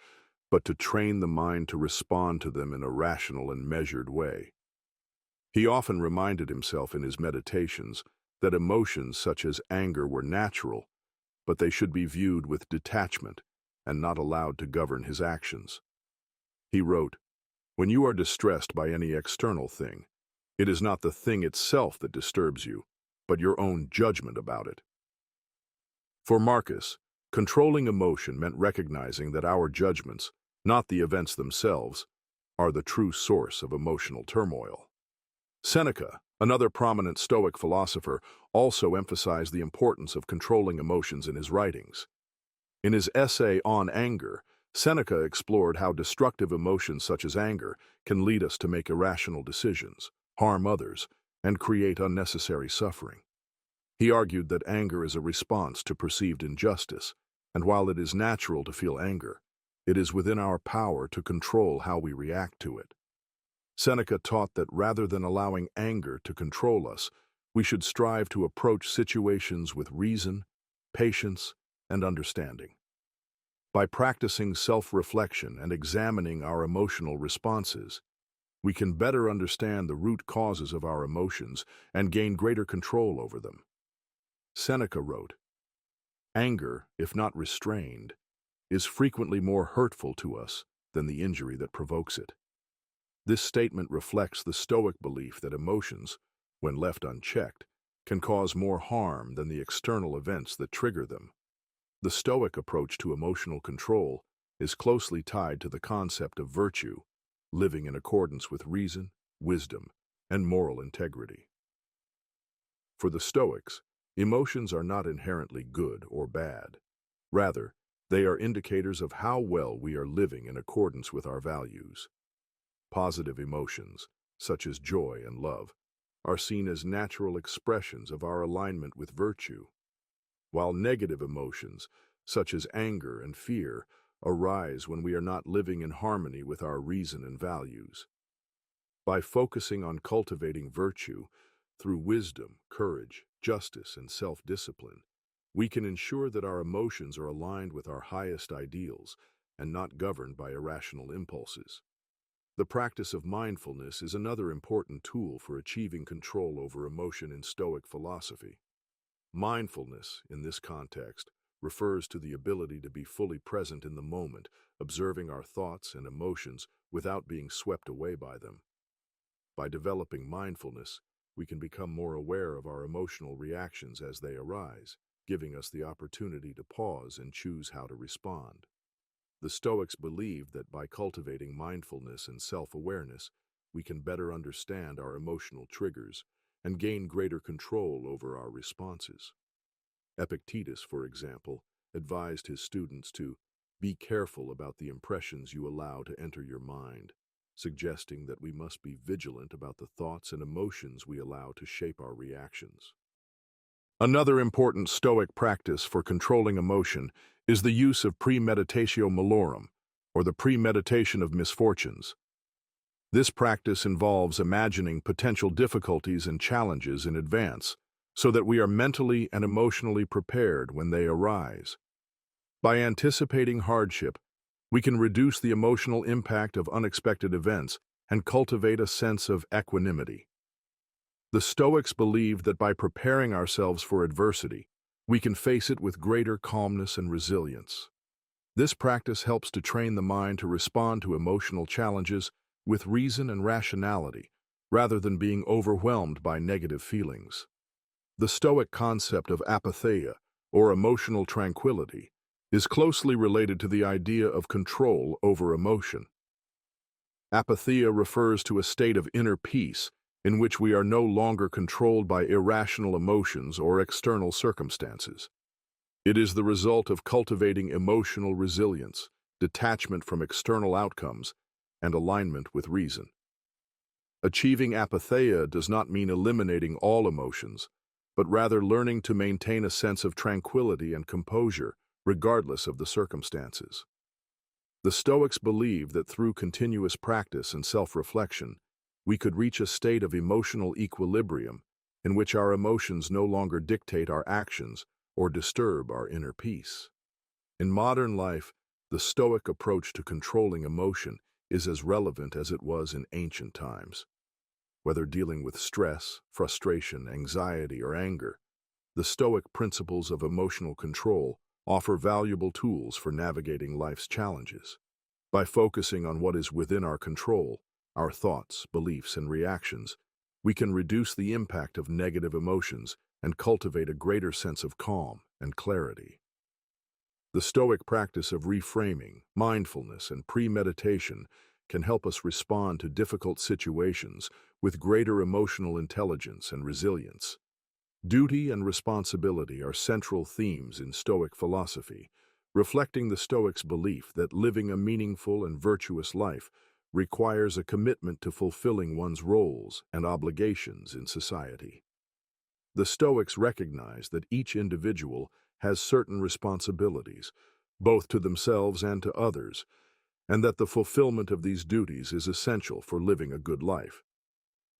but to train the mind to respond to them in a rational and measured way. He often reminded himself in his meditations that emotions such as anger were natural, but they should be viewed with detachment and not allowed to govern his actions. He wrote, "When you are distressed by any external thing, it is not the thing itself that disturbs you, but your own judgment about it." For Marcus, Controlling emotion meant recognizing that our judgments, not the events themselves, are the true source of emotional turmoil. Seneca, another prominent Stoic philosopher, also emphasized the importance of controlling emotions in his writings. In his essay on anger, Seneca explored how destructive emotions such as anger can lead us to make irrational decisions, harm others, and create unnecessary suffering. He argued that anger is a response to perceived injustice, and while it is natural to feel anger, it is within our power to control how we react to it. Seneca taught that rather than allowing anger to control us, we should strive to approach situations with reason, patience, and understanding. By practicing self-reflection and examining our emotional responses, we can better understand the root causes of our emotions and gain greater control over them. Seneca wrote, "Anger, if not restrained, is frequently more hurtful to us than the injury that provokes it." This statement reflects the Stoic belief that emotions, when left unchecked, can cause more harm than the external events that trigger them. The Stoic approach to emotional control is closely tied to the concept of virtue, living in accordance with reason, wisdom, and moral integrity. For the Stoics, emotions are not inherently good or bad. Rather, they are indicators of how well we are living in accordance with our values. Positive emotions, such as joy and love, are seen as natural expressions of our alignment with virtue, while negative emotions, such as anger and fear, arise when we are not living in harmony with our reason and values. By focusing on cultivating virtue through wisdom, courage, justice, and self-discipline, we can ensure that our emotions are aligned with our highest ideals and not governed by irrational impulses. The practice of mindfulness is another important tool for achieving control over emotion in Stoic philosophy. Mindfulness, in this context, refers to the ability to be fully present in the moment, observing our thoughts and emotions without being swept away by them. By developing mindfulness, we can become more aware of our emotional reactions as they arise, giving us the opportunity to pause and choose how to respond. The Stoics believed that by cultivating mindfulness and self-awareness, we can better understand our emotional triggers and gain greater control over our responses. Epictetus, for example, advised his students to be careful about the impressions you allow to enter your mind, suggesting that we must be vigilant about the thoughts and emotions we allow to shape our reactions. Another important Stoic practice for controlling emotion is the use of premeditatio malorum, or the premeditation of misfortunes. This practice involves imagining potential difficulties and challenges in advance, so that we are mentally and emotionally prepared when they arise. By anticipating hardship, we can reduce the emotional impact of unexpected events and cultivate a sense of equanimity. The Stoics believed that by preparing ourselves for adversity, we can face it with greater calmness and resilience. This practice helps to train the mind to respond to emotional challenges with reason and rationality, rather than being overwhelmed by negative feelings. The Stoic concept of apatheia, or emotional tranquility, is closely related to the idea of control over emotion. Apatheia refers to a state of inner peace in which we are no longer controlled by irrational emotions or external circumstances. It is the result of cultivating emotional resilience, detachment from external outcomes, and alignment with reason. Achieving apatheia does not mean eliminating all emotions, but rather learning to maintain a sense of tranquility and composure, regardless of the circumstances. The Stoics believed that through continuous practice and self-reflection, we could reach a state of emotional equilibrium in which our emotions no longer dictate our actions or disturb our inner peace. In modern life, the Stoic approach to controlling emotion is as relevant as it was in ancient times. Whether dealing with stress, frustration, anxiety, or anger, the Stoic principles of emotional control offer valuable tools for navigating life's challenges. By focusing on what is within our control, our thoughts, beliefs, and reactions, we can reduce the impact of negative emotions and cultivate a greater sense of calm and clarity. The Stoic practice of reframing, mindfulness, and premeditation can help us respond to difficult situations with greater emotional intelligence and resilience. Duty and responsibility are central themes in Stoic philosophy, reflecting the Stoics' belief that living a meaningful and virtuous life requires a commitment to fulfilling one's roles and obligations in society. The Stoics recognize that each individual has certain responsibilities, both to themselves and to others, and that the fulfillment of these duties is essential for living a good life.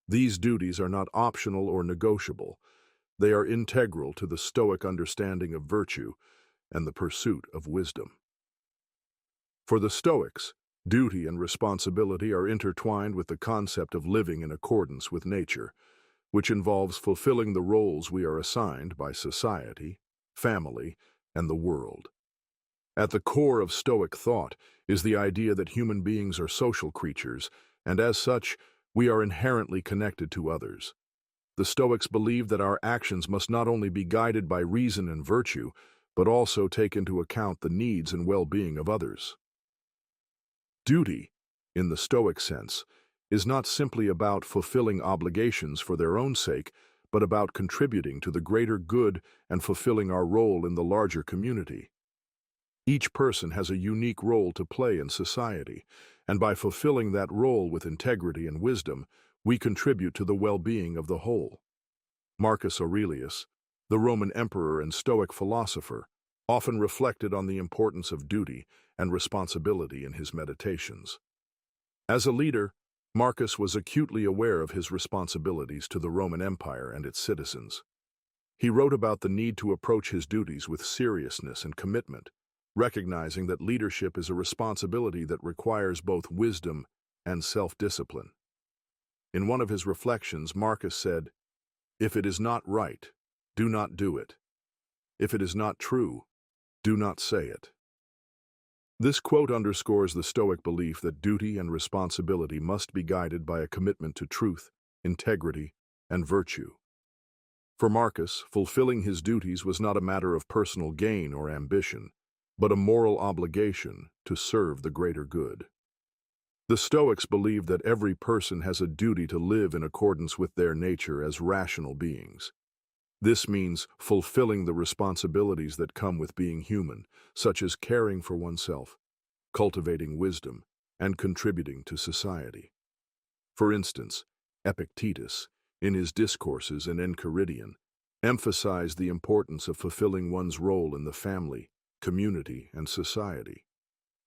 These duties are not optional or negotiable. They are integral to the Stoic understanding of virtue and the pursuit of wisdom. For the Stoics, duty and responsibility are intertwined with the concept of living in accordance with nature, which involves fulfilling the roles we are assigned by society, family, and the world. At the core of Stoic thought is the idea that human beings are social creatures, and as such, we are inherently connected to others. The Stoics believe that our actions must not only be guided by reason and virtue, but also take into account the needs and well-being of others. Duty, in the Stoic sense, is not simply about fulfilling obligations for their own sake, but about contributing to the greater good and fulfilling our role in the larger community. Each person has a unique role to play in society, and by fulfilling that role with integrity and wisdom, we contribute to the well-being of the whole. Marcus Aurelius, the Roman emperor and Stoic philosopher, often reflected on the importance of duty and responsibility in his meditations. As a leader, Marcus was acutely aware of his responsibilities to the Roman Empire and its citizens. He wrote about the need to approach his duties with seriousness and commitment, recognizing that leadership is a responsibility that requires both wisdom and self-discipline. In one of his reflections, Marcus said, "If it is not right, do not do it. If it is not true, do not say it." This quote underscores the Stoic belief that duty and responsibility must be guided by a commitment to truth, integrity, and virtue. For Marcus, fulfilling his duties was not a matter of personal gain or ambition, but a moral obligation to serve the greater good. The Stoics believed that every person has a duty to live in accordance with their nature as rational beings. This means fulfilling the responsibilities that come with being human, such as caring for oneself, cultivating wisdom, and contributing to society. For instance, Epictetus, in his discourses in Enchiridion, emphasized the importance of fulfilling one's role in the family, community, and society.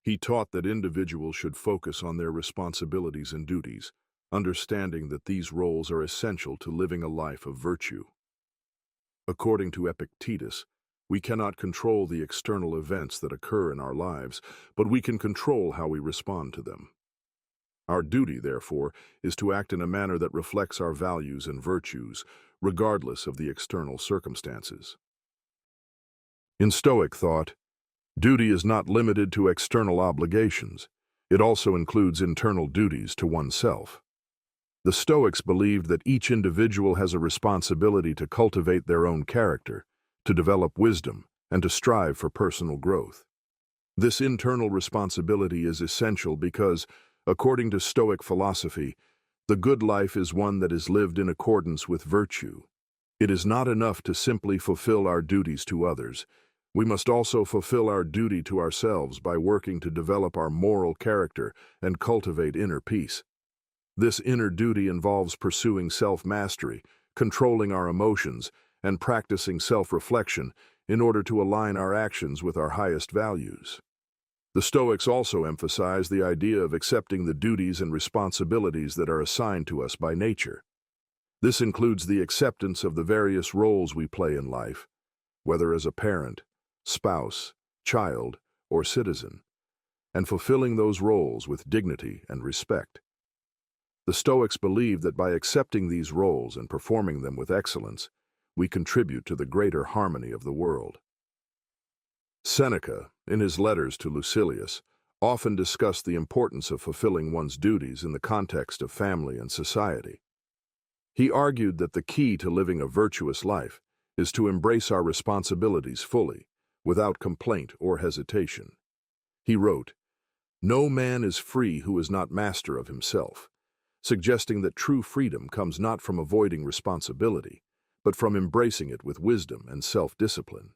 He taught that individuals should focus on their responsibilities and duties, understanding that these roles are essential to living a life of virtue. According to Epictetus, we cannot control the external events that occur in our lives, but we can control how we respond to them. Our duty, therefore, is to act in a manner that reflects our values and virtues, regardless of the external circumstances. In Stoic thought, duty is not limited to external obligations. It also includes internal duties to oneself. The Stoics believed that each individual has a responsibility to cultivate their own character, to develop wisdom, and to strive for personal growth. This internal responsibility is essential because, according to Stoic philosophy, the good life is one that is lived in accordance with virtue. It is not enough to simply fulfill our duties to others. We must also fulfill our duty to ourselves by working to develop our moral character and cultivate inner peace. This inner duty involves pursuing self-mastery, controlling our emotions, and practicing self-reflection in order to align our actions with our highest values. The Stoics also emphasize the idea of accepting the duties and responsibilities that are assigned to us by nature. This includes the acceptance of the various roles we play in life, whether as a parent, spouse, child, or citizen, and fulfilling those roles with dignity and respect. The Stoics believe that by accepting these roles and performing them with excellence, we contribute to the greater harmony of the world. Seneca, in his letters to Lucilius, often discussed the importance of fulfilling one's duties in the context of family and society. He argued that the key to living a virtuous life is to embrace our responsibilities fully, without complaint or hesitation. He wrote, "No man is free who is not master of himself," suggesting that true freedom comes not from avoiding responsibility, but from embracing it with wisdom and self-discipline.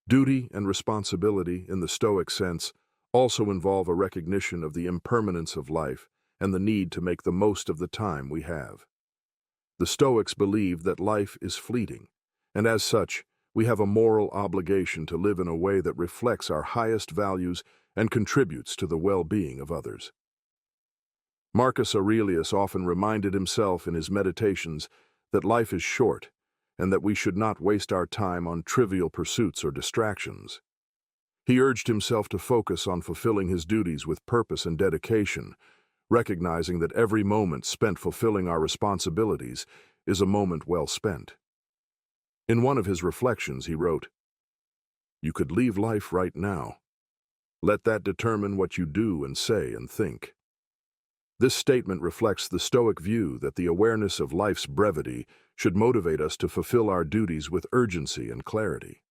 Duty and responsibility, in the Stoic sense, also involve a recognition of the impermanence of life and the need to make the most of the time we have. The Stoics believe that life is fleeting, and as such, we have a moral obligation to live in a way that reflects our highest values and contributes to the well-being of others. Marcus Aurelius often reminded himself in his meditations that life is short and that we should not waste our time on trivial pursuits or distractions. He urged himself to focus on fulfilling his duties with purpose and dedication, recognizing that every moment spent fulfilling our responsibilities is a moment well spent. In one of his reflections, he wrote, "You could leave life right now. Let that determine what you do and say and think." This statement reflects the Stoic view that the awareness of life's brevity should motivate us to fulfill our duties with urgency and clarity.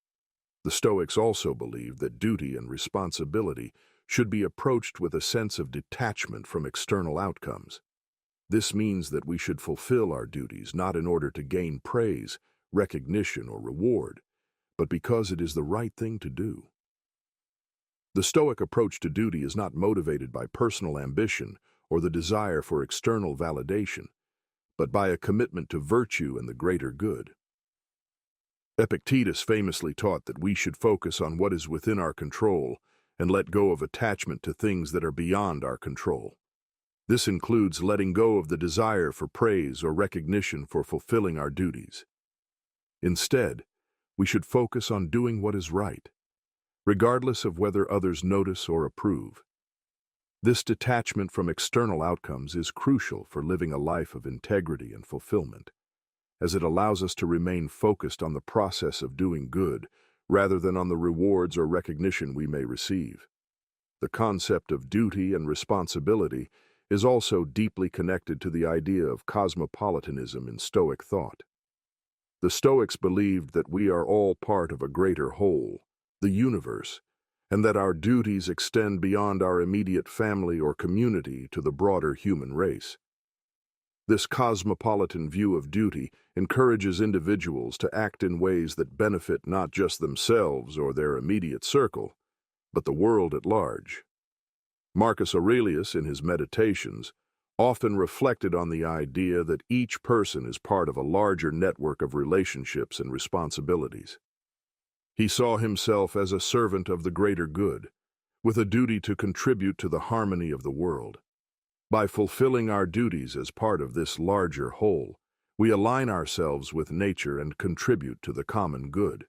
The Stoics also believe that duty and responsibility should be approached with a sense of detachment from external outcomes. This means that we should fulfill our duties not in order to gain praise, recognition, or reward, but because it is the right thing to do. The Stoic approach to duty is not motivated by personal ambition or the desire for external validation, but by a commitment to virtue and the greater good. Epictetus famously taught that we should focus on what is within our control and let go of attachment to things that are beyond our control. This includes letting go of the desire for praise or recognition for fulfilling our duties. Instead, we should focus on doing what is right, regardless of whether others notice or approve. This detachment from external outcomes is crucial for living a life of integrity and fulfillment, as it allows us to remain focused on the process of doing good rather than on the rewards or recognition we may receive. The concept of duty and responsibility is also deeply connected to the idea of cosmopolitanism in Stoic thought. The Stoics believed that we are all part of a greater whole, the universe, and that our duties extend beyond our immediate family or community to the broader human race. This cosmopolitan view of duty encourages individuals to act in ways that benefit not just themselves or their immediate circle, but the world at large. Marcus Aurelius, in his Meditations, often reflected on the idea that each person is part of a larger network of relationships and responsibilities. He saw himself as a servant of the greater good, with a duty to contribute to the harmony of the world. By fulfilling our duties as part of this larger whole, we align ourselves with nature and contribute to the common good.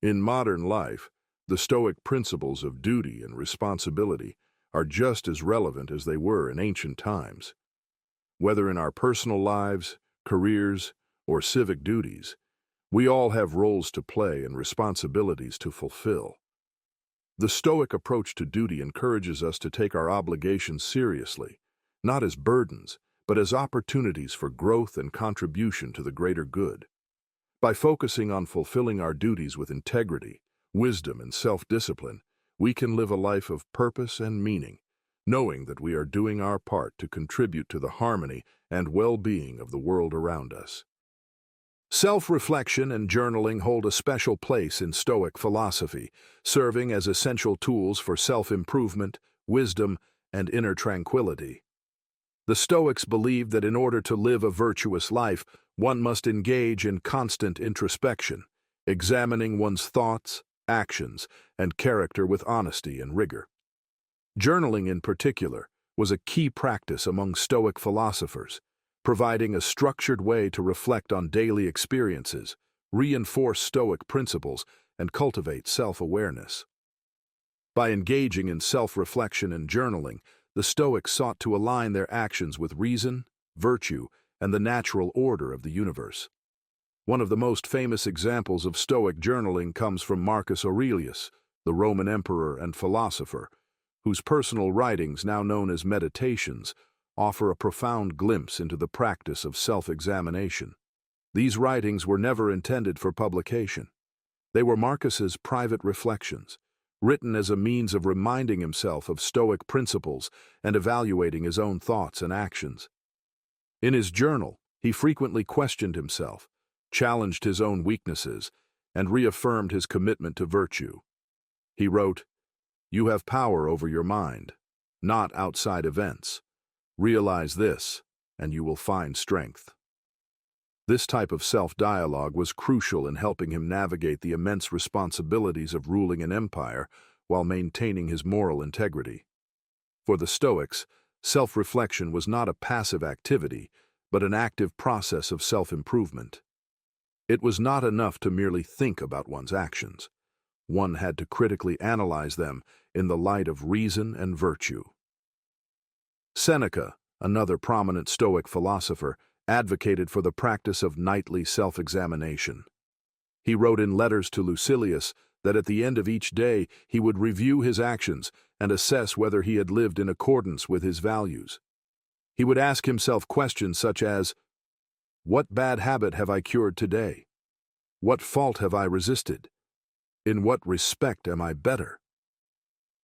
In modern life, the Stoic principles of duty and responsibility are just as relevant as they were in ancient times. Whether in our personal lives, careers, or civic duties, we all have roles to play and responsibilities to fulfill. The Stoic approach to duty encourages us to take our obligations seriously, not as burdens, but as opportunities for growth and contribution to the greater good. By focusing on fulfilling our duties with integrity, wisdom, and self-discipline, we can live a life of purpose and meaning, knowing that we are doing our part to contribute to the harmony and well-being of the world around us. Self-reflection and journaling hold a special place in Stoic philosophy, serving as essential tools for self-improvement, wisdom, and inner tranquility. The Stoics believed that in order to live a virtuous life, one must engage in constant introspection, examining one's thoughts, actions, and character with honesty and rigor. Journaling, in particular, was a key practice among Stoic philosophers, providing a structured way to reflect on daily experiences, reinforce Stoic principles, and cultivate self-awareness. By engaging in self-reflection and journaling, the Stoics sought to align their actions with reason, virtue, and the natural order of the universe. One of the most famous examples of Stoic journaling comes from Marcus Aurelius, the Roman emperor and philosopher, whose personal writings, now known as Meditations, offer a profound glimpse into the practice of self-examination. These writings were never intended for publication. They were Marcus's private reflections, written as a means of reminding himself of Stoic principles and evaluating his own thoughts and actions. In his journal, he frequently questioned himself, challenged his own weaknesses, and reaffirmed his commitment to virtue. He wrote, "You have power over your mind, not outside events. Realize this, and you will find strength." This type of self-dialogue was crucial in helping him navigate the immense responsibilities of ruling an empire while maintaining his moral integrity. For the Stoics, self-reflection was not a passive activity, but an active process of self-improvement. It was not enough to merely think about one's actions. One had to critically analyze them in the light of reason and virtue. Seneca, another prominent Stoic philosopher, advocated for the practice of nightly self-examination. He wrote in letters to Lucilius that at the end of each day he would review his actions and assess whether he had lived in accordance with his values. He would ask himself questions such as, "What bad habit have I cured today? What fault have I resisted? In what respect am I better?"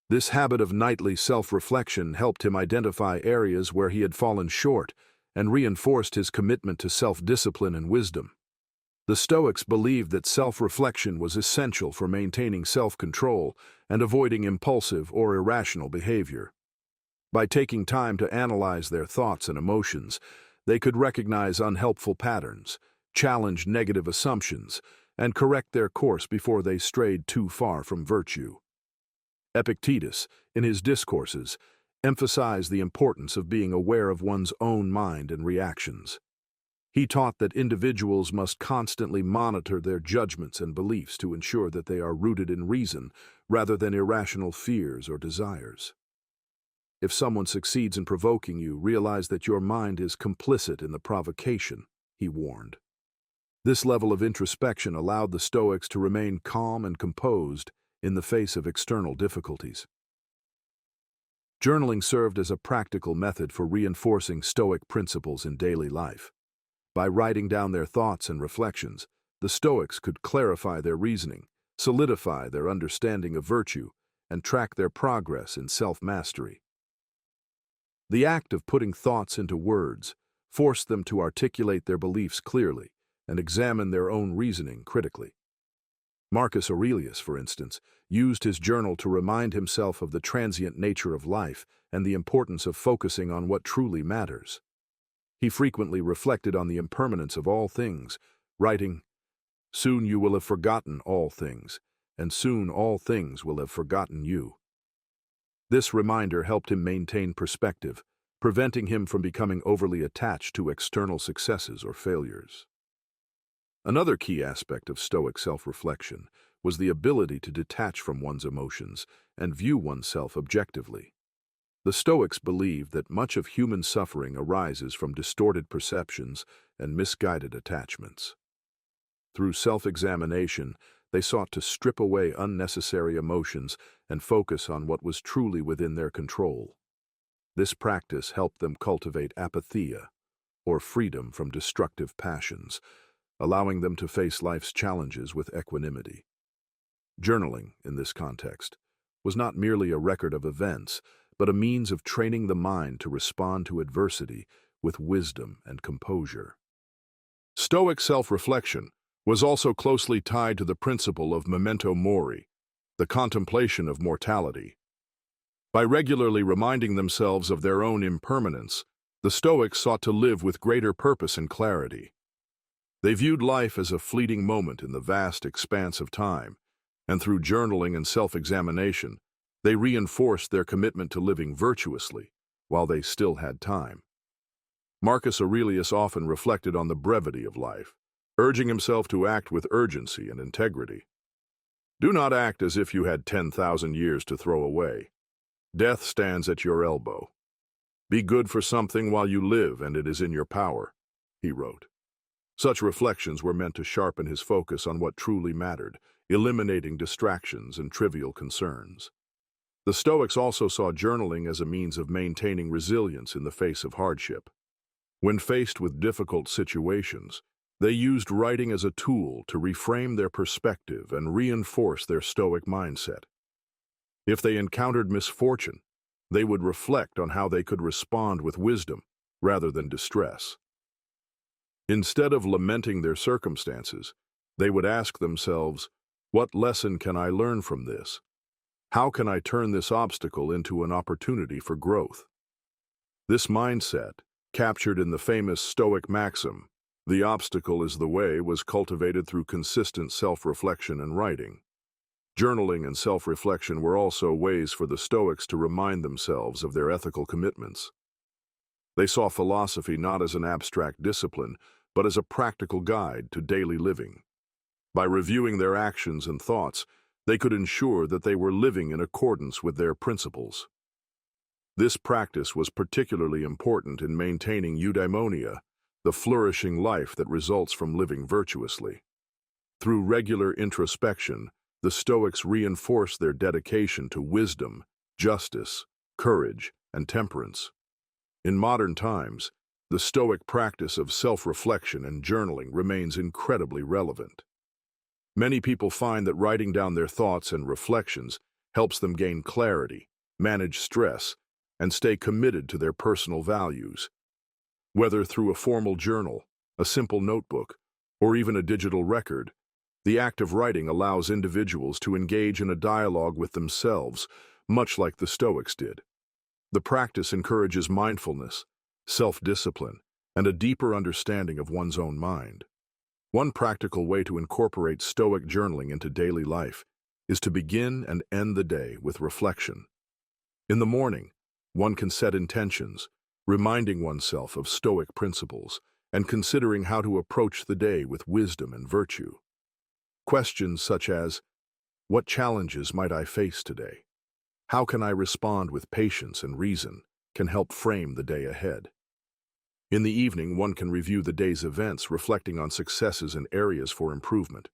This habit of nightly self-reflection helped him identify areas where he had fallen short and reinforced his commitment to self-discipline and wisdom. The Stoics believed that self-reflection was essential for maintaining self-control and avoiding impulsive or irrational behavior. By taking time to analyze their thoughts and emotions, they could recognize unhelpful patterns, challenge negative assumptions, and correct their course before they strayed too far from virtue. Epictetus, in his discourses, emphasized the importance of being aware of one's own mind and reactions. He taught that individuals must constantly monitor their judgments and beliefs to ensure that they are rooted in reason rather than irrational fears or desires. If someone succeeds in provoking you, realize that your mind is complicit in the provocation, he warned. This level of introspection allowed the Stoics to remain calm and composed in the face of external difficulties. Journaling served as a practical method for reinforcing Stoic principles in daily life. By writing down their thoughts and reflections, the Stoics could clarify their reasoning, solidify their understanding of virtue, and track their progress in self-mastery. The act of putting thoughts into words forced them to articulate their beliefs clearly and examine their own reasoning critically. Marcus Aurelius, for instance, used his journal to remind himself of the transient nature of life and the importance of focusing on what truly matters. He frequently reflected on the impermanence of all things, writing, "Soon you will have forgotten all things, and soon all things will have forgotten you." This reminder helped him maintain perspective, preventing him from becoming overly attached to external successes or failures. Another key aspect of Stoic self-reflection was the ability to detach from one's emotions and view oneself objectively. The Stoics believed that much of human suffering arises from distorted perceptions and misguided attachments. Through self-examination, they sought to strip away unnecessary emotions and focus on what was truly within their control. This practice helped them cultivate apatheia, or freedom from destructive passions, allowing them to face life's challenges with equanimity. Journaling, in this context, was not merely a record of events, but a means of training the mind to respond to adversity with wisdom and composure. Stoic self-reflection was also closely tied to the principle of memento mori, the contemplation of mortality. By regularly reminding themselves of their own impermanence, the Stoics sought to live with greater purpose and clarity. They viewed life as a fleeting moment in the vast expanse of time, and through journaling and self-examination, they reinforced their commitment to living virtuously while they still had time. Marcus Aurelius often reflected on the brevity of life, urging himself to act with urgency and integrity. Do not act as if you had 10,000 years to throw away. Death stands at your elbow. Be good for something while you live and it is in your power, he wrote. Such reflections were meant to sharpen his focus on what truly mattered, eliminating distractions and trivial concerns. The Stoics also saw journaling as a means of maintaining resilience in the face of hardship. When faced with difficult situations, They used writing as a tool to reframe their perspective and reinforce their Stoic mindset. If they encountered misfortune, they would reflect on how they could respond with wisdom rather than distress. Instead of lamenting their circumstances, they would ask themselves, "What lesson can I learn from this? How can I turn this obstacle into an opportunity for growth?" This mindset, captured in the famous Stoic maxim, "The obstacle is the way," was cultivated through consistent self-reflection and writing. Journaling and self-reflection were also ways for the Stoics to remind themselves of their ethical commitments. They saw philosophy not as an abstract discipline, but as a practical guide to daily living. By reviewing their actions and thoughts, they could ensure that they were living in accordance with their principles. This practice was particularly important in maintaining eudaimonia, the flourishing life that results from living virtuously. Through regular introspection, the Stoics reinforced their dedication to wisdom, justice, courage, and temperance. In modern times, the Stoic practice of self-reflection and journaling remains incredibly relevant. Many people find that writing down their thoughts and reflections helps them gain clarity, manage stress, and stay committed to their personal values. Whether through a formal journal, a simple notebook, or even a digital record, the act of writing allows individuals to engage in a dialogue with themselves, much like the Stoics did. The practice encourages mindfulness, self-discipline, and a deeper understanding of one's own mind. One practical way to incorporate Stoic journaling into daily life is to begin and end the day with reflection. In the morning, one can set intentions, reminding oneself of Stoic principles and considering how to approach the day with wisdom and virtue. Questions such as, "What challenges might I face today? How can I respond with patience and reason?" can help frame the day ahead. In the evening, one can review the day's events, reflecting on successes and areas for improvement.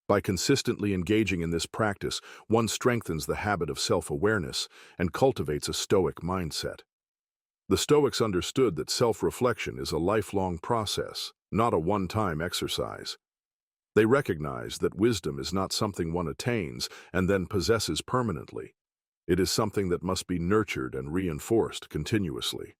By consistently engaging in this practice, one strengthens the habit of self-awareness and cultivates a Stoic mindset. The Stoics understood that self-reflection is a lifelong process, not a one-time exercise. They recognized that wisdom is not something one attains and then possesses permanently. It is something that must be nurtured and reinforced continuously.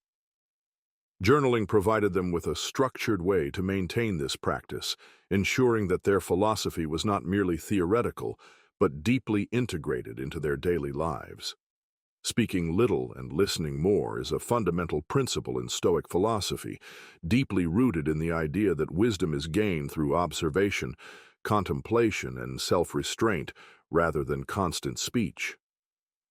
Journaling provided them with a structured way to maintain this practice, ensuring that their philosophy was not merely theoretical, but deeply integrated into their daily lives. Speaking little and listening more is a fundamental principle in Stoic philosophy, deeply rooted in the idea that wisdom is gained through observation, contemplation, and self-restraint, rather than constant speech.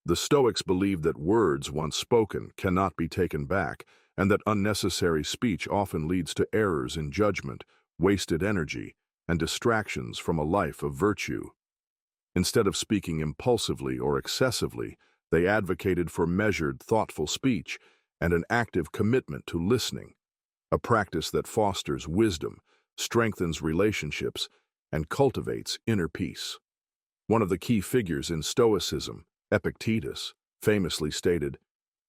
The Stoics believed that words once spoken cannot be taken back, and that unnecessary speech often leads to errors in judgment, wasted energy, and distractions from a life of virtue. Instead of speaking impulsively or excessively, they advocated for measured, thoughtful speech and an active commitment to listening, a practice that fosters wisdom, strengthens relationships, and cultivates inner peace. One of the key figures in Stoicism, Epictetus, famously stated,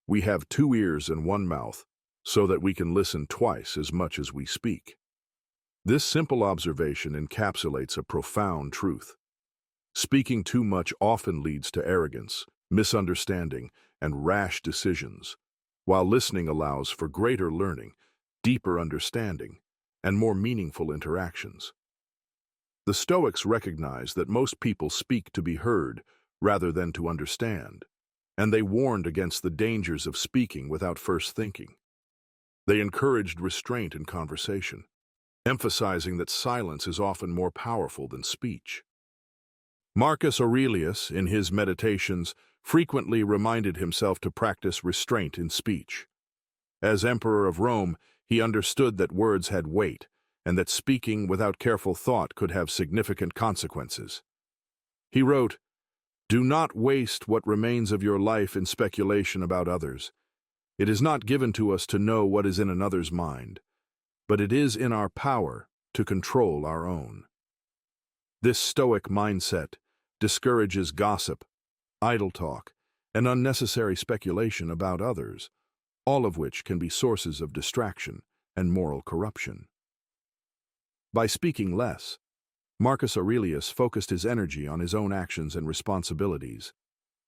"We have 2 ears and 1 mouth, so that we can listen twice as much as we speak." This simple observation encapsulates a profound truth. Speaking too much often leads to arrogance, misunderstanding, and rash decisions, while listening allows for greater learning, deeper understanding, and more meaningful interactions. The Stoics recognized that most people speak to be heard rather than to understand, and they warned against the dangers of speaking without first thinking. They encouraged restraint in conversation, emphasizing that silence is often more powerful than speech. Marcus Aurelius, in his Meditations, frequently reminded himself to practice restraint in speech. As Emperor of Rome, he understood that words had weight, and that speaking without careful thought could have significant consequences. He wrote, "Do not waste what remains of your life in speculation about others. It is not given to us to know what is in another's mind, but it is in our power to control our own." This Stoic mindset discourages gossip, idle talk, and unnecessary speculation about others, all of which can be sources of distraction and moral corruption. By speaking less, Marcus Aurelius focused his energy on his own actions and responsibilities,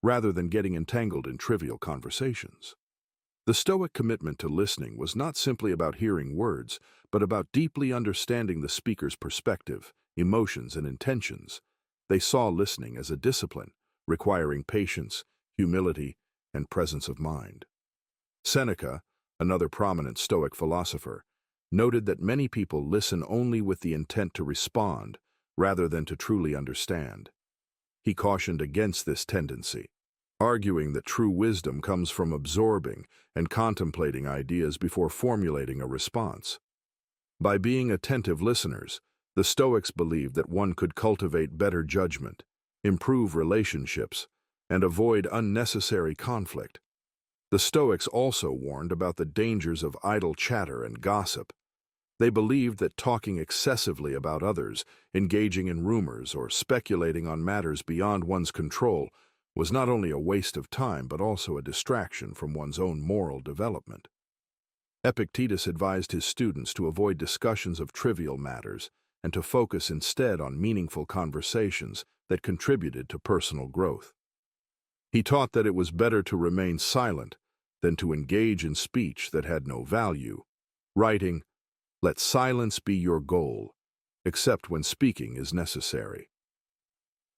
rather than getting entangled in trivial conversations. The Stoic commitment to listening was not simply about hearing words, but about deeply understanding the speaker's perspective, emotions, and intentions. They saw listening as a discipline, requiring patience, humility, and presence of mind. Seneca, another prominent Stoic philosopher, noted that many people listen only with the intent to respond, rather than to truly understand. He cautioned against this tendency, arguing that true wisdom comes from absorbing and contemplating ideas before formulating a response. By being attentive listeners, the Stoics believed that one could cultivate better judgment, improve relationships, and avoid unnecessary conflict. The Stoics also warned about the dangers of idle chatter and gossip. They believed that talking excessively about others, engaging in rumors, or speculating on matters beyond one's control was not only a waste of time but also a distraction from one's own moral development. Epictetus advised his students to avoid discussions of trivial matters and to focus instead on meaningful conversations that contributed to personal growth. He taught that it was better to remain silent than to engage in speech that had no value, writing, "Let silence be your goal, except when speaking is necessary."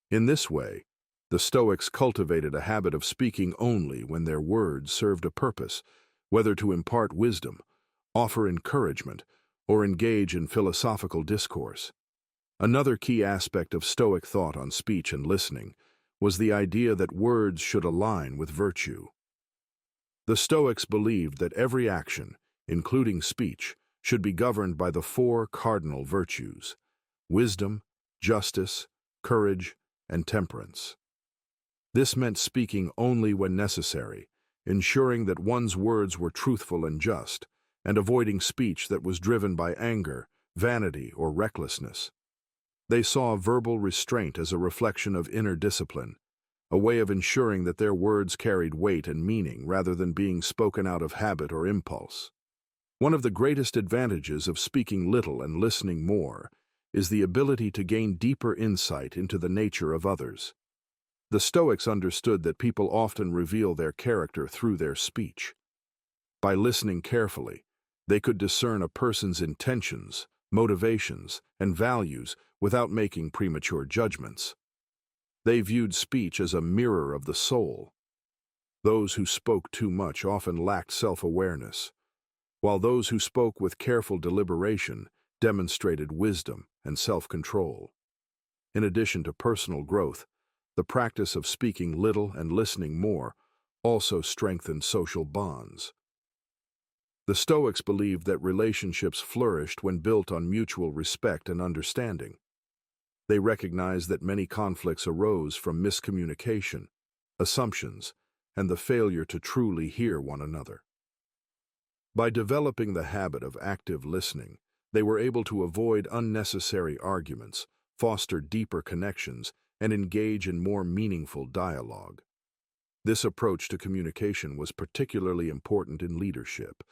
In this way, the Stoics cultivated a habit of speaking only when their words served a purpose, whether to impart wisdom, offer encouragement, or engage in philosophical discourse. Another key aspect of Stoic thought on speech and listening was the idea that words should align with virtue. The Stoics believed that every action, including speech, should be governed by the four cardinal virtues: wisdom, justice, courage, and temperance. This meant speaking only when necessary, ensuring that one's words were truthful and just, and avoiding speech that was driven by anger, vanity, or recklessness. They saw verbal restraint as a reflection of inner discipline, a way of ensuring that their words carried weight and meaning rather than being spoken out of habit or impulse. One of the greatest advantages of speaking little and listening more is the ability to gain deeper insight into the nature of others. The Stoics understood that people often reveal their character through their speech. By listening carefully, they could discern a person's intentions, motivations, and values without making premature judgments. They viewed speech as a mirror of the soul. Those who spoke too much often lacked self-awareness, while those who spoke with careful deliberation demonstrated wisdom and self-control. In addition to personal growth, the practice of speaking little and listening more also strengthened social bonds. The Stoics believed that relationships flourished when built on mutual respect and understanding. They recognized that many conflicts arose from miscommunication, assumptions, and the failure to truly hear one another. By developing the habit of active listening, they were able to avoid unnecessary arguments, foster deeper connections, and engage in more meaningful dialogue. This approach to communication was particularly important in leadership,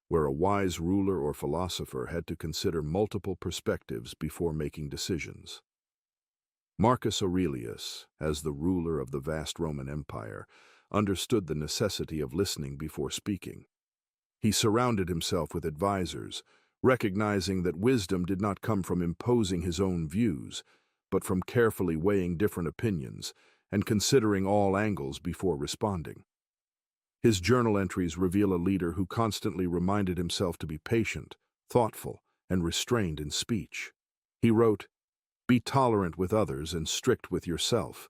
where a wise ruler or philosopher had to consider multiple perspectives before making decisions. Marcus Aurelius, as the ruler of the vast Roman Empire, understood the necessity of listening before speaking. He surrounded himself with advisors, recognizing that wisdom did not come from imposing his own views, but from carefully weighing different opinions and considering all angles before responding. His journal entries reveal a leader who constantly reminded himself to be patient, thoughtful, and restrained in speech. He wrote, "Be tolerant with others and strict with yourself,"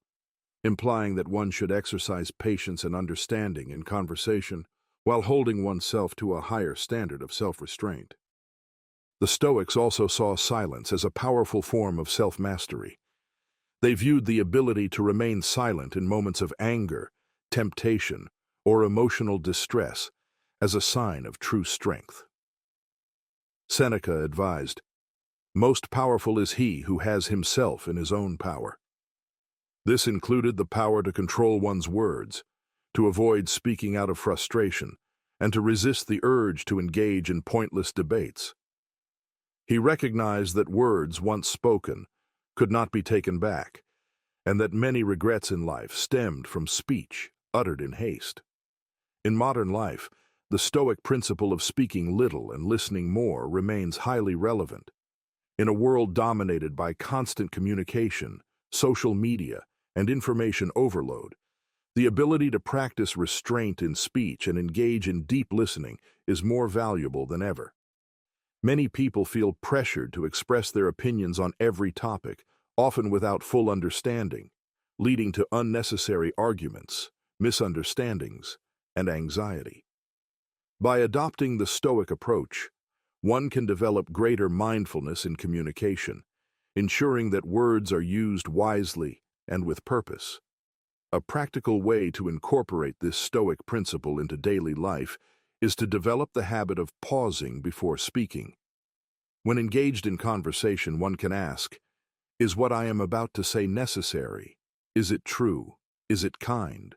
implying that one should exercise patience and understanding in conversation while holding oneself to a higher standard of self-restraint. The Stoics also saw silence as a powerful form of self-mastery. They viewed the ability to remain silent in moments of anger, temptation, or emotional distress as a sign of true strength. Seneca advised, "Most powerful is he who has himself in his own power." This included the power to control one's words, to avoid speaking out of frustration, and to resist the urge to engage in pointless debates. He recognized that words once spoken could not be taken back, and that many regrets in life stemmed from speech uttered in haste. In modern life, the Stoic principle of speaking little and listening more remains highly relevant. In a world dominated by constant communication, social media, and information overload, the ability to practice restraint in speech and engage in deep listening is more valuable than ever. Many people feel pressured to express their opinions on every topic, often without full understanding, leading to unnecessary arguments, misunderstandings, and anxiety. By adopting the Stoic approach, one can develop greater mindfulness in communication, ensuring that words are used wisely and with purpose. A practical way to incorporate this Stoic principle into daily life is to develop the habit of pausing before speaking. When engaged in conversation, one can ask, "Is what I am about to say necessary? Is it true? Is it kind?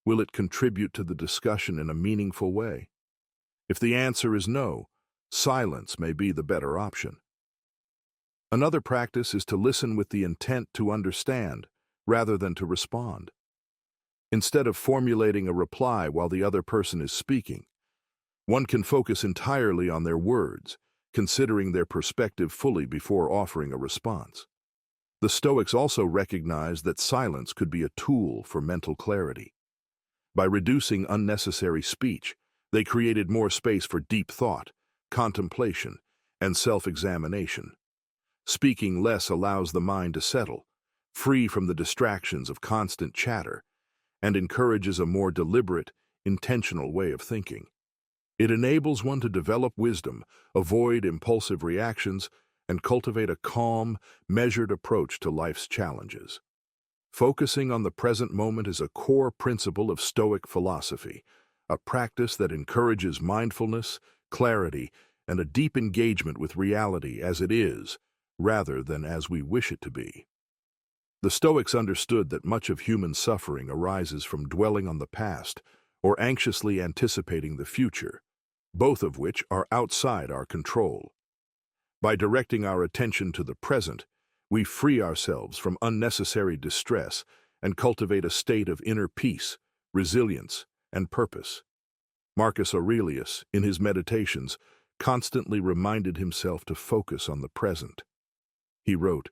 Will it contribute to the discussion in a meaningful way?" If the answer is no, silence may be the better option. Another practice is to listen with the intent to understand rather than to respond. Instead of formulating a reply while the other person is speaking, one can focus entirely on their words, considering their perspective fully before offering a response. The Stoics also recognized that silence could be a tool for mental clarity. By reducing unnecessary speech, they created more space for deep thought, contemplation, and self-examination. Speaking less allows the mind to settle, free from the distractions of constant chatter, and encourages a more deliberate, intentional way of thinking. It enables one to develop wisdom, avoid impulsive reactions, and cultivate a calm, measured approach to life's challenges. Focusing on the present moment is a core principle of Stoic philosophy, a practice that encourages mindfulness, clarity, and a deep engagement with reality as it is, rather than as we wish it to be. The Stoics understood that much of human suffering arises from dwelling on the past or anxiously anticipating the future, both of which are outside our control. By directing our attention to the present, we free ourselves from unnecessary distress and cultivate a state of inner peace, resilience, and purpose. Marcus Aurelius, in his meditations, constantly reminded himself to focus on the present. He wrote,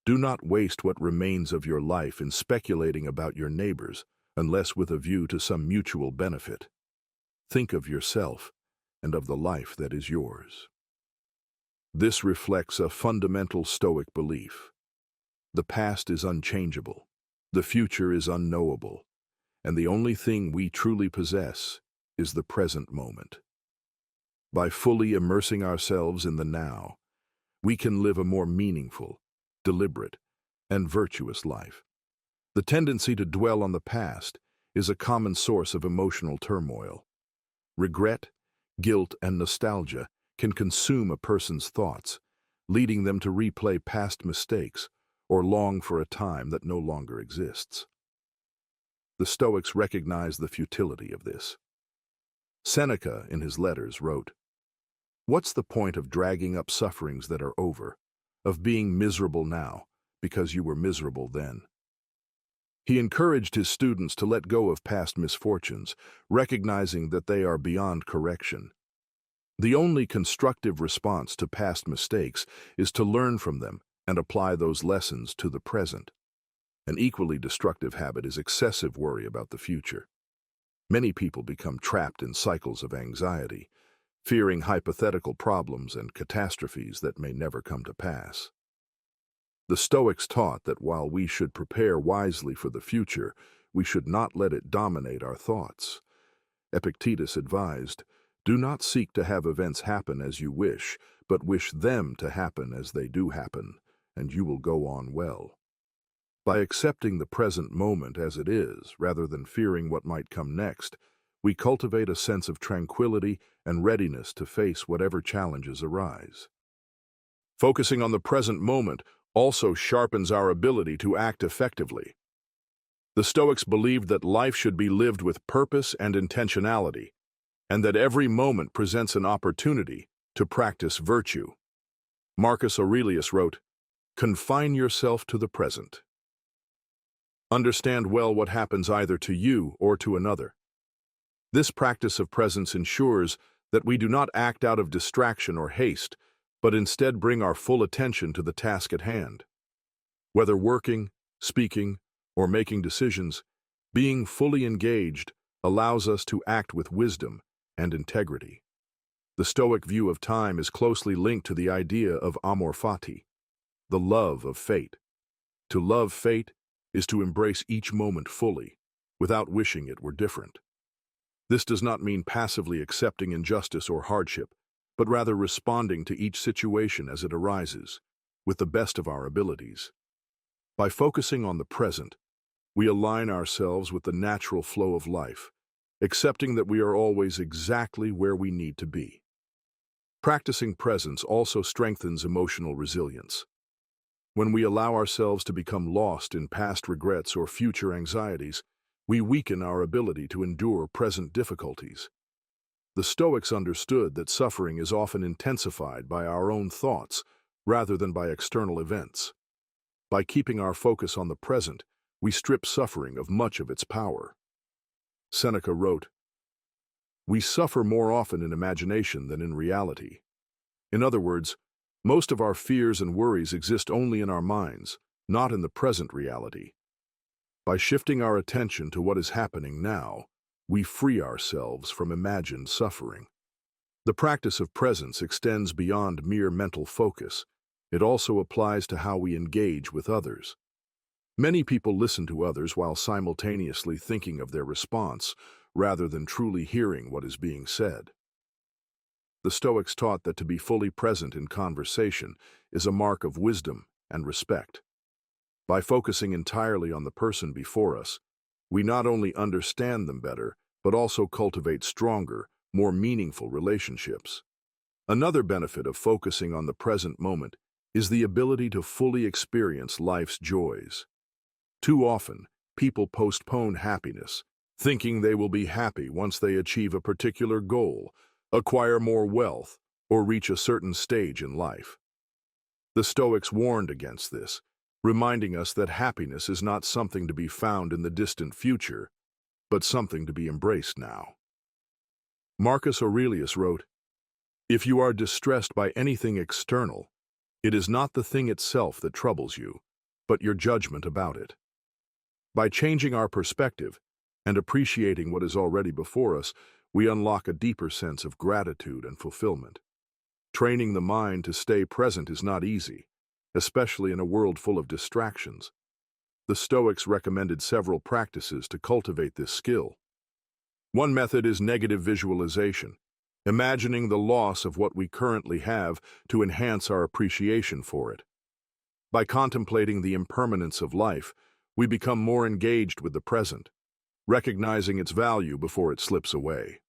"Do not waste what remains of your life in speculating about your neighbors, unless with a view to some mutual benefit. Think of yourself and of the life that is yours." This reflects a fundamental Stoic belief. The past is unchangeable, the future is unknowable, and the only thing we truly possess is the present moment. By fully immersing ourselves in the now, we can live a more meaningful, deliberate, and virtuous life. The tendency to dwell on the past is a common source of emotional turmoil. Regret, guilt, and nostalgia can consume a person's thoughts, leading them to replay past mistakes or long for a time that no longer exists. The Stoics recognized the futility of this. Seneca, in his letters, wrote, "What's the point of dragging up sufferings that are over, of being miserable now, because you were miserable then?" He encouraged his students to let go of past misfortunes, recognizing that they are beyond correction. The only constructive response to past mistakes is to learn from them and apply those lessons to the present. An equally destructive habit is excessive worry about the future. Many people become trapped in cycles of anxiety, fearing hypothetical problems and catastrophes that may never come to pass. The Stoics taught that while we should prepare wisely for the future, we should not let it dominate our thoughts. Epictetus advised, "Do not seek to have events happen as you wish, but wish them to happen as they do happen, and you will go on well." By accepting the present moment as it is, rather than fearing what might come next, we cultivate a sense of tranquility and readiness to face whatever challenges arise. Focusing on the present moment also sharpens our ability to act effectively. The Stoics believed that life should be lived with purpose and intentionality, and that every moment presents an opportunity to practice virtue. Marcus Aurelius wrote, "Confine yourself to the present. Understand well what happens either to you or to another." This practice of presence ensures that we do not act out of distraction or haste, but instead bring our full attention to the task at hand. Whether working, speaking, or making decisions, being fully engaged allows us to act with wisdom and integrity. The Stoic view of time is closely linked to the idea of amor fati, the love of fate. To love fate is to embrace each moment fully, without wishing it were different. This does not mean passively accepting injustice or hardship, but rather responding to each situation as it arises, with the best of our abilities. By focusing on the present, we align ourselves with the natural flow of life, accepting that we are always exactly where we need to be. Practicing presence also strengthens emotional resilience. When we allow ourselves to become lost in past regrets or future anxieties, we weaken our ability to endure present difficulties. The Stoics understood that suffering is often intensified by our own thoughts rather than by external events. By keeping our focus on the present, we strip suffering of much of its power. Seneca wrote, "We suffer more often in imagination than in reality." In other words, most of our fears and worries exist only in our minds, not in the present reality. By shifting our attention to what is happening now, we free ourselves from imagined suffering. The practice of presence extends beyond mere mental focus. It also applies to how we engage with others. Many people listen to others while simultaneously thinking of their response, rather than truly hearing what is being said. The Stoics taught that to be fully present in conversation is a mark of wisdom and respect. By focusing entirely on the person before us, we not only understand them better, but also cultivate stronger, more meaningful relationships. Another benefit of focusing on the present moment is the ability to fully experience life's joys. Too often, people postpone happiness, thinking they will be happy once they achieve a particular goal, acquire more wealth, or reach a certain stage in life. The Stoics warned against this, reminding us that happiness is not something to be found in the distant future, but something to be embraced now. Marcus Aurelius wrote, "If you are distressed by anything external, it is not the thing itself that troubles you, but your judgment about it." By changing our perspective and appreciating what is already before us, we unlock a deeper sense of gratitude and fulfillment. Training the mind to stay present is not easy, especially in a world full of distractions. The Stoics recommended several practices to cultivate this skill. One method is negative visualization, imagining the loss of what we currently have to enhance our appreciation for it. By contemplating the impermanence of life, we become more engaged with the present, recognizing its value before it slips away.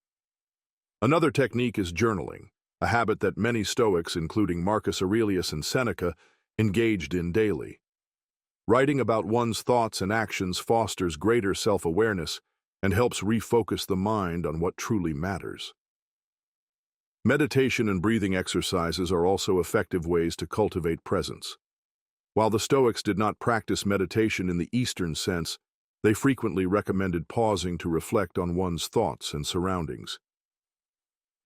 Another technique is journaling, a habit that many Stoics, including Marcus Aurelius and Seneca, engaged in daily. Writing about one's thoughts and actions fosters greater self-awareness and helps refocus the mind on what truly matters. Meditation and breathing exercises are also effective ways to cultivate presence. While the Stoics did not practice meditation in the Eastern sense, they frequently recommended pausing to reflect on one's thoughts and surroundings.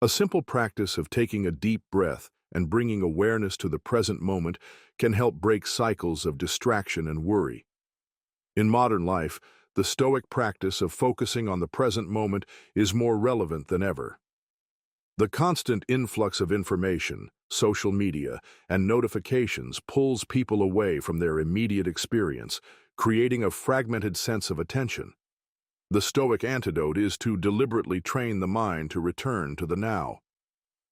A simple practice of taking a deep breath and bringing awareness to the present moment can help break cycles of distraction and worry. In modern life, the Stoic practice of focusing on the present moment is more relevant than ever. The constant influx of information, social media, and notifications pulls people away from their immediate experience, creating a fragmented sense of attention. The Stoic antidote is to deliberately train the mind to return to the now.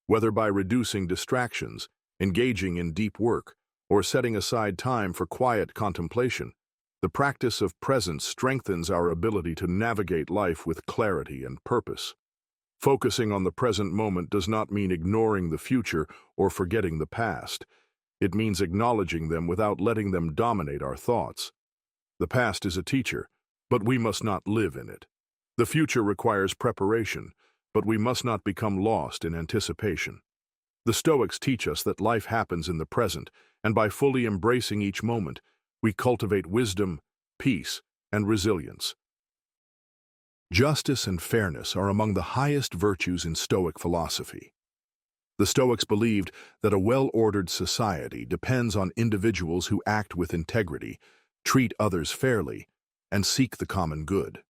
Whether by reducing distractions, engaging in deep work, or setting aside time for quiet contemplation, the practice of presence strengthens our ability to navigate life with clarity and purpose. Focusing on the present moment does not mean ignoring the future or forgetting the past. It means acknowledging them without letting them dominate our thoughts. The past is a teacher, but we must not live in it. The future requires preparation, but we must not become lost in anticipation. The Stoics teach us that life happens in the present, and by fully embracing each moment, we cultivate wisdom, peace, and resilience. Justice and fairness are among the highest virtues in Stoic philosophy. The Stoics believed that a well-ordered society depends on individuals who act with integrity, treat others fairly, and seek the common good.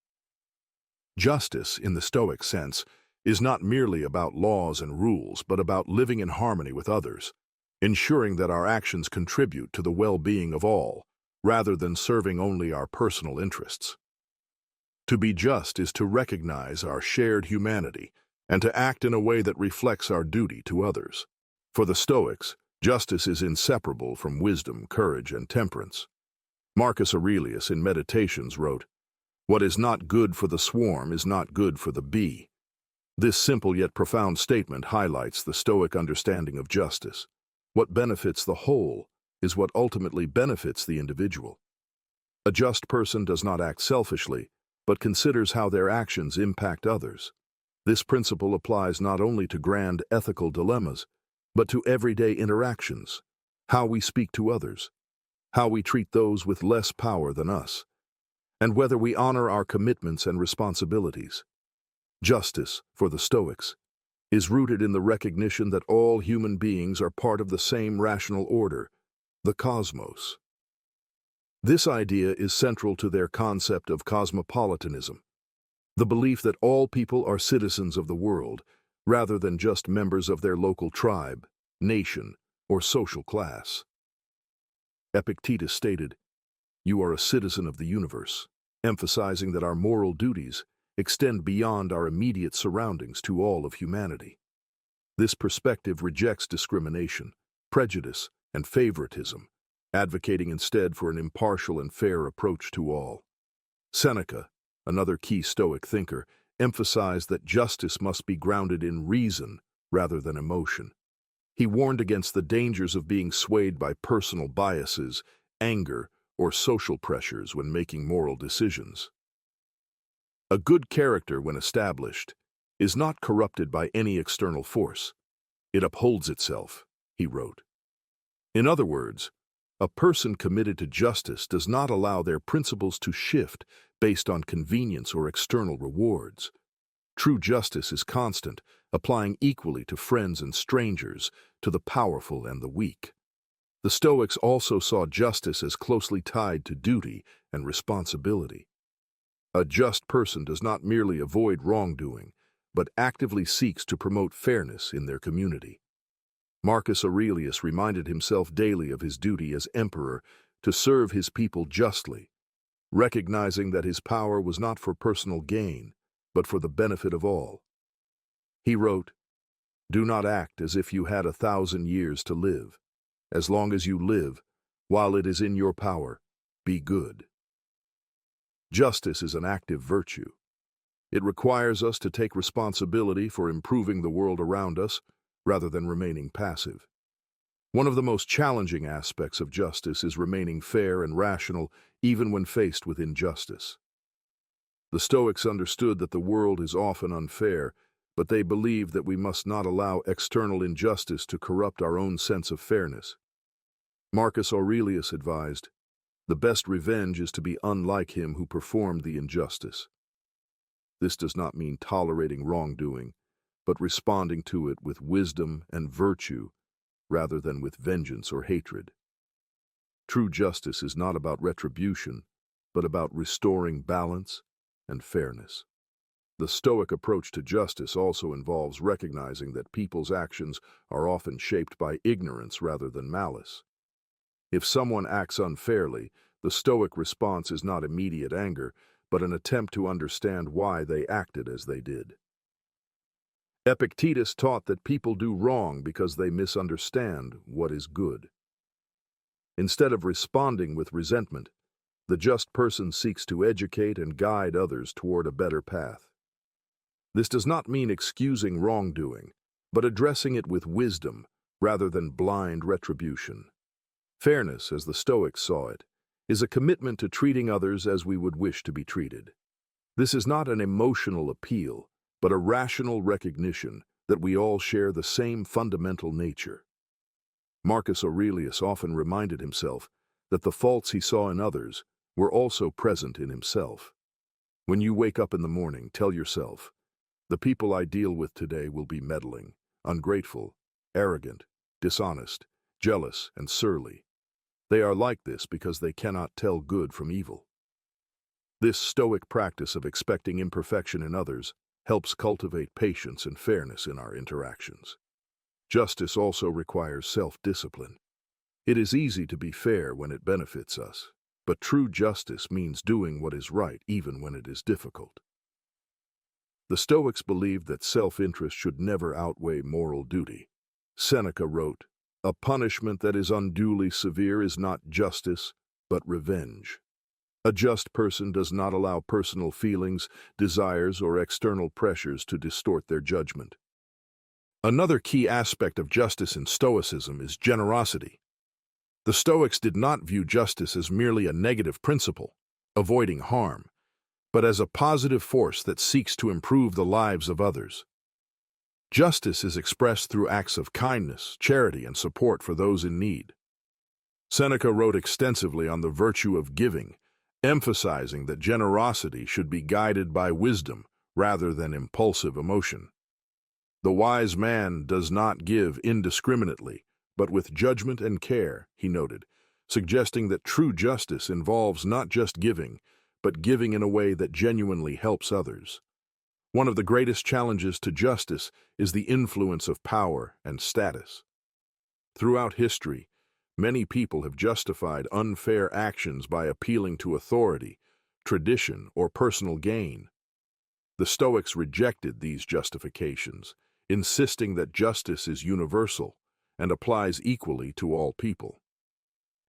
Justice, in the Stoic sense, is not merely about laws and rules, but about living in harmony with others, ensuring that our actions contribute to the well-being of all, rather than serving only our personal interests. To be just is to recognize our shared humanity and to act in a way that reflects our duty to others. For the Stoics, justice is inseparable from wisdom, courage, and temperance. Marcus Aurelius in Meditations wrote, "What is not good for the swarm is not good for the bee." This simple yet profound statement highlights the Stoic understanding of justice. What benefits the whole is what ultimately benefits the individual. A just person does not act selfishly, but considers how their actions impact others. This principle applies not only to grand ethical dilemmas, but to everyday interactions, how we speak to others, how we treat those with less power than us, and whether we honor our commitments and responsibilities. Justice, for the Stoics, is rooted in the recognition that all human beings are part of the same rational order, the cosmos. This idea is central to their concept of cosmopolitanism, the belief that all people are citizens of the world, rather than just members of their local tribe, nation, or social class. Epictetus stated, "You are a citizen of the universe," emphasizing that our moral duties extend beyond our immediate surroundings to all of humanity. This perspective rejects discrimination, prejudice, and favoritism, advocating instead for an impartial and fair approach to all. Seneca, another key Stoic thinker, emphasized that justice must be grounded in reason rather than emotion. He warned against the dangers of being swayed by personal biases, anger, or social pressures when making moral decisions. A good character, when established, is not corrupted by any external force. It upholds itself, he wrote. In other words, a person committed to justice does not allow their principles to shift based on convenience or external rewards. True justice is constant, applying equally to friends and strangers, to the powerful and the weak. The Stoics also saw justice as closely tied to duty and responsibility. A just person does not merely avoid wrongdoing, but actively seeks to promote fairness in their community. Marcus Aurelius reminded himself daily of his duty as emperor to serve his people justly, recognizing that his power was not for personal gain, but for the benefit of all. He wrote, "Do not act as if you had 1,000 years to live. As long as you live, while it is in your power, be good." Justice is an active virtue. It requires us to take responsibility for improving the world around us, rather than remaining passive. One of the most challenging aspects of justice is remaining fair and rational even when faced with injustice. The Stoics understood that the world is often unfair, but they believed that we must not allow external injustice to corrupt our own sense of fairness. Marcus Aurelius advised, "The best revenge is to be unlike him who performed the injustice." This does not mean tolerating wrongdoing, but responding to it with wisdom and virtue rather than with vengeance or hatred. True justice is not about retribution, but about restoring balance and fairness. The Stoic approach to justice also involves recognizing that people's actions are often shaped by ignorance rather than malice. If someone acts unfairly, the Stoic response is not immediate anger, but an attempt to understand why they acted as they did. Epictetus taught that people do wrong because they misunderstand what is good. Instead of responding with resentment, the just person seeks to educate and guide others toward a better path. This does not mean excusing wrongdoing, but addressing it with wisdom rather than blind retribution. Fairness, as the Stoics saw it, is a commitment to treating others as we would wish to be treated. This is not an emotional appeal, but a rational recognition that we all share the same fundamental nature. Marcus Aurelius often reminded himself that the faults he saw in others were also present in himself. When you wake up in the morning, tell yourself, "The people I deal with today will be meddling, ungrateful, arrogant, dishonest, jealous, and surly. They are like this because they cannot tell good from evil." This Stoic practice of expecting imperfection in others helps cultivate patience and fairness in our interactions. Justice also requires self-discipline. It is easy to be fair when it benefits us, but true justice means doing what is right even when it is difficult. The Stoics believed that self-interest should never outweigh moral duty. Seneca wrote, "A punishment that is unduly severe is not justice, but revenge." A just person does not allow personal feelings, desires, or external pressures to distort their judgment. Another key aspect of justice in Stoicism is generosity. The Stoics did not view justice as merely a negative principle, avoiding harm, but as a positive force that seeks to improve the lives of others. Justice is expressed through acts of kindness, charity, and support for those in need. Seneca wrote extensively on the virtue of giving, emphasizing that generosity should be guided by wisdom rather than impulsive emotion. The wise man does not give indiscriminately, but with judgment and care, he noted, suggesting that true justice involves not just giving, but giving in a way that genuinely helps others. One of the greatest challenges to justice is the influence of power and status. Throughout history, many people have justified unfair actions by appealing to authority, tradition, or personal gain. The Stoics rejected these justifications, insisting that justice is universal and applies equally to all people.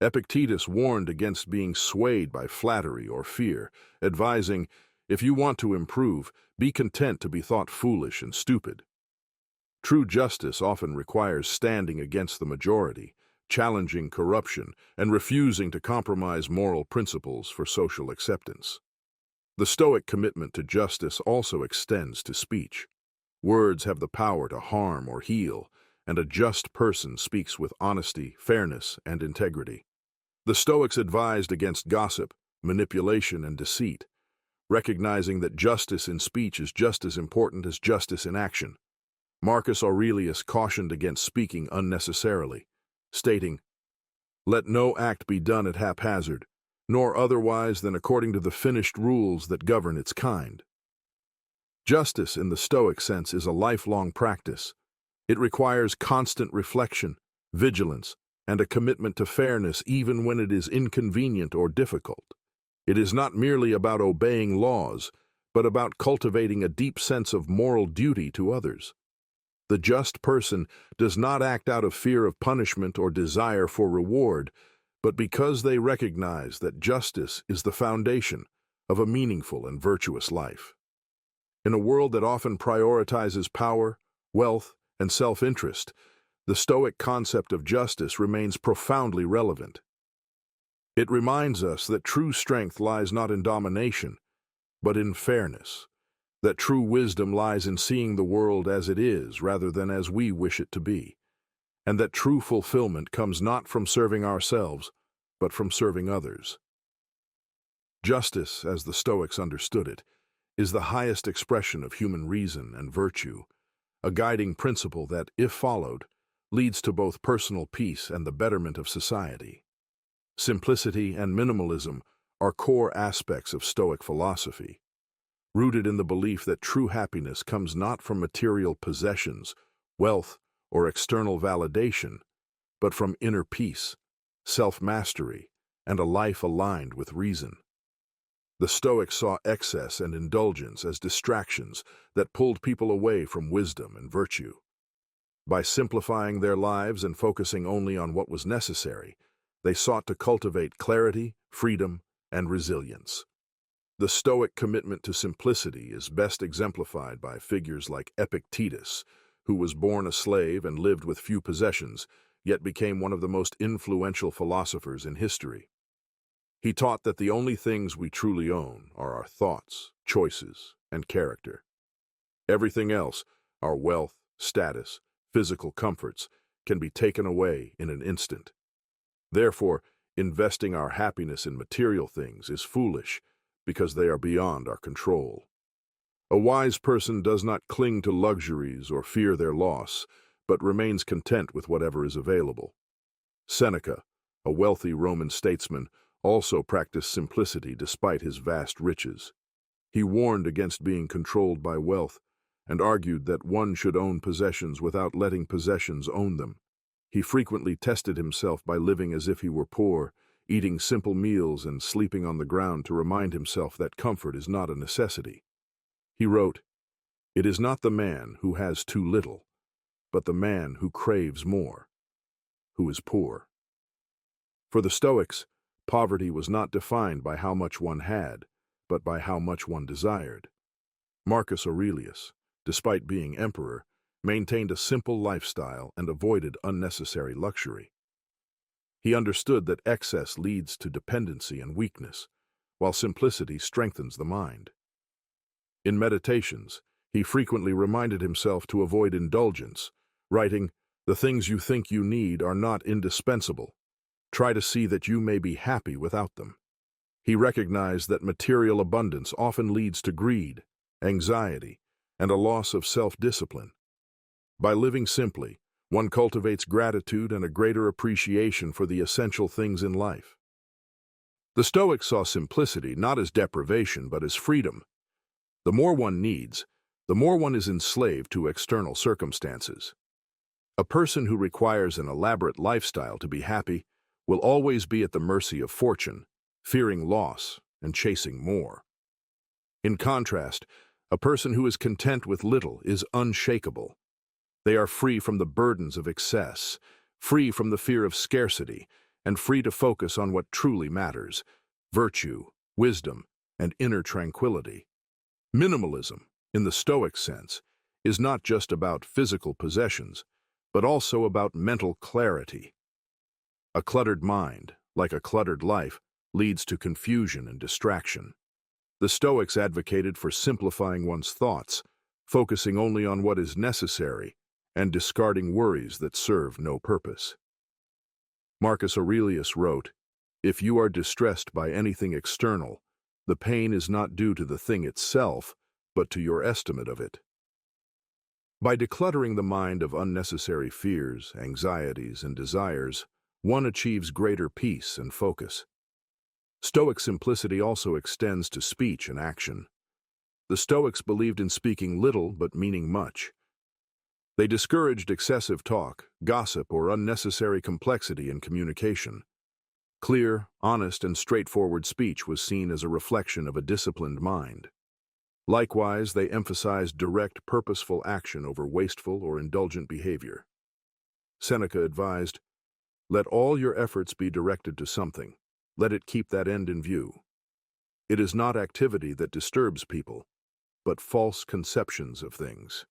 Epictetus warned against being swayed by flattery or fear, advising, "If you want to improve, be content to be thought foolish and stupid." True justice often requires standing against the majority, challenging corruption, and refusing to compromise moral principles for social acceptance. The Stoic commitment to justice also extends to speech. Words have the power to harm or heal, and a just person speaks with honesty, fairness, and integrity. The Stoics advised against gossip, manipulation, and deceit, recognizing that justice in speech is just as important as justice in action. Marcus Aurelius cautioned against speaking unnecessarily, stating, "Let no act be done at haphazard, nor otherwise than according to the finished rules that govern its kind." Justice in the Stoic sense is a lifelong practice. It requires constant reflection, vigilance, and a commitment to fairness even when it is inconvenient or difficult. It is not merely about obeying laws, but about cultivating a deep sense of moral duty to others. The just person does not act out of fear of punishment or desire for reward, but because they recognize that justice is the foundation of a meaningful and virtuous life. In a world that often prioritizes power, wealth, and self-interest, the Stoic concept of justice remains profoundly relevant. It reminds us that true strength lies not in domination, but in fairness, that true wisdom lies in seeing the world as it is rather than as we wish it to be, and that true fulfillment comes not from serving ourselves, but from serving others. Justice, as the Stoics understood it, is the highest expression of human reason and virtue, a guiding principle that, if followed, leads to both personal peace and the betterment of society. Simplicity and minimalism are core aspects of Stoic philosophy, rooted in the belief that true happiness comes not from material possessions, wealth, or external validation, but from inner peace, self-mastery, and a life aligned with reason. The Stoics saw excess and indulgence as distractions that pulled people away from wisdom and virtue. By simplifying their lives and focusing only on what was necessary, they sought to cultivate clarity, freedom, and resilience. The Stoic commitment to simplicity is best exemplified by figures like Epictetus, who was born a slave and lived with few possessions, yet became one of the most influential philosophers in history. He taught that the only things we truly own are our thoughts, choices, and character. Everything else, our wealth, status, physical comforts can be taken away in an instant. Therefore, investing our happiness in material things is foolish because they are beyond our control. A wise person does not cling to luxuries or fear their loss, but remains content with whatever is available. Seneca, a wealthy Roman statesman, also practiced simplicity despite his vast riches. He warned against being controlled by wealth and argued that one should own possessions without letting possessions own them. He frequently tested himself by living as if he were poor, eating simple meals and sleeping on the ground to remind himself that comfort is not a necessity. He wrote, "It is not the man who has too little, but the man who craves more, who is poor." For the Stoics, poverty was not defined by how much one had, but by how much one desired. Marcus Aurelius, despite being emperor, maintained a simple lifestyle and avoided unnecessary luxury. He understood that excess leads to dependency and weakness, while simplicity strengthens the mind. In meditations, he frequently reminded himself to avoid indulgence, writing, "The things you think you need are not indispensable. Try to see that you may be happy without them." He recognized that material abundance often leads to greed, anxiety, and a loss of self-discipline. By living simply, one cultivates gratitude and a greater appreciation for the essential things in life. The Stoics saw simplicity not as deprivation but as freedom. The more one needs, the more one is enslaved to external circumstances. A person who requires an elaborate lifestyle to be happy will always be at the mercy of fortune, fearing loss and chasing more. In contrast, a person who is content with little is unshakable. They are free from the burdens of excess, free from the fear of scarcity, and free to focus on what truly matters: virtue, wisdom, and inner tranquility. Minimalism, in the Stoic sense, is not just about physical possessions, but also about mental clarity. A cluttered mind, like a cluttered life, leads to confusion and distraction. The Stoics advocated for simplifying one's thoughts, focusing only on what is necessary, and discarding worries that serve no purpose. Marcus Aurelius wrote, "If you are distressed by anything external, the pain is not due to the thing itself, but to your estimate of it." By decluttering the mind of unnecessary fears, anxieties, and desires, one achieves greater peace and focus. Stoic simplicity also extends to speech and action. The Stoics believed in speaking little but meaning much. They discouraged excessive talk, gossip, or unnecessary complexity in communication. Clear, honest, and straightforward speech was seen as a reflection of a disciplined mind. Likewise, they emphasized direct, purposeful action over wasteful or indulgent behavior. Seneca advised, "Let all your efforts be directed to something. Let it keep that end in view." It is not activity that disturbs people, but false conceptions of things.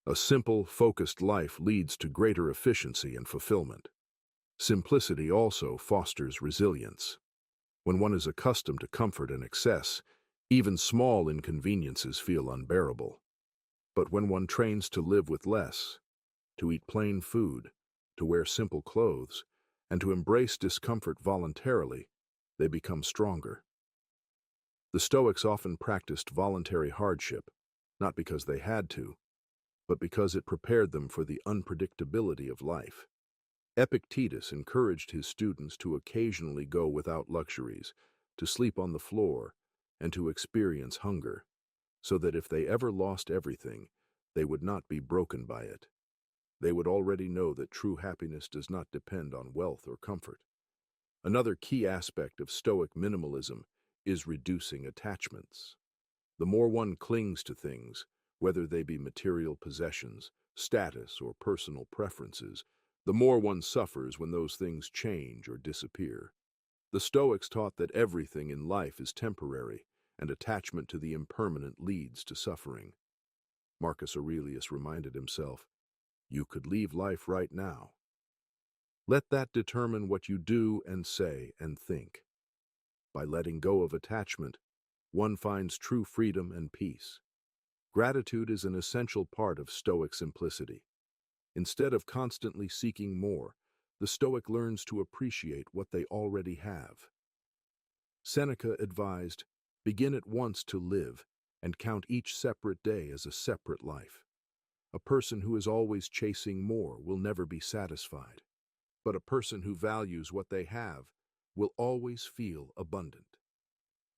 A simple, focused life leads to greater efficiency and fulfillment. Simplicity also fosters resilience. When one is accustomed to comfort and excess, even small inconveniences feel unbearable. But when one trains to live with less, to eat plain food, to wear simple clothes, and to embrace discomfort voluntarily, they become stronger. The Stoics often practiced voluntary hardship, not because they had to, but because it prepared them for the unpredictability of life. Epictetus encouraged his students to occasionally go without luxuries, to sleep on the floor, and to experience hunger, so that if they ever lost everything, they would not be broken by it. They would already know that true happiness does not depend on wealth or comfort. Another key aspect of Stoic minimalism is reducing attachments. The more one clings to things, whether they be material possessions, status, or personal preferences, the more one suffers when those things change or disappear. The Stoics taught that everything in life is temporary, and attachment to the impermanent leads to suffering. Marcus Aurelius reminded himself, "You could leave life right now." Let that determine what you do and say and think. By letting go of attachment, one finds true freedom and peace. Gratitude is an essential part of Stoic simplicity. Instead of constantly seeking more, the Stoic learns to appreciate what they already have. Seneca advised, "Begin at once to live and count each separate day as a separate life." A person who is always chasing more will never be satisfied, but a person who values what they have will always feel abundant.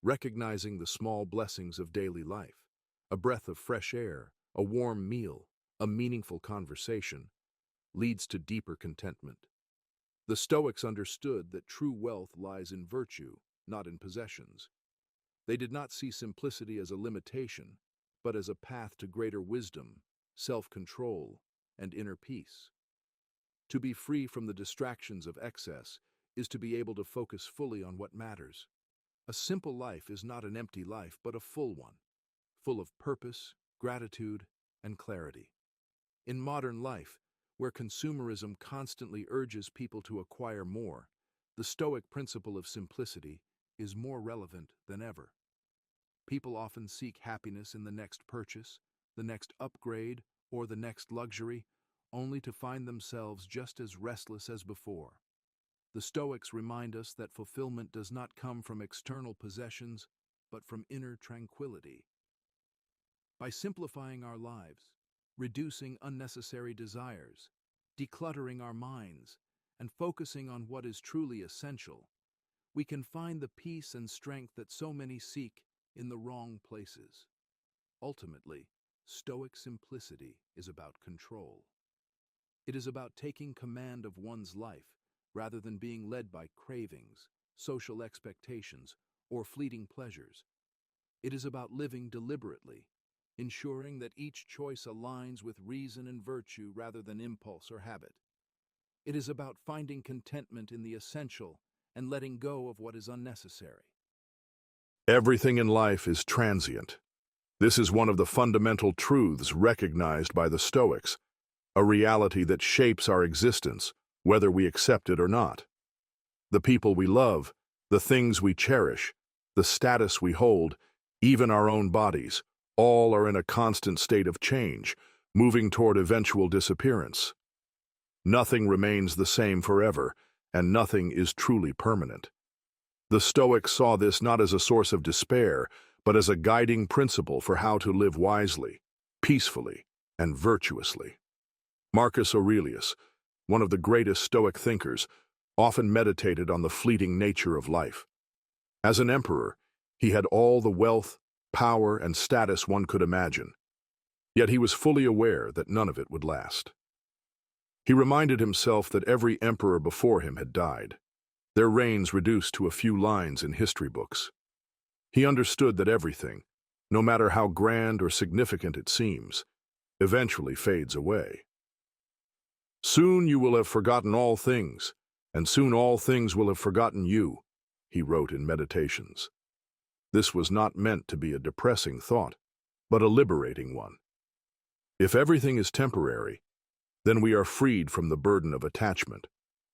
Recognizing the small blessings of daily life, a breath of fresh air, a warm meal, a meaningful conversation, leads to deeper contentment. The Stoics understood that true wealth lies in virtue, not in possessions. They did not see simplicity as a limitation, but as a path to greater wisdom, self-control, and inner peace. To be free from the distractions of excess is to be able to focus fully on what matters. A simple life is not an empty life, but a full one, full of purpose, gratitude, and clarity. In modern life, where consumerism constantly urges people to acquire more, the Stoic principle of simplicity is more relevant than ever. People often seek happiness in the next purchase, the next upgrade, or the next luxury, only to find themselves just as restless as before. The Stoics remind us that fulfillment does not come from external possessions, but from inner tranquility. By simplifying our lives, reducing unnecessary desires, decluttering our minds, and focusing on what is truly essential, we can find the peace and strength that so many seek in the wrong places. Ultimately, Stoic simplicity is about control. It is about taking command of one's life rather than being led by cravings, social expectations, or fleeting pleasures. It is about living deliberately, ensuring that each choice aligns with reason and virtue rather than impulse or habit. It is about finding contentment in the essential and letting go of what is unnecessary. Everything in life is transient. This is one of the fundamental truths recognized by the Stoics, a reality that shapes our existence, whether we accept it or not. The people we love, the things we cherish, the status we hold, even our own bodies, all are in a constant state of change, moving toward eventual disappearance. Nothing remains the same forever, and nothing is truly permanent. The Stoics saw this not as a source of despair, but as a guiding principle for how to live wisely, peacefully, and virtuously. Marcus Aurelius, one of the greatest Stoic thinkers, often meditated on the fleeting nature of life. As an emperor, he had all the wealth, power, and status one could imagine, yet he was fully aware that none of it would last. He reminded himself that every emperor before him had died, their reigns reduced to a few lines in history books. He understood that everything, no matter how grand or significant it seems, eventually fades away. "Soon you will have forgotten all things, and soon all things will have forgotten you," he wrote in Meditations. This was not meant to be a depressing thought, but a liberating one. If everything is temporary, then we are freed from the burden of attachment,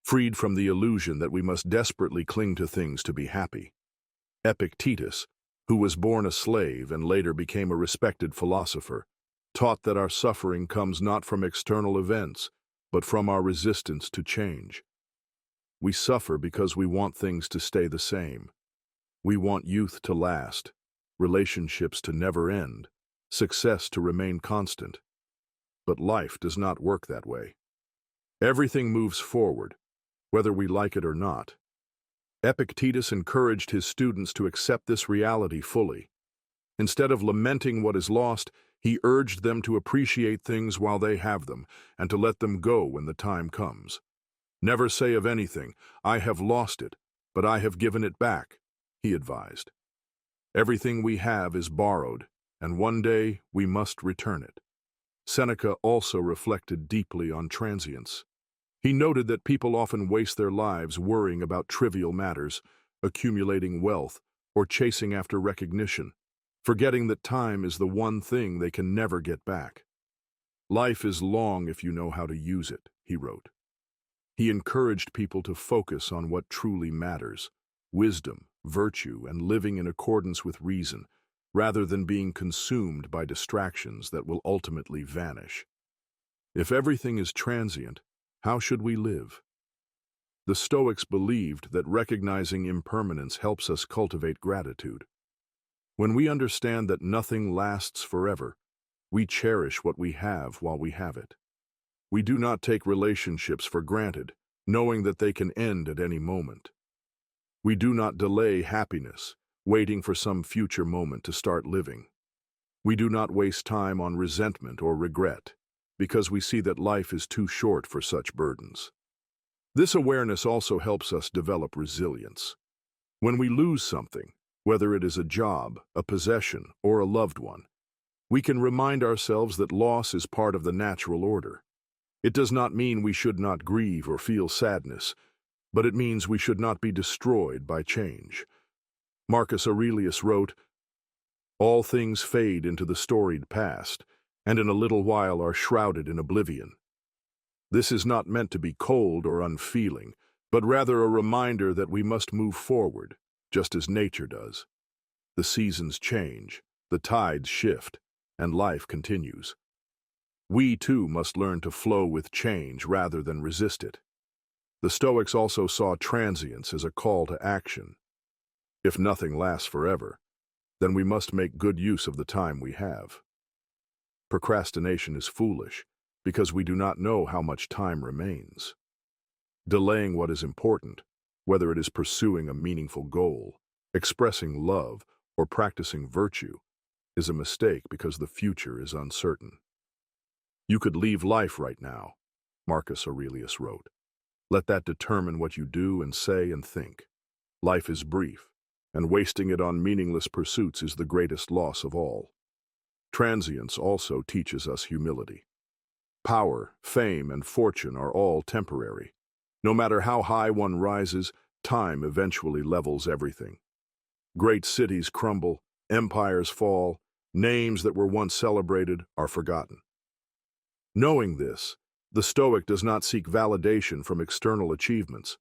freed from the illusion that we must desperately cling to things to be happy. Epictetus, who was born a slave and later became a respected philosopher, taught that our suffering comes not from external events, but from our resistance to change. We suffer because we want things to stay the same. We want youth to last, relationships to never end, success to remain constant. But life does not work that way. Everything moves forward, whether we like it or not. Epictetus encouraged his students to accept this reality fully. Instead of lamenting what is lost, he urged them to appreciate things while they have them, and to let them go when the time comes. "Never say of anything, 'I have lost it, but I have given it back,'" he advised. Everything we have is borrowed, and one day we must return it. Seneca also reflected deeply on transience. He noted that people often waste their lives worrying about trivial matters, accumulating wealth, or chasing after recognition, forgetting that time is the one thing they can never get back. "Life is long if you know how to use it," he wrote. He encouraged people to focus on what truly matters: wisdom, virtue, and living in accordance with reason, rather than being consumed by distractions that will ultimately vanish. If everything is transient, how should we live? The Stoics believed that recognizing impermanence helps us cultivate gratitude. When we understand that nothing lasts forever, we cherish what we have while we have it. We do not take relationships for granted, knowing that they can end at any moment. We do not delay happiness, waiting for some future moment to start living. We do not waste time on resentment or regret, because we see that life is too short for such burdens. This awareness also helps us develop resilience. When we lose something, whether it is a job, a possession, or a loved one, we can remind ourselves that loss is part of the natural order. It does not mean we should not grieve or feel sadness, but it means we should not be destroyed by change. Marcus Aurelius wrote, "All things fade into the storied past, and in a little while are shrouded in oblivion." This is not meant to be cold or unfeeling, but rather a reminder that we must move forward, just as nature does. The seasons change, the tides shift, and life continues. We too must learn to flow with change rather than resist it. The Stoics also saw transience as a call to action. If nothing lasts forever, then we must make good use of the time we have. Procrastination is foolish because we do not know how much time remains. Delaying what is important, whether it is pursuing a meaningful goal, expressing love, or practicing virtue, is a mistake because the future is uncertain. "You could leave life right now," Marcus Aurelius wrote. "Let that determine what you do and say and think. Life is brief, and wasting it on meaningless pursuits is the greatest loss of all." Transience also teaches us humility. Power, fame, and fortune are all temporary. No matter how high one rises, time eventually levels everything. Great cities crumble, empires fall, names that were once celebrated are forgotten. Knowing this, the Stoic does not seek validation from external achievements.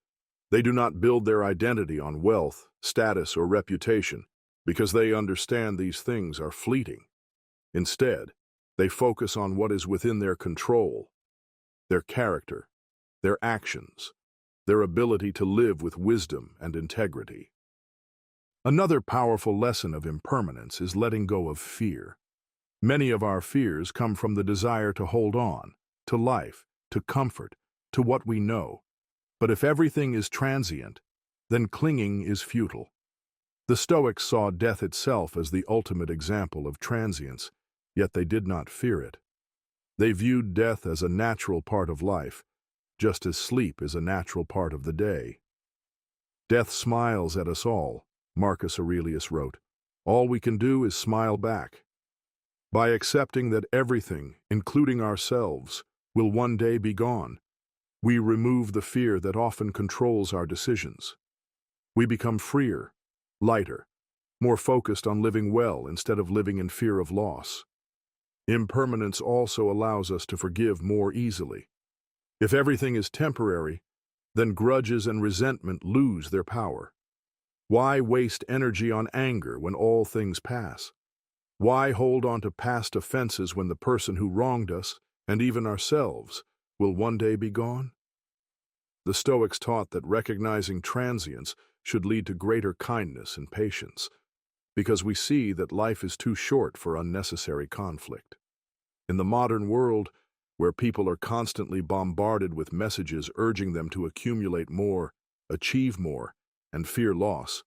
They do not build their identity on wealth, status, or reputation, because they understand these things are fleeting. Instead, they focus on what is within their control: their character, their actions, their ability to live with wisdom and integrity. Another powerful lesson of impermanence is letting go of fear. Many of our fears come from the desire to hold on, to life, to comfort, to what we know. But if everything is transient, then clinging is futile. The Stoics saw death itself as the ultimate example of transience, yet they did not fear it. They viewed death as a natural part of life, just as sleep is a natural part of the day. "Death smiles at us all," Marcus Aurelius wrote. "All we can do is smile back." By accepting that everything, including ourselves, will one day be gone, we remove the fear that often controls our decisions. We become freer, lighter, more focused on living well instead of living in fear of loss. Impermanence also allows us to forgive more easily. If everything is temporary, then grudges and resentment lose their power. Why waste energy on anger when all things pass? Why hold on to past offenses when the person who wronged us, and even ourselves, will one day be gone? The Stoics taught that recognizing transience should lead to greater kindness and patience, because we see that life is too short for unnecessary conflict. In the modern world, where people are constantly bombarded with messages urging them to accumulate more, achieve more, and fear loss,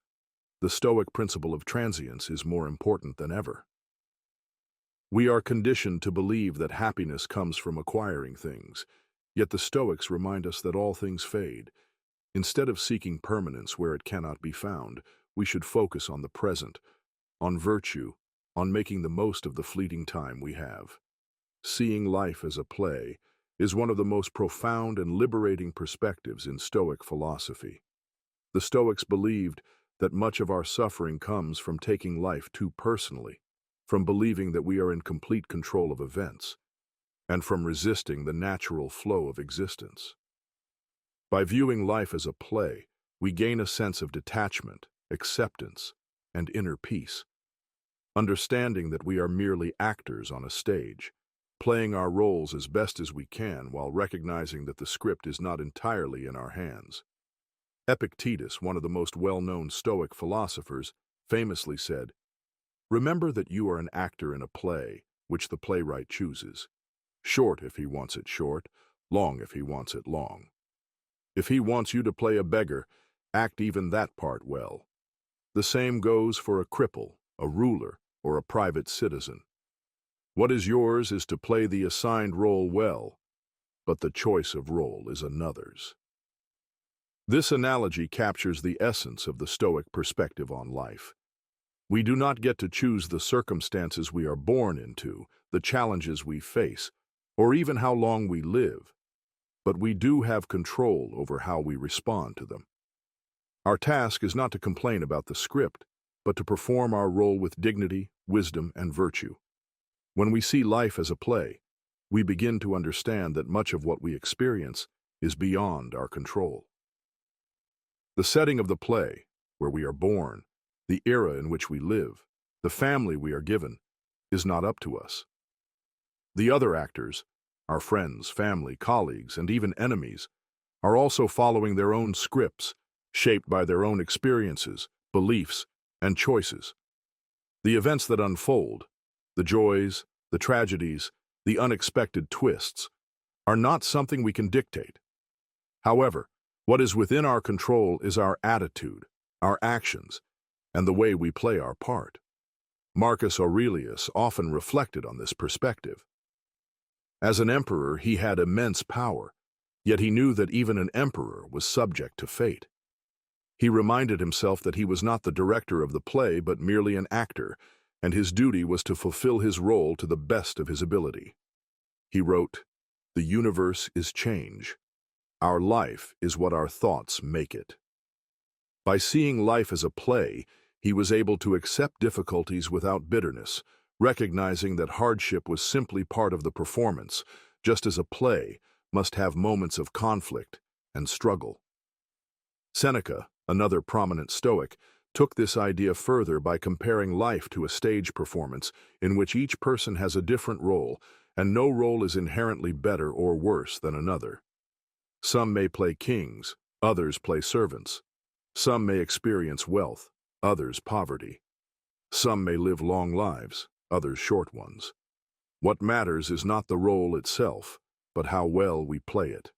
the Stoic principle of transience is more important than ever. We are conditioned to believe that happiness comes from acquiring things, yet the Stoics remind us that all things fade. Instead of seeking permanence where it cannot be found, we should focus on the present, on virtue, on making the most of the fleeting time we have. Seeing life as a play is one of the most profound and liberating perspectives in Stoic philosophy. The Stoics believed that much of our suffering comes from taking life too personally, from believing that we are in complete control of events, and from resisting the natural flow of existence. By viewing life as a play, we gain a sense of detachment, acceptance, and inner peace. understanding that we are merely actors on a stage, playing our roles as best as we can while recognizing that the script is not entirely in our hands. Epictetus, one of the most well-known Stoic philosophers, famously said, "Remember that you are an actor in a play, which the playwright chooses. Short if he wants it short, long if he wants it long. If he wants you to play a beggar, act even that part well. The same goes for a cripple, a ruler, or a private citizen. What is yours is to play the assigned role well, but the choice of role is another's." This analogy captures the essence of the Stoic perspective on life. We do not get to choose the circumstances we are born into, the challenges we face, or even how long we live, but we do have control over how we respond to them. Our task is not to complain about the script, but to perform our role with dignity, wisdom, and virtue. When we see life as a play, we begin to understand that much of what we experience is beyond our control. The setting of the play, where we are born, the era in which we live, the family we are given, is not up to us. The other actors, our friends, family, colleagues, and even enemies, are also following their own scripts, shaped by their own experiences, beliefs, and choices. The events that unfold, the joys, the tragedies, the unexpected twists, are not something we can dictate. However, what is within our control is our attitude, our actions, and the way we play our part. Marcus Aurelius often reflected on this perspective. As an emperor, he had immense power, yet he knew that even an emperor was subject to fate. He reminded himself that he was not the director of the play, but merely an actor, and his duty was to fulfill his role to the best of his ability. He wrote, "The universe is change. Our life is what our thoughts make it." By seeing life as a play, he was able to accept difficulties without bitterness, recognizing that hardship was simply part of the performance, just as a play must have moments of conflict and struggle. Seneca, another prominent Stoic, took this idea further by comparing life to a stage performance in which each person has a different role, and no role is inherently better or worse than another. Some may play kings, others play servants. Some may experience wealth, others poverty. Some may live long lives, others short ones. What matters is not the role itself, but how well we play it.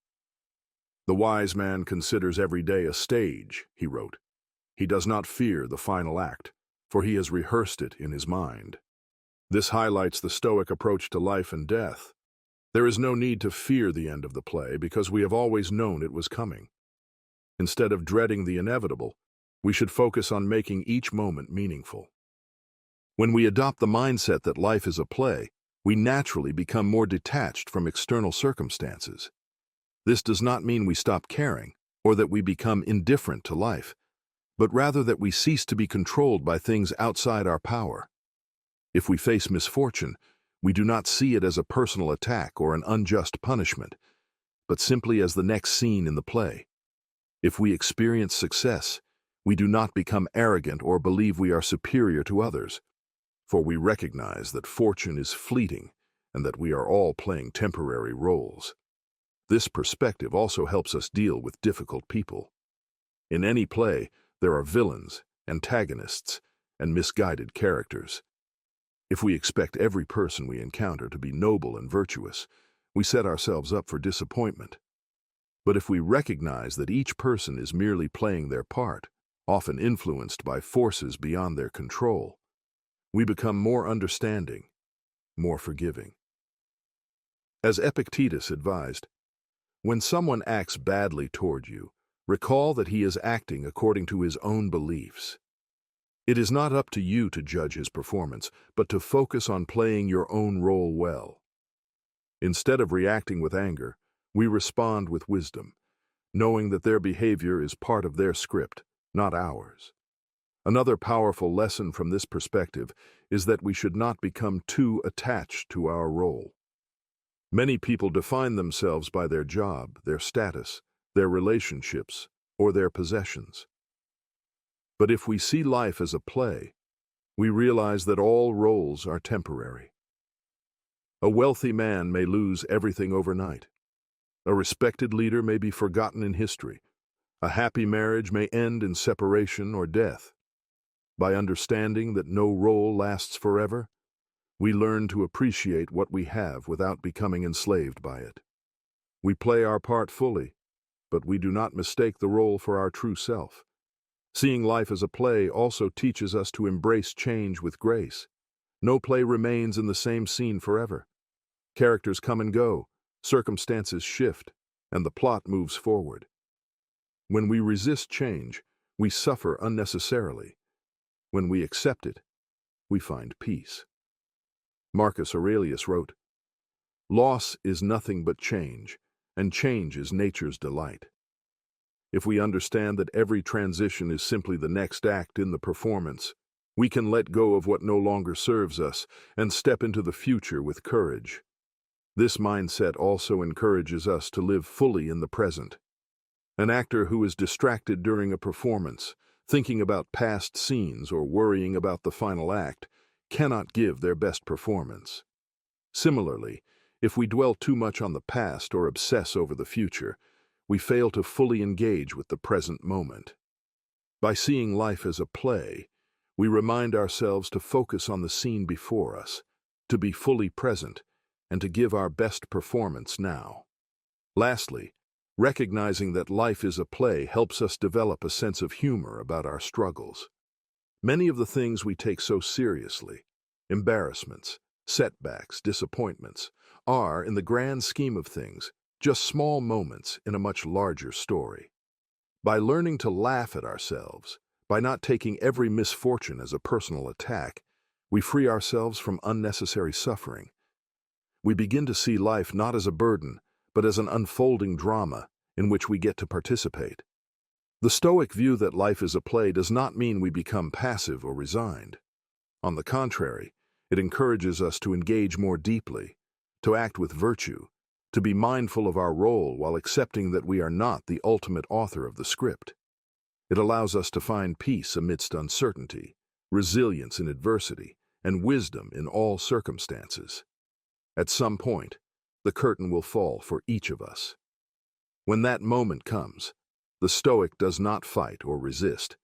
"The wise man considers every day a stage," he wrote. "He does not fear the final act, for he has rehearsed it in his mind." This highlights the Stoic approach to life and death. There is no need to fear the end of the play because we have always known it was coming. Instead of dreading the inevitable, we should focus on making each moment meaningful. When we adopt the mindset that life is a play, we naturally become more detached from external circumstances. This does not mean we stop caring or that we become indifferent to life, but rather that we cease to be controlled by things outside our power. If we face misfortune, we do not see it as a personal attack or an unjust punishment, but simply as the next scene in the play. If we experience success, we do not become arrogant or believe we are superior to others, for we recognize that fortune is fleeting and that we are all playing temporary roles. This perspective also helps us deal with difficult people. In any play, there are villains, antagonists, and misguided characters. If we expect every person we encounter to be noble and virtuous, we set ourselves up for disappointment. But if we recognize that each person is merely playing their part, often influenced by forces beyond their control, we become more understanding, more forgiving. As Epictetus advised, when someone acts badly toward you, recall that he is acting according to his own beliefs. It is not up to you to judge his performance, but to focus on playing your own role well. Instead of reacting with anger, we respond with wisdom, knowing that their behavior is part of their script, not ours. Another powerful lesson from this perspective is that we should not become too attached to our role. Many people define themselves by their job, their status, their relationships, or their possessions. But if we see life as a play, We realize that all roles are temporary. A wealthy man may lose everything overnight. A respected leader may be forgotten in history. A happy marriage may end in separation or death. By understanding that no role lasts forever, we learn to appreciate what we have without becoming enslaved by it. We play our part fully, but we do not mistake the role for our true self. Seeing life as a play also teaches us to embrace change with grace. No play remains in the same scene forever. Characters come and go, circumstances shift, and the plot moves forward. When we resist change, we suffer unnecessarily. When we accept it, we find peace. Marcus Aurelius wrote, "Loss is nothing but change, and change is nature's delight." If we understand that every transition is simply the next act in the performance, we can let go of what no longer serves us and step into the future with courage. This mindset also encourages us to live fully in the present. An actor who is distracted during a performance, thinking about past scenes or worrying about the final act, cannot give their best performance. Similarly, if we dwell too much on the past or obsess over the future, we fail to fully engage with the present moment. By seeing life as a play, we remind ourselves to focus on the scene before us, to be fully present, and to give our best performance now. Lastly, recognizing that life is a play helps us develop a sense of humor about our struggles. Many of the things we take so seriously, embarrassments, setbacks, disappointments, are, in the grand scheme of things, just small moments in a much larger story. By learning to laugh at ourselves, by not taking every misfortune as a personal attack, we free ourselves from unnecessary suffering. We begin to see life not as a burden, but as an unfolding drama in which we get to participate. The Stoic view that life is a play does not mean we become passive or resigned. On the contrary, it encourages us to engage more deeply, to act with virtue, to be mindful of our role while accepting that we are not the ultimate author of the script. It allows us to find peace amidst uncertainty, resilience in adversity, and wisdom in all circumstances. At some point, the curtain will fall for each of us. When that moment comes, the Stoic does not fight or resist,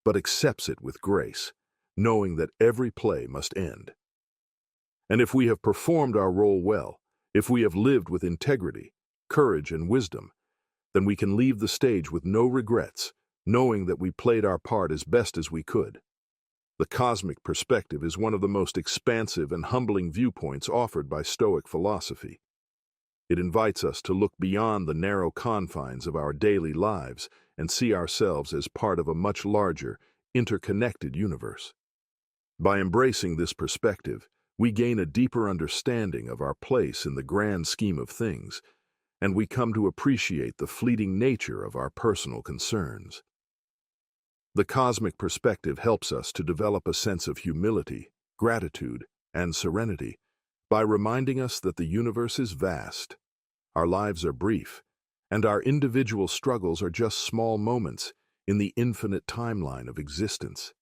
but accepts it with grace, knowing that every play must end. And if we have performed our role well, if we have lived with integrity, courage, and wisdom, then we can leave the stage with no regrets, knowing that we played our part as best as we could. The cosmic perspective is one of the most expansive and humbling viewpoints offered by Stoic philosophy. It invites us to look beyond the narrow confines of our daily lives and see ourselves as part of a much larger, interconnected universe. By embracing this perspective, we gain a deeper understanding of our place in the grand scheme of things, and we come to appreciate the fleeting nature of our personal concerns. The cosmic perspective helps us to develop a sense of humility, gratitude, and serenity by reminding us that the universe is vast, our lives are brief, and our individual struggles are just small moments in the infinite timeline of existence.